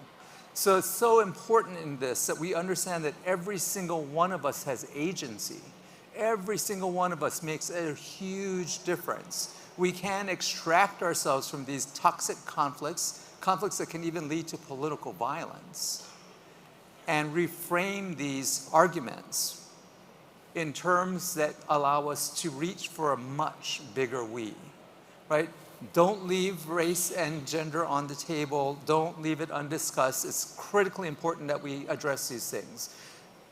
So it's so important in this that we understand that every single one of us has agency. Every single one of us makes a huge difference. We can extract ourselves from these toxic conflicts that can even lead to political violence, and reframe these arguments in terms that allow us to reach for a much bigger we, right? Don't leave race and gender on the table. Don't leave it undiscussed. It's critically important that we address these things.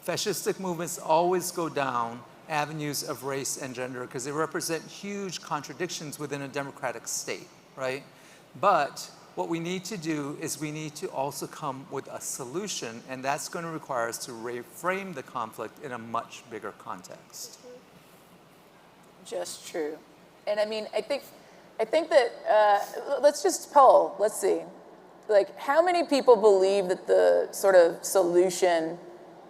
Fascistic movements always go down avenues of race and gender because they represent huge contradictions within a democratic state, right? But what we need to do is we need to also come with a solution, and that's going to require us to reframe the conflict in a much bigger context. Just true. And I mean, I think that, let's just poll, let's see. Like, how many people believe that the sort of solution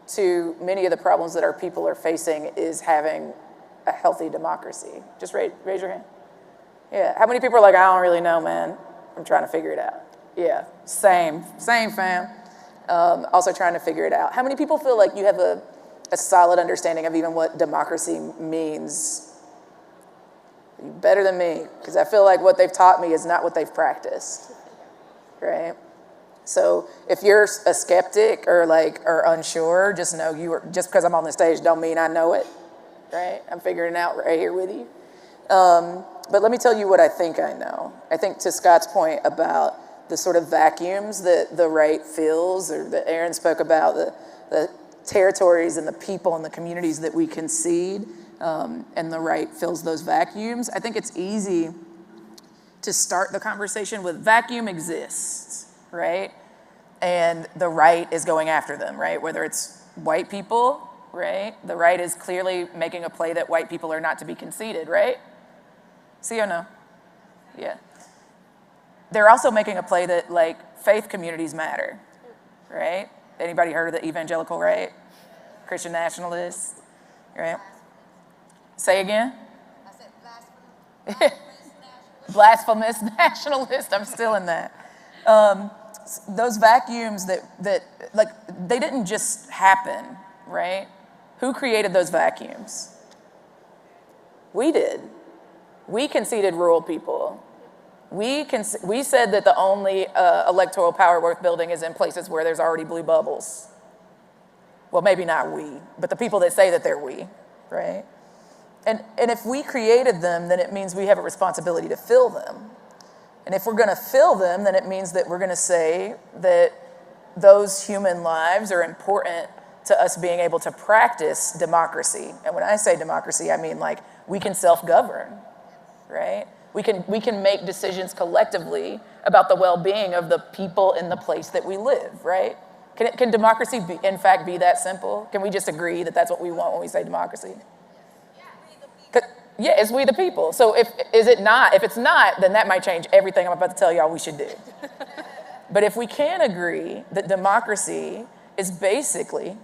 to many of the problems that our people are facing is having a healthy democracy? Just raise your hand. Yeah, how many people are like, I don't really know, man. I'm trying to figure it out. Yeah, same fam. Also trying to figure it out. How many people feel like you have a solid understanding of even what democracy means? You're better than me, because I feel like what they've taught me is not what they've practiced, right? So if you're a skeptic or unsure, just know just because I'm on the stage don't mean I know it, right? I'm figuring it out right here with you. But let me tell you what I think I know. I think to Scott's point about the sort of vacuums that the right fills, or that Aaron spoke about, the territories and the people and the communities that we concede, and the right fills those vacuums. I think it's easy to start the conversation with vacuum exists, right? And the right is going after them, right? Whether it's white people, right? The right is clearly making a play that white people are not to be conceded, right? See or no? Yeah. They're also making a play that, faith communities matter, right? Anybody heard of the evangelical right? Christian nationalists, right? Say again? I said blasphemous nationalist. I'm still in that. Those vacuums that they didn't just happen, right? Who created those vacuums? We did. We conceded rural people. We said that the only electoral power worth building is in places where there's already blue bubbles. Well, maybe not we, but the people that say that they're we, right? And if we created them, then it means we have a responsibility to fill them. And if we're going to fill them, then it means that we're going to say that those human lives are important to us being able to practice democracy. And when I say democracy, I mean like we can self-govern, right? We can make decisions collectively about the well-being of the people in the place that we live, right? Can democracy be, in fact, be that simple? Can we just agree that that's what we want when we say democracy? Yeah, it's we the people. So if it's not, then that might change everything I'm about to tell y'all we should do. But if we can agree that democracy is basically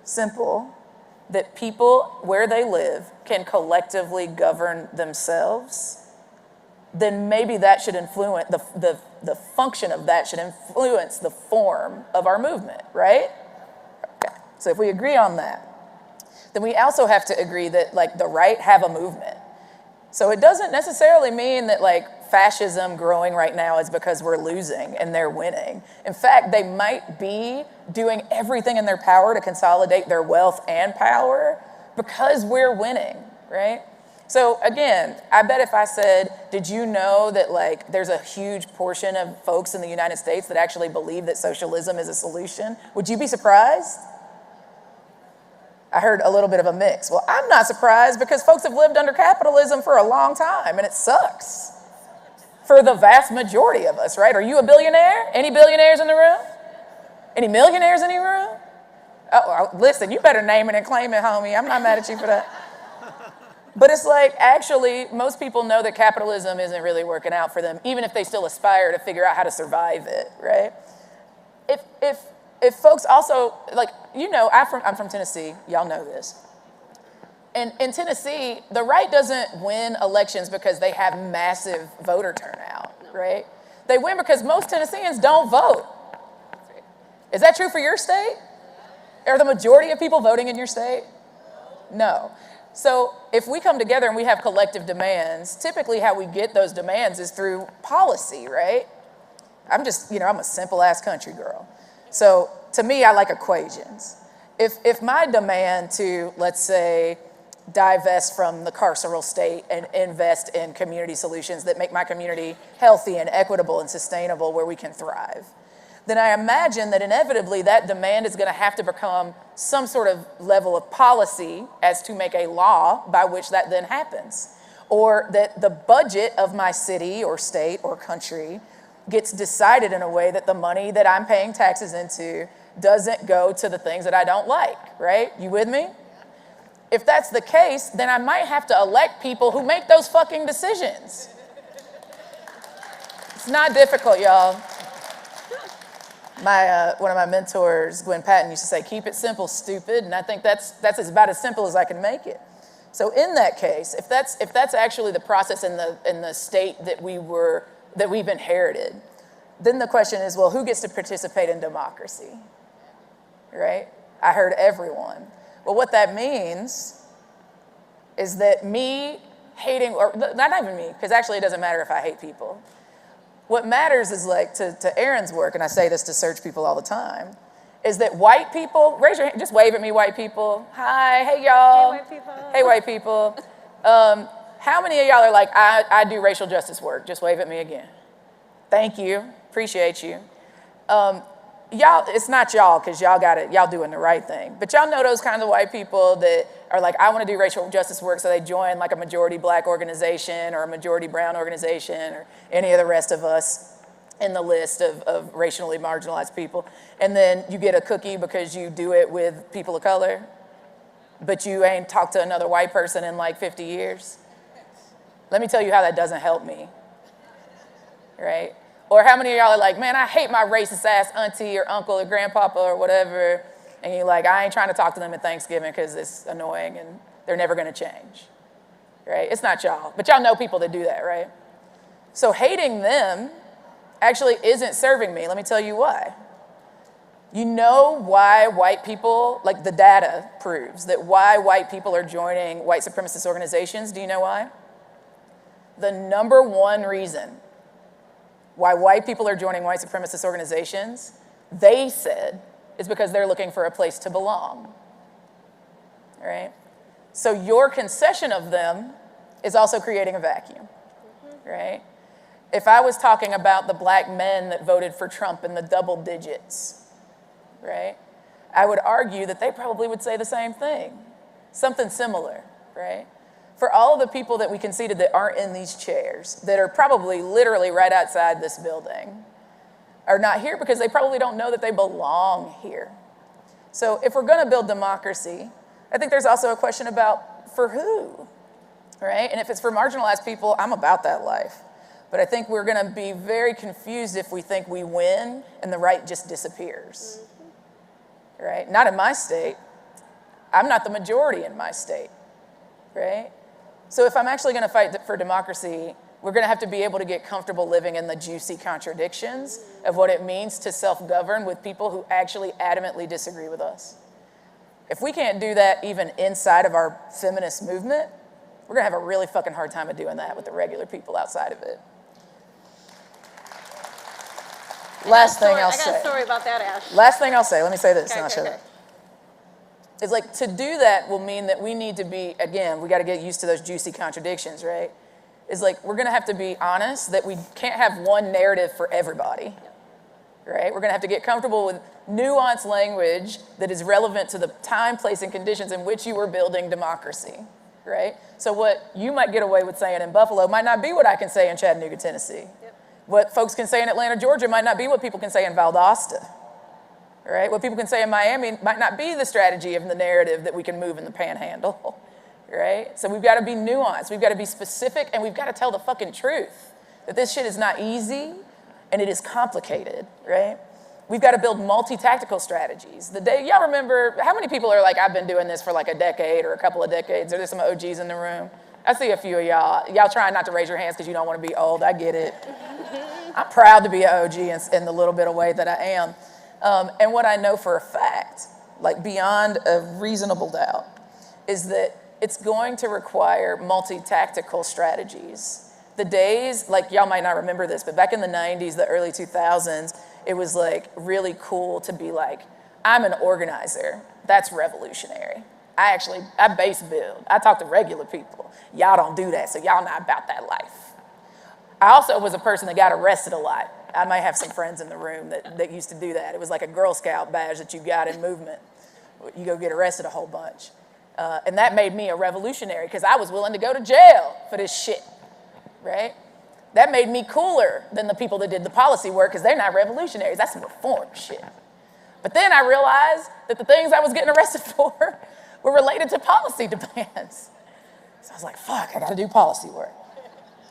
simple, that people where they live can collectively govern themselves, then maybe that should influence, the function of that should influence the form of our movement, right? Okay. So if we agree on that, then we also have to agree that like the right have a movement. So it doesn't necessarily mean that like fascism growing right now is because we're losing and they're winning. In fact, they might be doing everything in their power to consolidate their wealth and power because we're winning, right? So again, I bet if I said, did you know that like there's a huge portion of folks in the United States that actually believe that socialism is a solution? Would you be surprised? I heard a little bit of a mix. Well, I'm not surprised because folks have lived under capitalism for a long time and it sucks for the vast majority of us, right? Are you a billionaire? Any billionaires in the room? Any millionaires in the room? Oh, listen, you better name it and claim it, homie. I'm not mad at you for that. But it's like, actually, most people know that capitalism isn't really working out for them, even if they still aspire to figure out how to survive it, right? If folks also, like, you know, I'm from Tennessee, y'all know this. And in Tennessee, the right doesn't win elections because they have massive voter turnout, right? They win because most Tennesseans don't vote. Is that true for your state? Are the majority of people voting in your state? No. So if we come together and we have collective demands, typically how we get those demands is through policy, right? I'm a simple ass country girl. So to me, I like equations. If my demand to, let's say, divest from the carceral state and invest in community solutions that make my community healthy and equitable and sustainable where we can thrive, then I imagine that inevitably that demand is going to have to become some sort of level of policy as to make a law by which that then happens. Or that the budget of my city or state or country gets decided in a way that the money that I'm paying taxes into doesn't go to the things that I don't like, right? You with me? If that's the case, then I might have to elect people who make those fucking decisions. It's not difficult, y'all. One of my mentors, Gwen Patton, used to say, keep it simple, stupid. And I think that's about as simple as I can make it. So in that case, if that's actually the process in the state that we've inherited, then the question is, well, who gets to participate in democracy, right? I heard everyone. Well, what that means is that me hating, or not even me, because actually it doesn't matter if I hate people. What matters is like, to Erin's work, and I say this to search people all the time, is that white people, raise your hand, just wave at me, white people. Hi, hey y'all. Hey, white people. Hey, white people. How many of y'all are like, I do racial justice work? Just wave at me again. Thank you, appreciate you. Y'all, it's not y'all, because y'all got it, y'all doing the right thing. But y'all know those kinds of white people that are like, I want to do racial justice work, so they join like a majority black organization or a majority brown organization or any of the rest of us in the list of racially marginalized people. And then you get a cookie because you do it with people of color, but you ain't talked to another white person in like 50 years. Let me tell you how that doesn't help me, right? Or how many of y'all are like, man, I hate my racist ass auntie or uncle or grandpapa or whatever, and you're like, I ain't trying to talk to them at Thanksgiving because it's annoying and they're never gonna change, right? It's not y'all, but y'all know people that do that, right? So hating them actually isn't serving me. Let me tell you why. You know why white people, like the data proves that why white people are joining white supremacist organizations. Do you know why? The number one reason why white people are joining white supremacist organizations, they said, is because they're looking for a place to belong, right? So your concession of them is also creating a vacuum, right? If I was talking about the black men that voted for Trump in the double digits, right? I would argue that they probably would say the same thing. Something similar, right? For all of the people that we conceded that aren't in these chairs, that are probably literally right outside this building, are not here because they probably don't know that they belong here. So if we're gonna build democracy, I think there's also a question about for who, right? And if it's for marginalized people, I'm about that life. But I think we're gonna be very confused if we think we win and the right just disappears, right? Not in my state. I'm not the majority in my state, right? So if I'm actually gonna fight for democracy, we're gonna have to be able to get comfortable living in the juicy contradictions of what it means to self-govern with people who actually adamantly disagree with us. If we can't do that even inside of our feminist movement, we're gonna have a really fucking hard time of doing that with the regular people outside of it. Last thing I'll say. I got a story about that, Ash. Last thing I'll say, let me say this, Okay, and I'll shut okay. up. It's like, to do that will mean that we need to be, again, we gotta get used to those juicy contradictions, right? It's like, we're gonna have to be honest that we can't have one narrative for everybody, right? We're gonna have to get comfortable with nuanced language that is relevant to the time, place, and conditions in which you were building democracy, right? So what you might get away with saying in Buffalo might not be what I can say in Chattanooga, Tennessee. What folks can say in Atlanta, Georgia might not be what people can say in Valdosta, right? What people can say in Miami might not be the strategy of the narrative that we can move in the panhandle, right? So we've got to be nuanced, we've got to be specific, and we've got to tell the fucking truth that this shit is not easy and it is complicated, right? We've got to build multi-tactical strategies. The day, y'all remember, how many people are like, I've been doing this for like a decade or a couple of decades? Are there some OGs in the room? I see a few of y'all. Y'all trying not to raise your hands because you don't want to be old, I get it. I'm proud to be an OG in the little bit of way that I am. And what I know for a fact, like beyond a reasonable doubt, is that it's going to require multi-tactical strategies. The days, like y'all might not remember this, but back in the 90s, the early 2000s, it was like really cool to be like, I'm an organizer. That's revolutionary. I base build. I talk to regular people. Y'all don't do that, so y'all not about that life. I also was a person that got arrested a lot. I might have some friends in the room that used to do that. It was like a Girl Scout badge that you got in movement. You go get arrested a whole bunch. And that made me a revolutionary because I was willing to go to jail for this shit, right? That made me cooler than the people that did the policy work because they're not revolutionaries. That's some reform shit. But then I realized that the things I was getting arrested for were related to policy demands. So I was like, fuck, I gotta do policy work.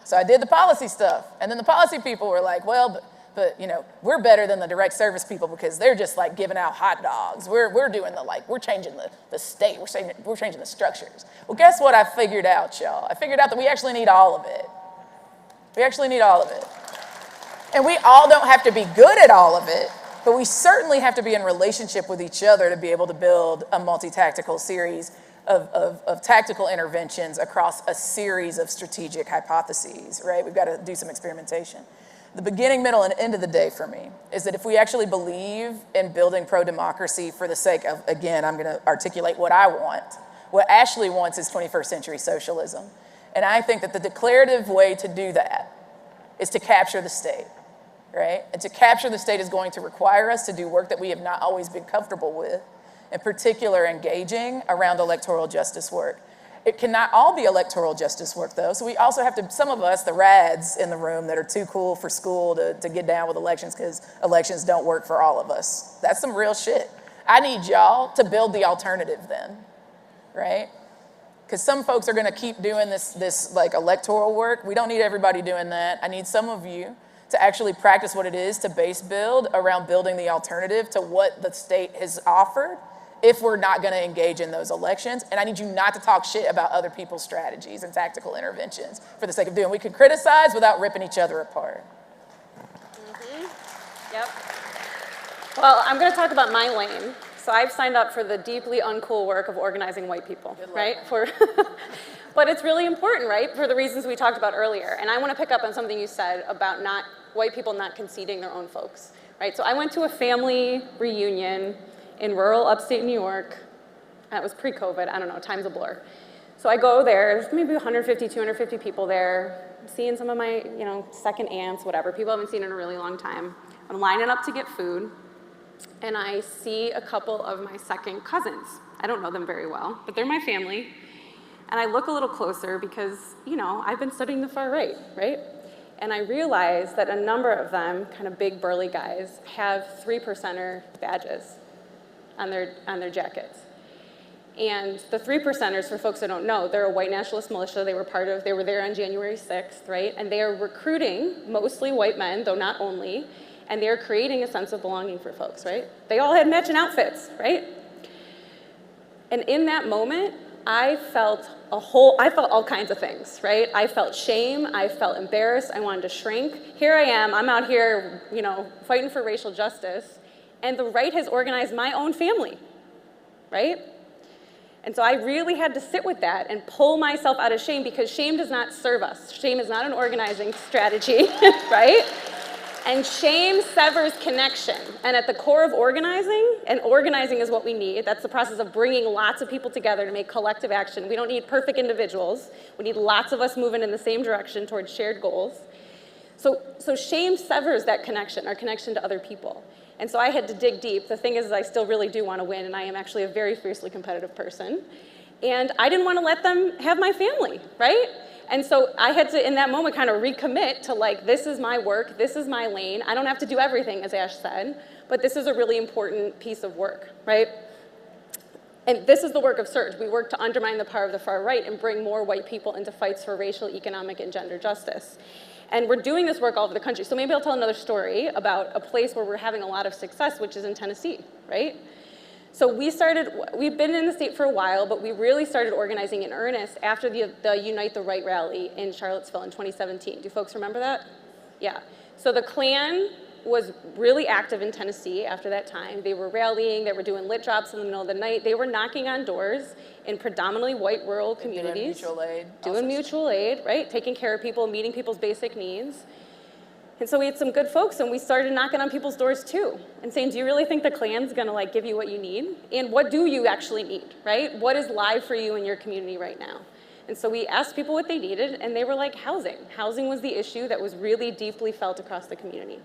So I did the policy stuff. And then the policy people were like, well, but you know, we're better than the direct service people because they're just like giving out hot dogs. We're doing we're changing the state. We're changing the structures. Well, guess what I figured out, y'all? I figured out that we actually need all of it. We actually need all of it. And we all don't have to be good at all of it, but we certainly have to be in relationship with each other to be able to build a multi-tactical series of tactical interventions across a series of strategic hypotheses, right? We've got to do some experimentation. The beginning, middle, and end of the day for me is that if we actually believe in building pro-democracy for the sake of, again, I'm gonna articulate what I want. What Ashley wants is 21st century socialism. And I think that the declarative way to do that is to capture the state, right? And to capture the state is going to require us to do work that we have not always been comfortable with, in particular engaging around electoral justice work. It cannot all be electoral justice work though, so we also have to, some of us, the rads in the room that are too cool for school to get down with elections because elections don't work for all of us. That's some real shit. I need y'all to build the alternative then, right? Because some folks are gonna keep doing this like electoral work. We don't need everybody doing that. I need some of you to actually practice what it is to base build around building the alternative to what the state has offered if we're not gonna engage in those elections. And I need you not to talk shit about other people's strategies and tactical interventions for the sake of doing. We can criticize without ripping each other apart. Yep. Well, I'm gonna talk about my lane. So I've signed up for the deeply uncool work of organizing white people, right? But it's really important, right? For the reasons we talked about earlier. And I wanna pick up on something you said about white people not conceding their own folks, right? So I went to a family reunion in rural upstate New York. That was pre-COVID, I don't know, time's a blur. So I go there, there's maybe 150, 250 people there, seeing some of my, second aunts, whatever, people I haven't seen in a really long time. I'm lining up to get food, and I see a couple of my second cousins. I don't know them very well, but they're my family. And I look a little closer because, you know, I've been studying the far right, right? And I realize that a number of them, kind of big burly guys, have 3%er badges on their jackets. And the 3%ers, for folks that don't know, they're a white nationalist militia. They were there on January 6th, right? And they are recruiting mostly white men, though not only, and they're creating a sense of belonging for folks, right? They all had matching outfits, right? And in that moment, I felt all kinds of things, right? I felt shame, I felt embarrassed, I wanted to shrink. Here I am, I'm out here, you know, fighting for racial justice, and the right has organized my own family, right? And so I really had to sit with that and pull myself out of shame, because shame does not serve us. Shame is not an organizing strategy, right? And shame severs connection. And at the core of organizing, and organizing is what we need, that's the process of bringing lots of people together to make collective action. We don't need perfect individuals. We need lots of us moving in the same direction towards shared goals. So shame severs that connection, our connection to other people. And so I had to dig deep. The thing is I still really do want to win, and I am actually a very fiercely competitive person. And I didn't want to let them have my family, right? And so I had to, in that moment, kind of recommit to, like, this is my work, this is my lane. I don't have to do everything, as Ash said, but this is a really important piece of work, right? And this is the work of Surge. We work to undermine the power of the far right and bring more white people into fights for racial, economic, and gender justice. And we're doing this work all over the country. So maybe I'll tell another story about a place where we're having a lot of success, which is in Tennessee, right? So we've been in the state for a while, but we really started organizing in earnest after the Unite the Right rally in Charlottesville in 2017. Do folks remember that? Yeah. So the Klan was really active in Tennessee after that time. They were rallying, they were doing lit drops in the middle of the night. They were knocking on doors in predominantly white rural communities. Doing mutual aid, right? Taking care of people, meeting people's basic needs. And so we had some good folks, and we started knocking on people's doors too, and saying, do you really think the Klan's gonna, like, give you what you need? And what do you actually need, right? What is live for you in your community right now? And so we asked people what they needed, and they were like, housing. Housing was the issue that was really deeply felt across the community.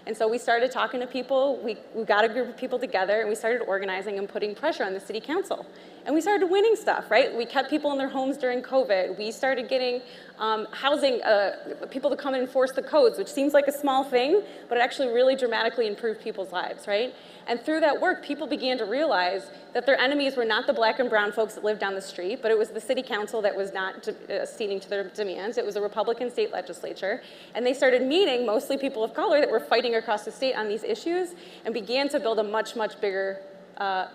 And so we started talking to people, we got a group of people together, and we started organizing and putting pressure on the city council. And we started winning stuff, right? We kept people in their homes during COVID. We started getting housing, people to come and enforce the codes, which seems like a small thing, but it actually really dramatically improved people's lives, right? And through that work, people began to realize that their enemies were not the black and brown folks that lived down the street, but it was the city council that was not ceding to their demands. It was a Republican state legislature. And they started meeting mostly people of color that were fighting across the state on these issues, and began to build a much, much bigger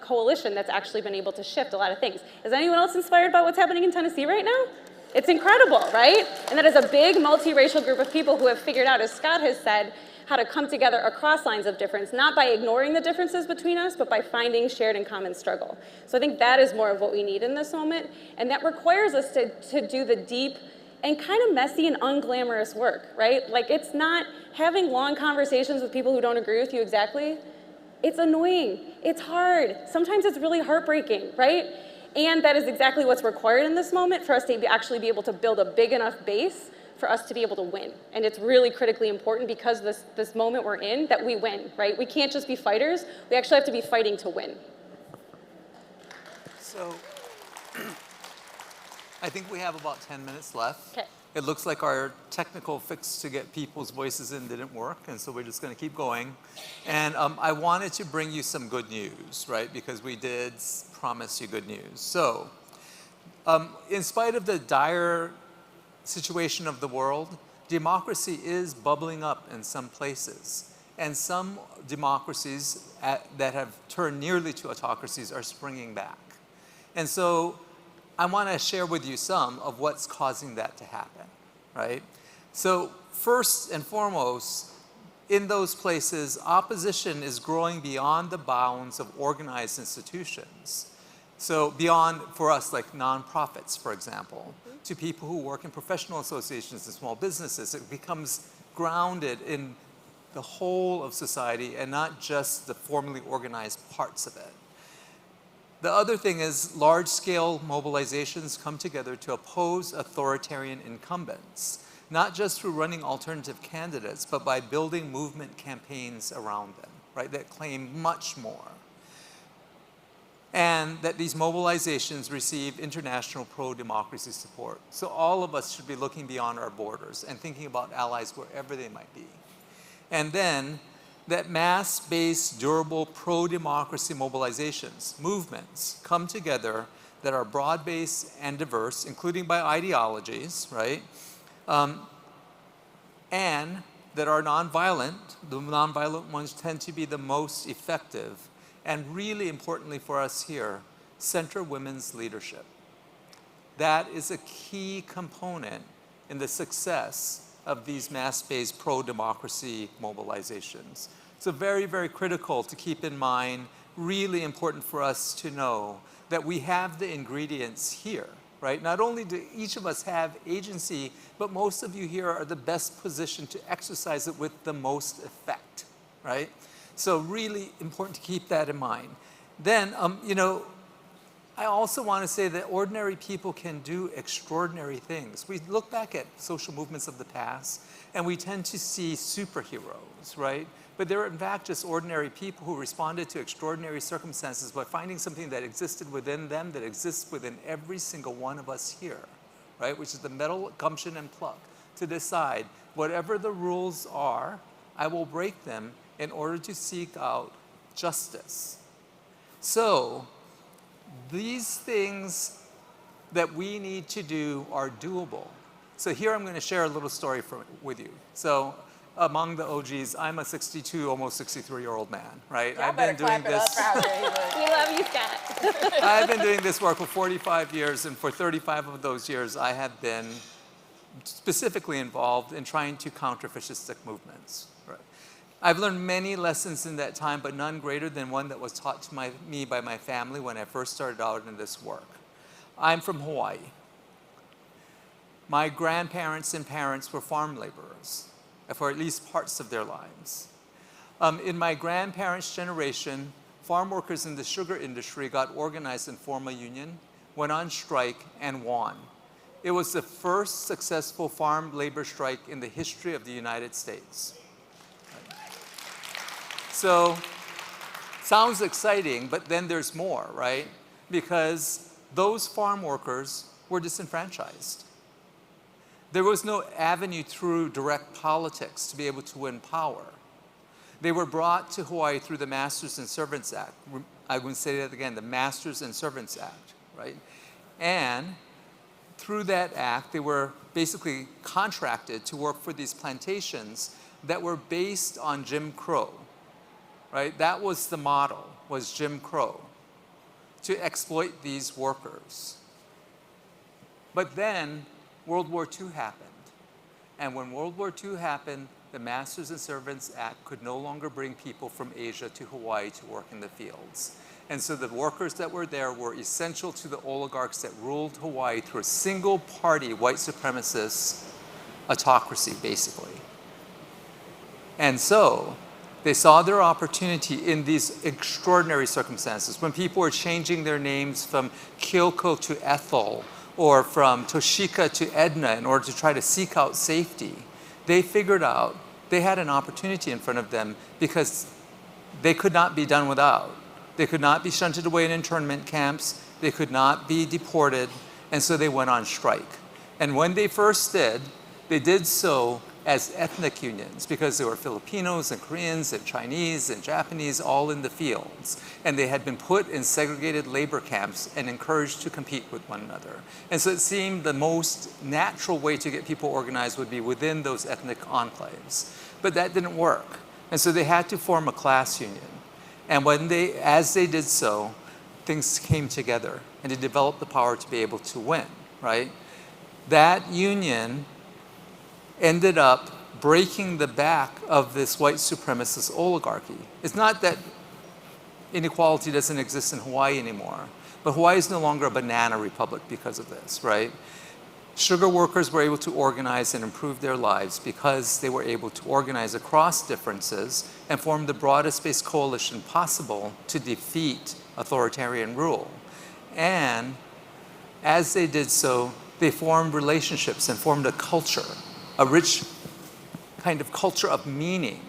coalition that's actually been able to shift a lot of things. Is anyone else inspired by what's happening in Tennessee right now? It's incredible, right? And that is a big multiracial group of people who have figured out, as Scott has said, how to come together across lines of difference, not by ignoring the differences between us, but by finding shared and common struggle. So I think that is more of what we need in this moment, and that requires us to do the deep and kind of messy and unglamorous work, right? Like, it's not having long conversations with people who don't agree with you exactly. It's annoying, it's hard, sometimes it's really heartbreaking, right? And that is exactly what's required in this moment for us to actually be able to build a big enough base for us to be able to win. And it's really critically important, because this moment we're in, that we win, right? We can't just be fighters, we actually have to be fighting to win. So I think we have about 10 minutes left. Okay. It looks like our technical fix to get people's voices in didn't work, and so we're just going to keep going. And I wanted to bring you some good news, right? Because we did promise you good news. So in spite of the dire situation of the world, democracy is bubbling up in some places. And some democracies that have turned nearly to autocracies are springing back. And so I want to share with you some of what's causing that to happen, right? So first and foremost, in those places, opposition is growing beyond the bounds of organized institutions. So beyond, for us, like nonprofits, for example, to people who work in professional associations and small businesses. It becomes grounded in the whole of society and not just the formally organized parts of it. The other thing is large-scale mobilizations come together to oppose authoritarian incumbents, not just through running alternative candidates, but by building movement campaigns around them, right, that claim much more. And that these mobilizations receive international pro-democracy support. So all of us should be looking beyond our borders and thinking about allies wherever they might be. And then that mass-based, durable, pro-democracy mobilizations, movements, come together that are broad-based and diverse, including by ideologies, right? And that are nonviolent. The nonviolent ones tend to be the most effective. And really importantly for us here, center women's leadership. That is a key component in the success of these mass-based pro-democracy mobilizations. So very, very critical to keep in mind, really important for us to know that we have the ingredients here, right? Not only do each of us have agency, but most of you here are the best positioned to exercise it with the most effect, right? So really important to keep that in mind. Then, you know, I also want to say that ordinary people can do extraordinary things. We look back at social movements of the past, and we tend to see superheroes, right? But they're in fact just ordinary people who responded to extraordinary circumstances by finding something that existed within them that exists within every single one of us here, right? Which is the mettle, gumption, and pluck to decide whatever the rules are, I will break them in order to seek out justice. So these things that we need to do are doable. So here I'm going to share a little story with you. So among the OGs, I'm a 62, almost 63-year-old man, right? I've been doing this. We love you, Scott. I've been doing this work for 45 years, and for 35 of those years, I have been specifically involved in trying to counter fascistic movements. Right? I've learned many lessons in that time, but none greater than one that was taught to me by my family when I first started out in this work. I'm from Hawaii. My grandparents and parents were farm laborers for at least parts of their lives. In my grandparents' generation, farm workers in the sugar industry got organized and formed a union, went on strike, and won. It was the first successful farm labor strike in the history of the United States. So, sounds exciting, but then there's more, right? Because those farm workers were disenfranchised. There was no avenue through direct politics to be able to win power. They were brought to Hawaii through the Masters and Servants Act. I would say that again, the Masters and Servants Act, right? And through that act, they were basically contracted to work for these plantations that were based on Jim Crow, right? That was the model, was Jim Crow, to exploit these workers. But then World War II happened. And when World War II happened, the Masters and Servants Act could no longer bring people from Asia to Hawaii to work in the fields. And so the workers that were there were essential to the oligarchs that ruled Hawaii through a single party, white supremacist autocracy, basically. And so they saw their opportunity in these extraordinary circumstances. When people were changing their names from Kyoko to Ethel, or from Toshika to Edna in order to try to seek out safety, they figured out they had an opportunity in front of them because they could not be done without. They could not be shunted away in internment camps. They could not be deported. And so they went on strike. And when they first did, they did so as ethnic unions because there were Filipinos and Koreans and Chinese and Japanese all in the fields. And they had been put in segregated labor camps and encouraged to compete with one another. And so it seemed the most natural way to get people organized would be within those ethnic enclaves. But that didn't work. And so they had to form a class union. And as they did so, things came together and they developed the power to be able to win, right? That union ended up breaking the back of this white supremacist oligarchy. It's not that inequality doesn't exist in Hawaii anymore, but Hawaii is no longer a banana republic because of this, right? Sugar workers were able to organize and improve their lives because they were able to organize across differences and form the broadest-based coalition possible to defeat authoritarian rule. And as they did so, they formed relationships and formed a culture, a rich kind of culture of meaning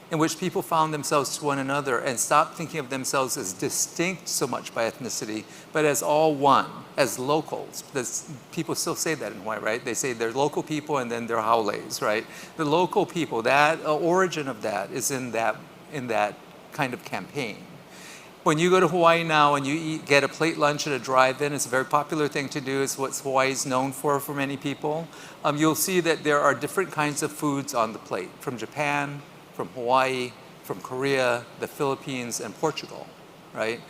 in which people found themselves to one another and stopped thinking of themselves as distinct so much by ethnicity, but as all one, as locals. People still say that in Hawaii, right? They say they're local people and then they're haules, right? The local people, that origin of that is in that kind of campaign. When you go to Hawaii now and you get a plate lunch at a drive-in, it's a very popular thing to do. It's what Hawaii is known for many people. You'll see that there are different kinds of foods on the plate, from Japan, from Hawaii, from Korea, the Philippines, and Portugal, right?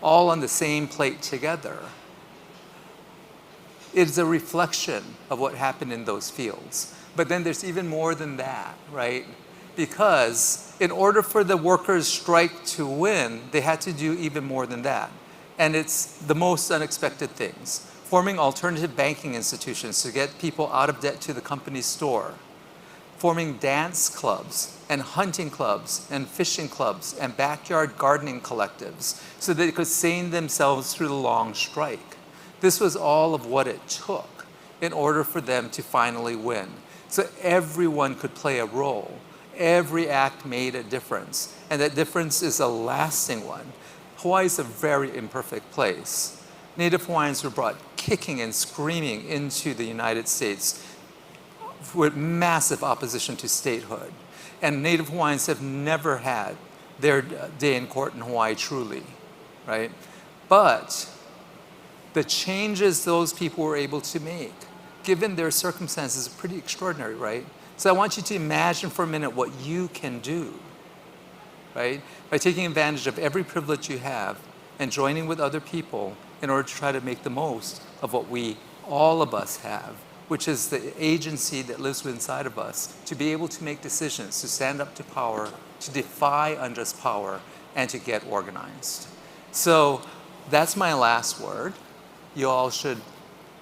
All on the same plate together. It's a reflection of what happened in those fields. But then there's even more than that, right? Because in order for the workers' strike to win, they had to do even more than that. And it's the most unexpected things. Forming alternative banking institutions to get people out of debt to the company store. Forming dance clubs and hunting clubs and fishing clubs and backyard gardening collectives so that they could sustain themselves through the long strike. This was all of what it took in order for them to finally win. So everyone could play a role. Every act made a difference, and that difference is a lasting one. Hawaii is a very imperfect place. Native Hawaiians were brought kicking and screaming into the United States with massive opposition to statehood. And Native Hawaiians have never had their day in court in Hawaii truly, right? But the changes those people were able to make, given their circumstances, are pretty extraordinary, right? So I want you to imagine for a minute what you can do, right? By taking advantage of every privilege you have and joining with other people in order to try to make the most of what all of us have, which is the agency that lives inside of us, to be able to make decisions, to stand up to power, to defy unjust power, and to get organized. So that's my last word. You all should.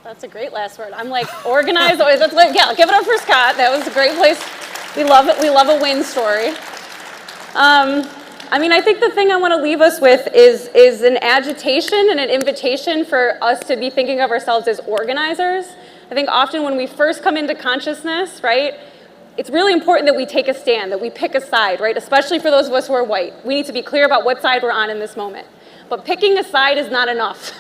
That's a great last word. I'm like, organized. Yeah, give it up for Scott. That was a great place. We love it. We love a win story. I mean, I think the thing I want to leave us with is an agitation and an invitation for us to be thinking of ourselves as organizers. I think often when we first come into consciousness, right, it's really important that we take a stand, that we pick a side, right, especially for those of us who are white. We need to be clear about what side we're on in this moment. But picking a side is not enough,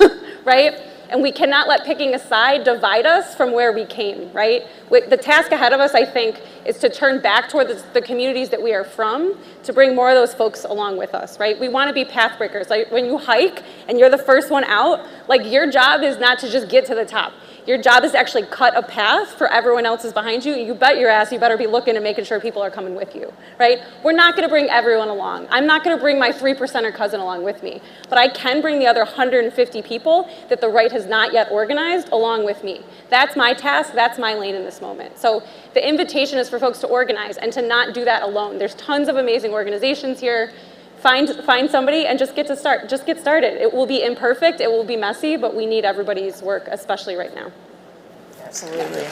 right? And we cannot let picking a side divide us from where we came, right? The task ahead of us, I think, is to turn back toward the communities that we are from, to bring more of those folks along with us, right? We want to be path breakers. Like when you hike and you're the first one out, like your job is not to just get to the top. Your job is to actually cut a path for everyone else's behind you. You bet your ass you better be looking and making sure people are coming with you, right? We're not going to bring everyone along. I'm not going to bring my 3%er cousin along with me, but I can bring the other 150 people that the right has not yet organized along with me. That's my task. That's my lane in this moment. So the invitation is for folks to organize and to not do that alone. There's tons of amazing organizations here. Find somebody and just get started. It will be imperfect, it will be messy, but we need everybody's work, especially right now. Absolutely.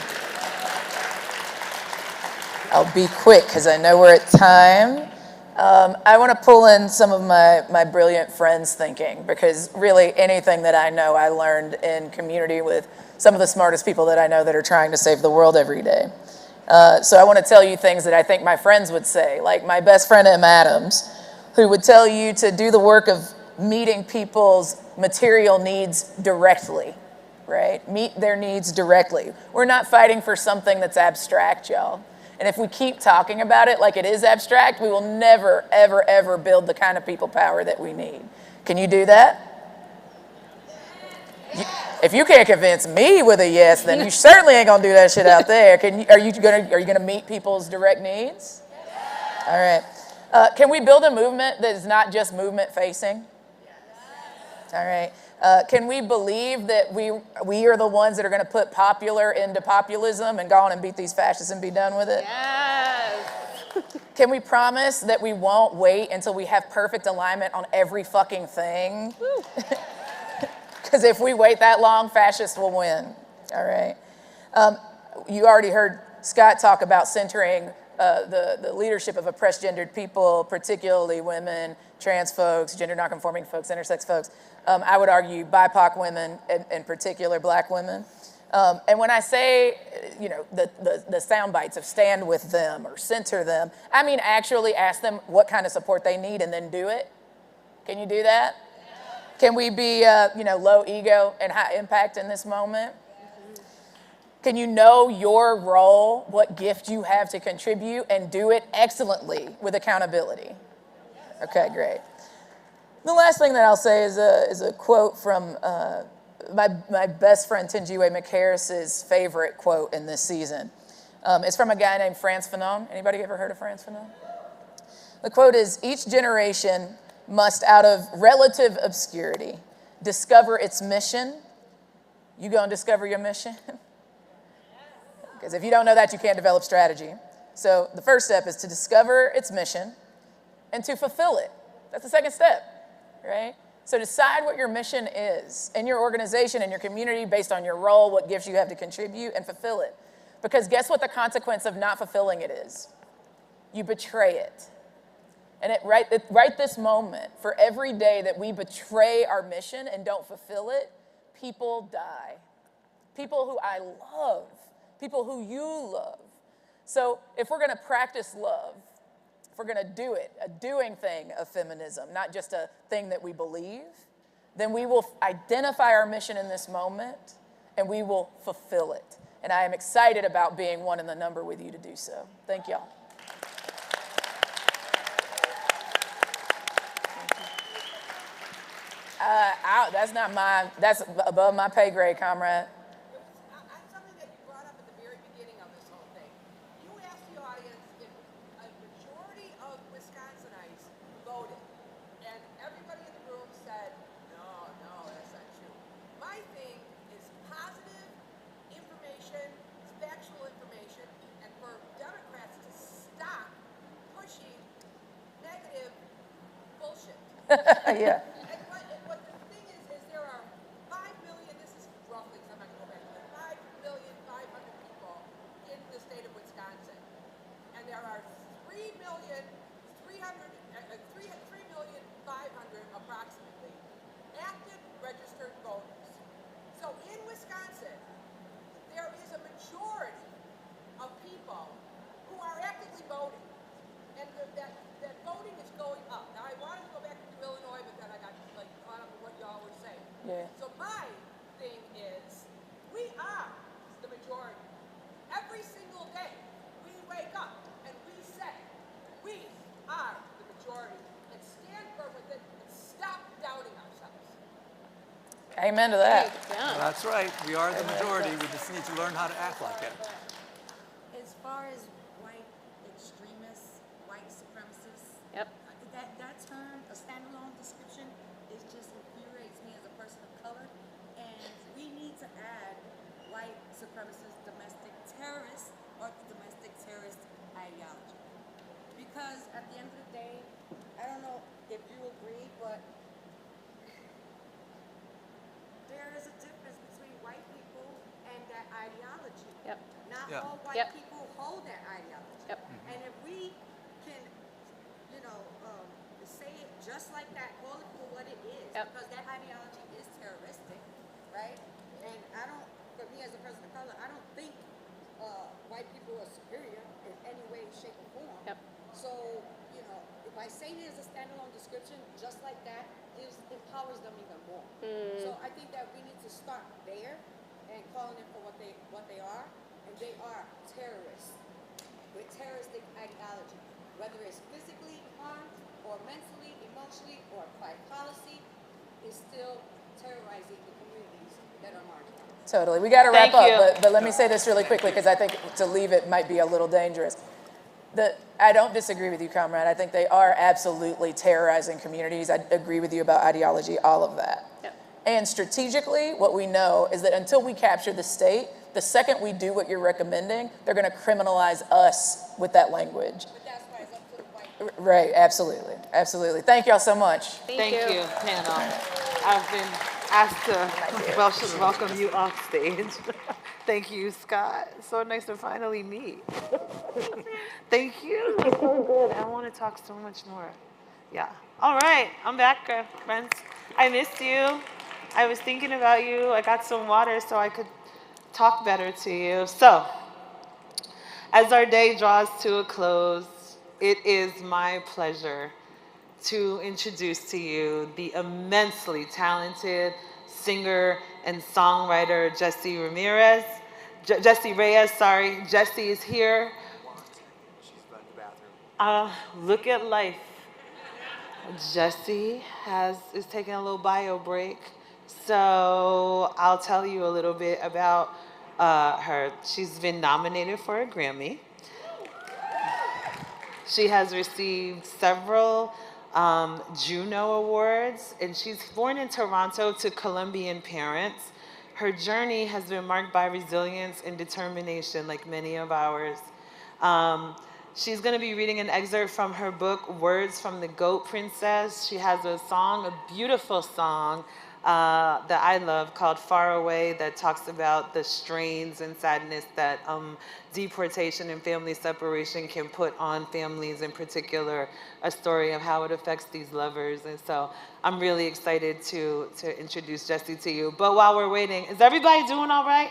I'll be quick because I know we're at time. I want to pull in some of my brilliant friends' thinking, because really anything that I know I learned in community with some of the smartest people that I know that are trying to save the world every day. So I want to tell you things that I think my friends would say, like my best friend Em Adams, who would tell you to do the work of meeting people's material needs directly, right? Meet their needs directly. We're not fighting for something that's abstract, y'all. And if we keep talking about it like it is abstract, we will never, ever, ever build the kind of people power that we need. Can you do that? If you can't convince me with a yes, then you certainly ain't gonna do that shit out there. Are you gonna meet people's direct needs? All right. Can we build a movement that is not just movement facing? All right. Can we believe that we are the ones that are going to put popular into populism and go on and beat these fascists and be done with it? Yes. Can we promise that we won't wait until we have perfect alignment on every fucking thing? Because if we wait that long, fascists will win. All right. You already heard Scott talk about centering the leadership of oppressed gendered people, particularly women, trans folks, gender nonconforming folks, intersex folks. I would argue BIPOC women, in particular Black women. And when I say, the sound bites of stand with them or center them, I mean actually ask them what kind of support they need and then do it. Can you do that? Can we be, low ego and high impact in this moment? Can you know your role, what gift you have to contribute, and do it excellently with accountability? Okay, great. The last thing that I'll say is a quote from my best friend Tinjiwe McHarris's favorite quote in this season. It's from a guy named Frantz Fanon. Anybody ever heard of Frantz Fanon? The quote is, "Each generation must, out of relative obscurity, discover its mission." You go and discover your mission? Because if you don't know that, you can't develop strategy. So the first step is to discover its mission and to fulfill it. That's the second step, right? So decide what your mission is in your organization, in your community, based on your role, what gifts you have to contribute, and fulfill it. Because guess what the consequence of not fulfilling it is? You betray it. And right this moment, for every day that we betray our mission and don't fulfill it, people die. People who I love, people who you love. So if we're gonna practice love, if we're gonna do it, a doing thing of feminism, not just a thing that we believe, then we will identify our mission in this moment and we will fulfill it. And I am excited about being one in the number with you to do so. Thank y'all. That's above my pay grade, comrade. Something that you brought up at the very beginning of this whole thing. You asked the audience if a majority of Wisconsinites voted, and everybody in the room said, no, that's not true. My thing is positive information, factual information, and for Democrats to stop pushing negative bullshit. Yeah. Approximately active registered voters. So in Wisconsin, there is a majority of people who are actively voting, and that voting is going up. Now I wanted to go back to Illinois, but then I got caught up with what y'all were saying. Yeah. So my thing is, we are the majority. Every single day, we wake up and we say, we are the majority, and stand firm with it. Stop doubting ourselves. Amen to that. Well, that's right. We are the majority. We just need to learn how to act like it. As far as white extremists, white supremacists, that term, a standalone description, it just infuriates me as a person of color. And we need to add white supremacist domestic terrorists or domestic terrorist ideology. Because at the end of the day, I don't know if you agree, but there is a difference between white people and that ideology. Not all white people hold that ideology. And if we can, say it just like that, call it for what it is, because that ideology is terroristic, right? And for me as a person of color, I don't think white people are superior in any way, shape, or form. So, if I say it as a standalone description, just like that, it empowers them even more. So I think that we need to start there and calling it for what they are, and they are terrorists with terroristic ideology, whether it's physically harmed or mentally, emotionally, or by policy, is still terrorizing the communities that are marginalized. Totally. We got to wrap up, but let me say this really quickly because I think to leave it might be a little dangerous. I don't disagree with you, comrade. I think they are absolutely terrorizing communities. I agree with you about ideology, all of that. And strategically, what we know is that until we capture the state, the second we do what you're recommending, they're going to criminalize us with that language. But that's why it's up to the white. Right, absolutely. Absolutely. Thank y'all so much. Thank you, panel. I've been asked to welcome you off stage. Thank you, Scott. So nice to finally meet. Thank you. It's so good. I want to talk so much more. Yeah. All right. I'm back, friends. I missed you. I was thinking about you. I got some water so I could talk better to you. So, as our day draws to a close, it is my pleasure to introduce to you the immensely talented singer and songwriter Jessie Ramirez. Jessie Reyes, sorry. Jessie is here. Look at life. Jessie is taking a little bio break, so I'll tell you a little bit about her. She's been nominated for a Grammy. She has received several Juno Awards, and she's born in Toronto to Colombian parents. Her journey has been marked by resilience and determination, like many of ours. She's going to be reading an excerpt from her book, Words from the Goat Princess. She has a song, a beautiful song that I love called Far Away, that talks about the strains and sadness that deportation and family separation can put on families, in particular, a story of how it affects these lovers. And so I'm really excited to introduce Jessie to you. But while we're waiting, is everybody doing all right?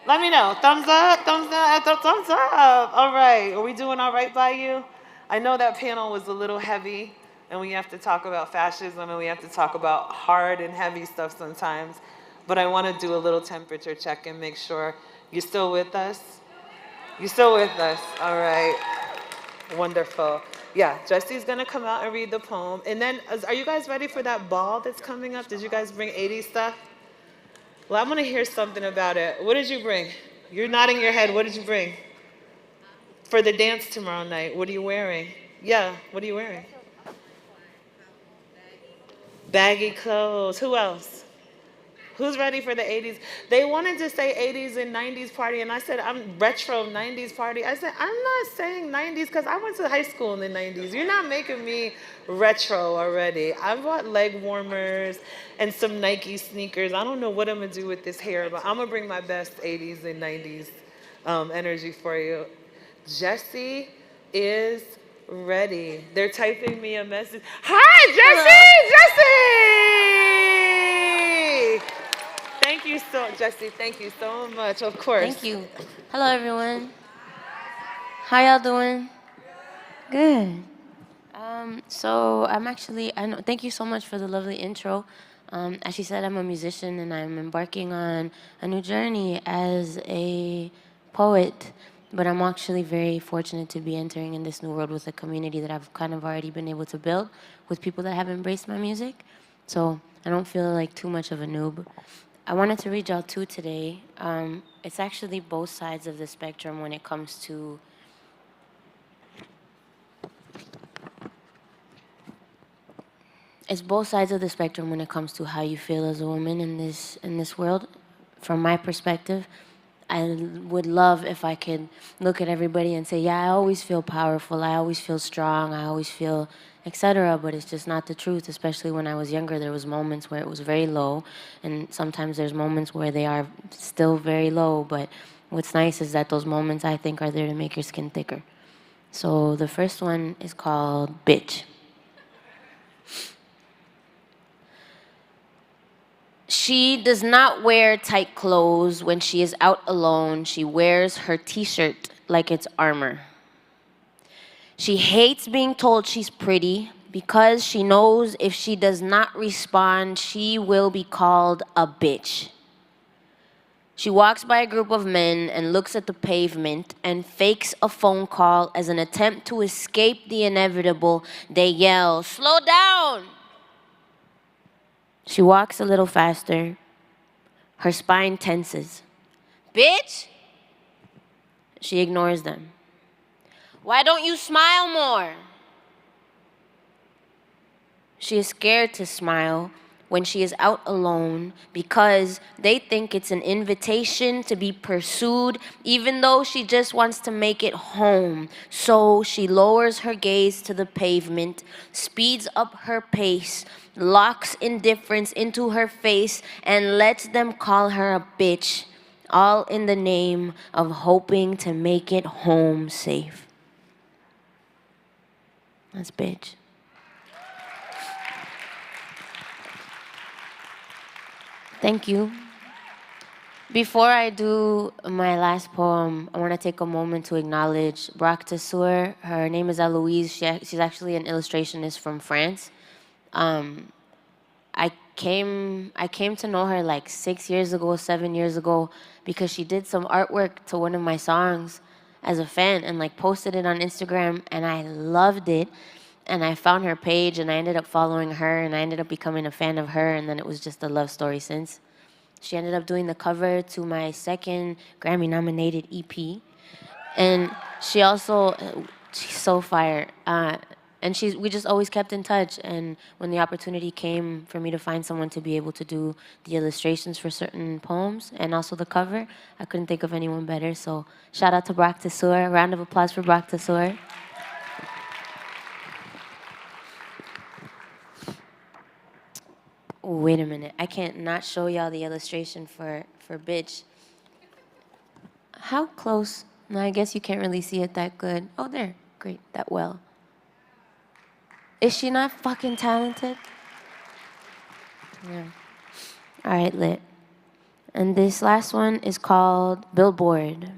Let me know. Thumbs up, thumbs up, thumbs up. All right. Are we doing all right by you? I know that panel was a little heavy, and we have to talk about fascism, and we have to talk about hard and heavy stuff sometimes. But I want to do a little temperature check and make sure you're still with us. You're still with us. All right. Wonderful. Yeah, Jessie's going to come out and read the poem. And then, are you guys ready for that ball that's coming up? Did you guys bring 80s stuff? Well, I'm going to hear something about it. What did you bring? You're nodding your head. What did you bring? For the dance tomorrow night, what are you wearing? Yeah, what are you wearing? Baggy clothes. Who else? Who's ready for the 80s? They wanted to say 80s and 90s party, and I said, I'm retro 90s party. I said, I'm not saying 90s because I went to high school in the 90s. You're not making me retro already. I bought leg warmers and some Nike sneakers. I don't know what I'm going to do with this hair, but I'm going to bring my best 80s and 90s energy for you. Jessie is ready. They're typing me a message. Hi, Jessie! Thank you Jessie, thank you so much, of course. Thank you. Hello, everyone. How y'all doing? Good. So thank you so much for the lovely intro. As she said, I'm a musician, and I'm embarking on a new journey as a poet. But I'm actually very fortunate to be entering in this new world with a community that I've kind of already been able to build with people that have embraced my music. So I don't feel like too much of a noob. I wanted to read y'all two today. It's actually both sides of the spectrum when it comes to how you feel as a woman in this world. From my perspective, I would love if I could look at everybody and say, yeah, I always feel powerful, I always feel strong, I always feel etc. But it's just not the truth. Especially when I was younger, there was moments where it was very low, and sometimes there's moments where they are still very low. But what's nice is that those moments, I think, are there to make your skin thicker. So the first one is called Bitch. She does not wear tight clothes when she is out alone. She wears her t-shirt like it's armor. She hates being told she's pretty because she knows if she does not respond, she will be called a bitch. She walks by a group of men and looks at the pavement and fakes a phone call as an attempt to escape the inevitable. They yell, "Slow down!" She walks a little faster. Her spine tenses. "Bitch!" She ignores them. "Why don't you smile more?" She is scared to smile when she is out alone because they think it's an invitation to be pursued, even though she just wants to make it home. So she lowers her gaze to the pavement, speeds up her pace, locks indifference into her face, and lets them call her a bitch, all in the name of hoping to make it home safe. That's bitch. Thank you. Before I do my last poem, I want to take a moment to acknowledge Brock Tessour. Her name is Eloise. She's actually an illustrationist from France. I came to know her like 6 years ago, 7 years ago, because she did some artwork to one of my songs as a fan and like posted it on Instagram, and I loved it. And I found her page, and I ended up following her, and I ended up becoming a fan of her, and then it was just a love story since. She ended up doing the cover to my second Grammy-nominated EP. And she also, she's so fire. And we just always kept in touch. And when the opportunity came for me to find someone to be able to do the illustrations for certain poems and also the cover, I couldn't think of anyone better. So shout out to Brock Tessour. A round of applause for Brock Tessour. Wait a minute. I can't not show y'all the illustration for Bitch. How close? No, I guess you can't really see it that good. Oh, there. Great. That well. Is she not fucking talented? Yeah. All right, lit. And this last one is called Billboard.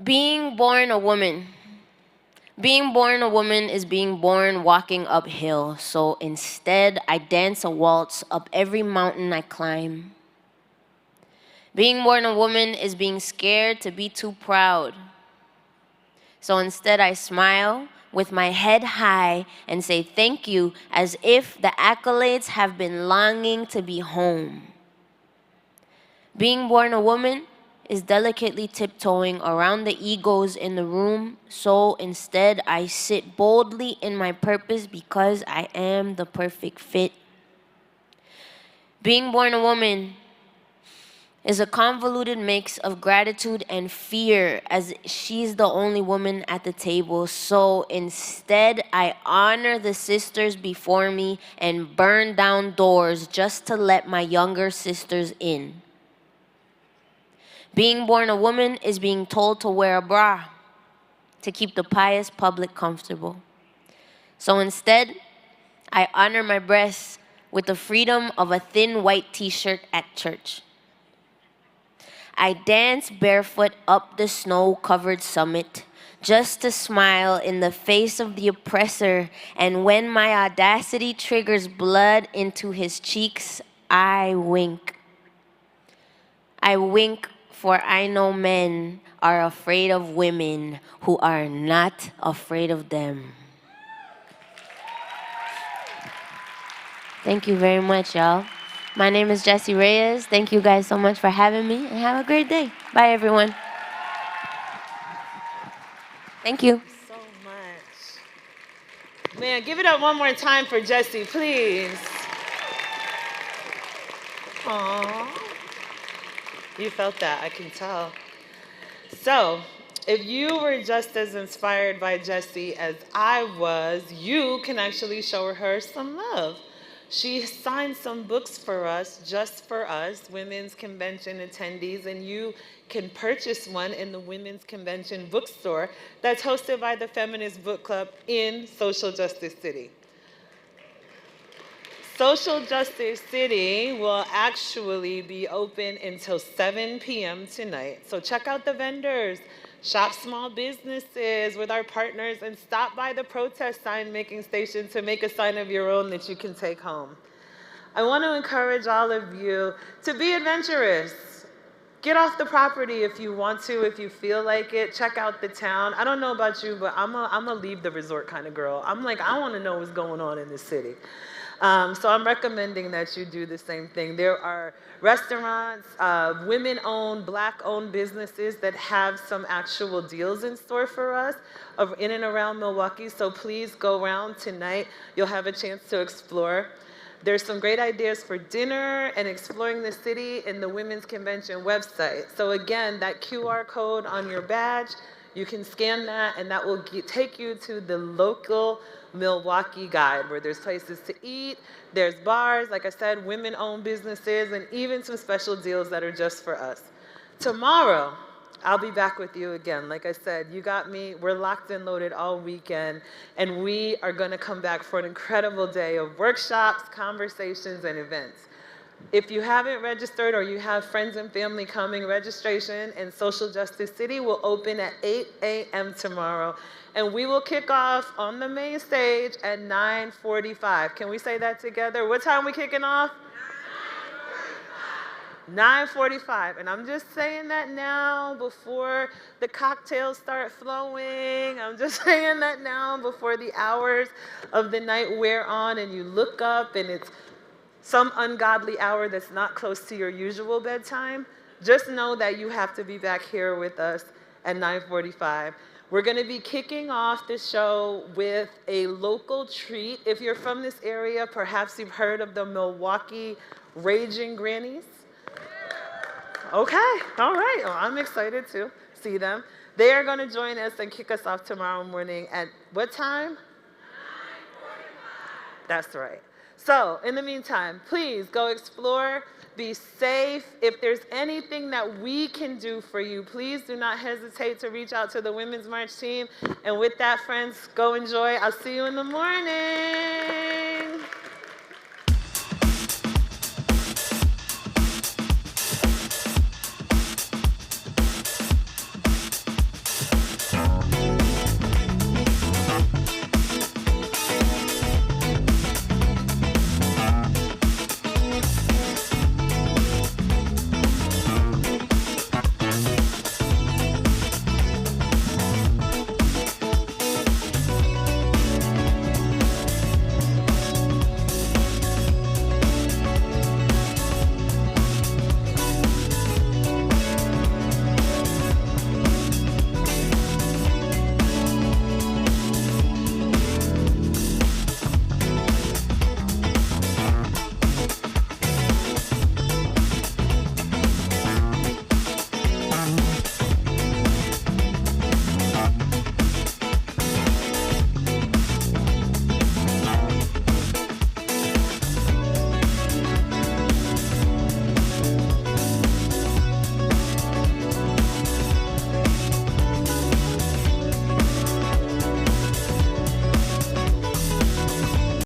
Being born a woman. Being born a woman is being born walking uphill, so instead I dance a waltz up every mountain I climb. Being born a woman is being scared to be too proud, so instead I smile with my head high and say thank you as if the accolades have been longing to be home. Being born a woman is delicately tiptoeing around the egos in the room, so instead I sit boldly in my purpose because I am the perfect fit. Being born a woman is a convoluted mix of gratitude and fear, as she's the only woman at the table, so instead I honor the sisters before me and burn down doors just to let my younger sisters in. Being born a woman is being told to wear a bra to keep the pious public comfortable. So instead, I honor my breasts with the freedom of a thin white t-shirt at church. I dance barefoot up the snow-covered summit just to smile in the face of the oppressor, and when my audacity triggers blood into his cheeks, I wink. I wink, for I know men are afraid of women who are not afraid of them. Thank you very much, y'all. My name is Jessie Reyes. Thank you guys so much for having me, and have a great day. Bye, everyone. Thank you. So much. Man, give it up one more time for Jessie, please. Aww. You felt that, I can tell. So, if you were just as inspired by Jessie as I was, you can actually show her some love. She signed some books for us, just for us, Women's Convention attendees, and you can purchase one in the Women's Convention bookstore that's hosted by the Feminist Book Club in Social Justice City. Social Justice City will actually be open until 7 p.m. tonight. So check out the vendors, shop small businesses with our partners, and stop by the protest sign making station to make a sign of your own that you can take home. I want to encourage all of you to be adventurous. Get off the property if you want to, if you feel like it. Check out the town. I don't know about you, but I'm a leave the resort kind of girl. I'm like, I want to know what's going on in this city. So I'm recommending that you do the same thing. There are restaurants, women-owned, black-owned businesses that have some actual deals in store for us in and around Milwaukee. So please go around tonight. You'll have a chance to explore. There's some great ideas for dinner and exploring the city in the Women's Convention website. So again, that QR code on your badge, you can scan that, and that will take you to the local Milwaukee guide, where there's places to eat, there's bars, like I said, women-owned businesses, and even some special deals that are just for us. Tomorrow, I'll be back with you again. Like I said, you got me. We're locked and loaded all weekend, and we are going to come back for an incredible day of workshops, conversations, and events. If you haven't registered or you have friends and family coming, registration in Social Justice City will open at 8 a.m. tomorrow, and we will kick off on the main stage at 9:45. Can we say that together? What time are we kicking off? 9:45, and I'm just saying that now before the cocktails start flowing. I'm just saying that now before the hours of the night wear on and you look up and it's some ungodly hour that's not close to your usual bedtime. Just know that you have to be back here with us at 9:45. We're going to be kicking off the show with a local treat. If you're from this area, perhaps you've heard of the Milwaukee Raging Grannies. Okay, all right. Well, I'm excited to see them. They are going to join us and kick us off tomorrow morning at what time? 9:45. That's right. So, in the meantime, please go explore, be safe. If there's anything that we can do for you, please do not hesitate to reach out to the Women's March team. And with that, friends, go enjoy. I'll see you in the morning.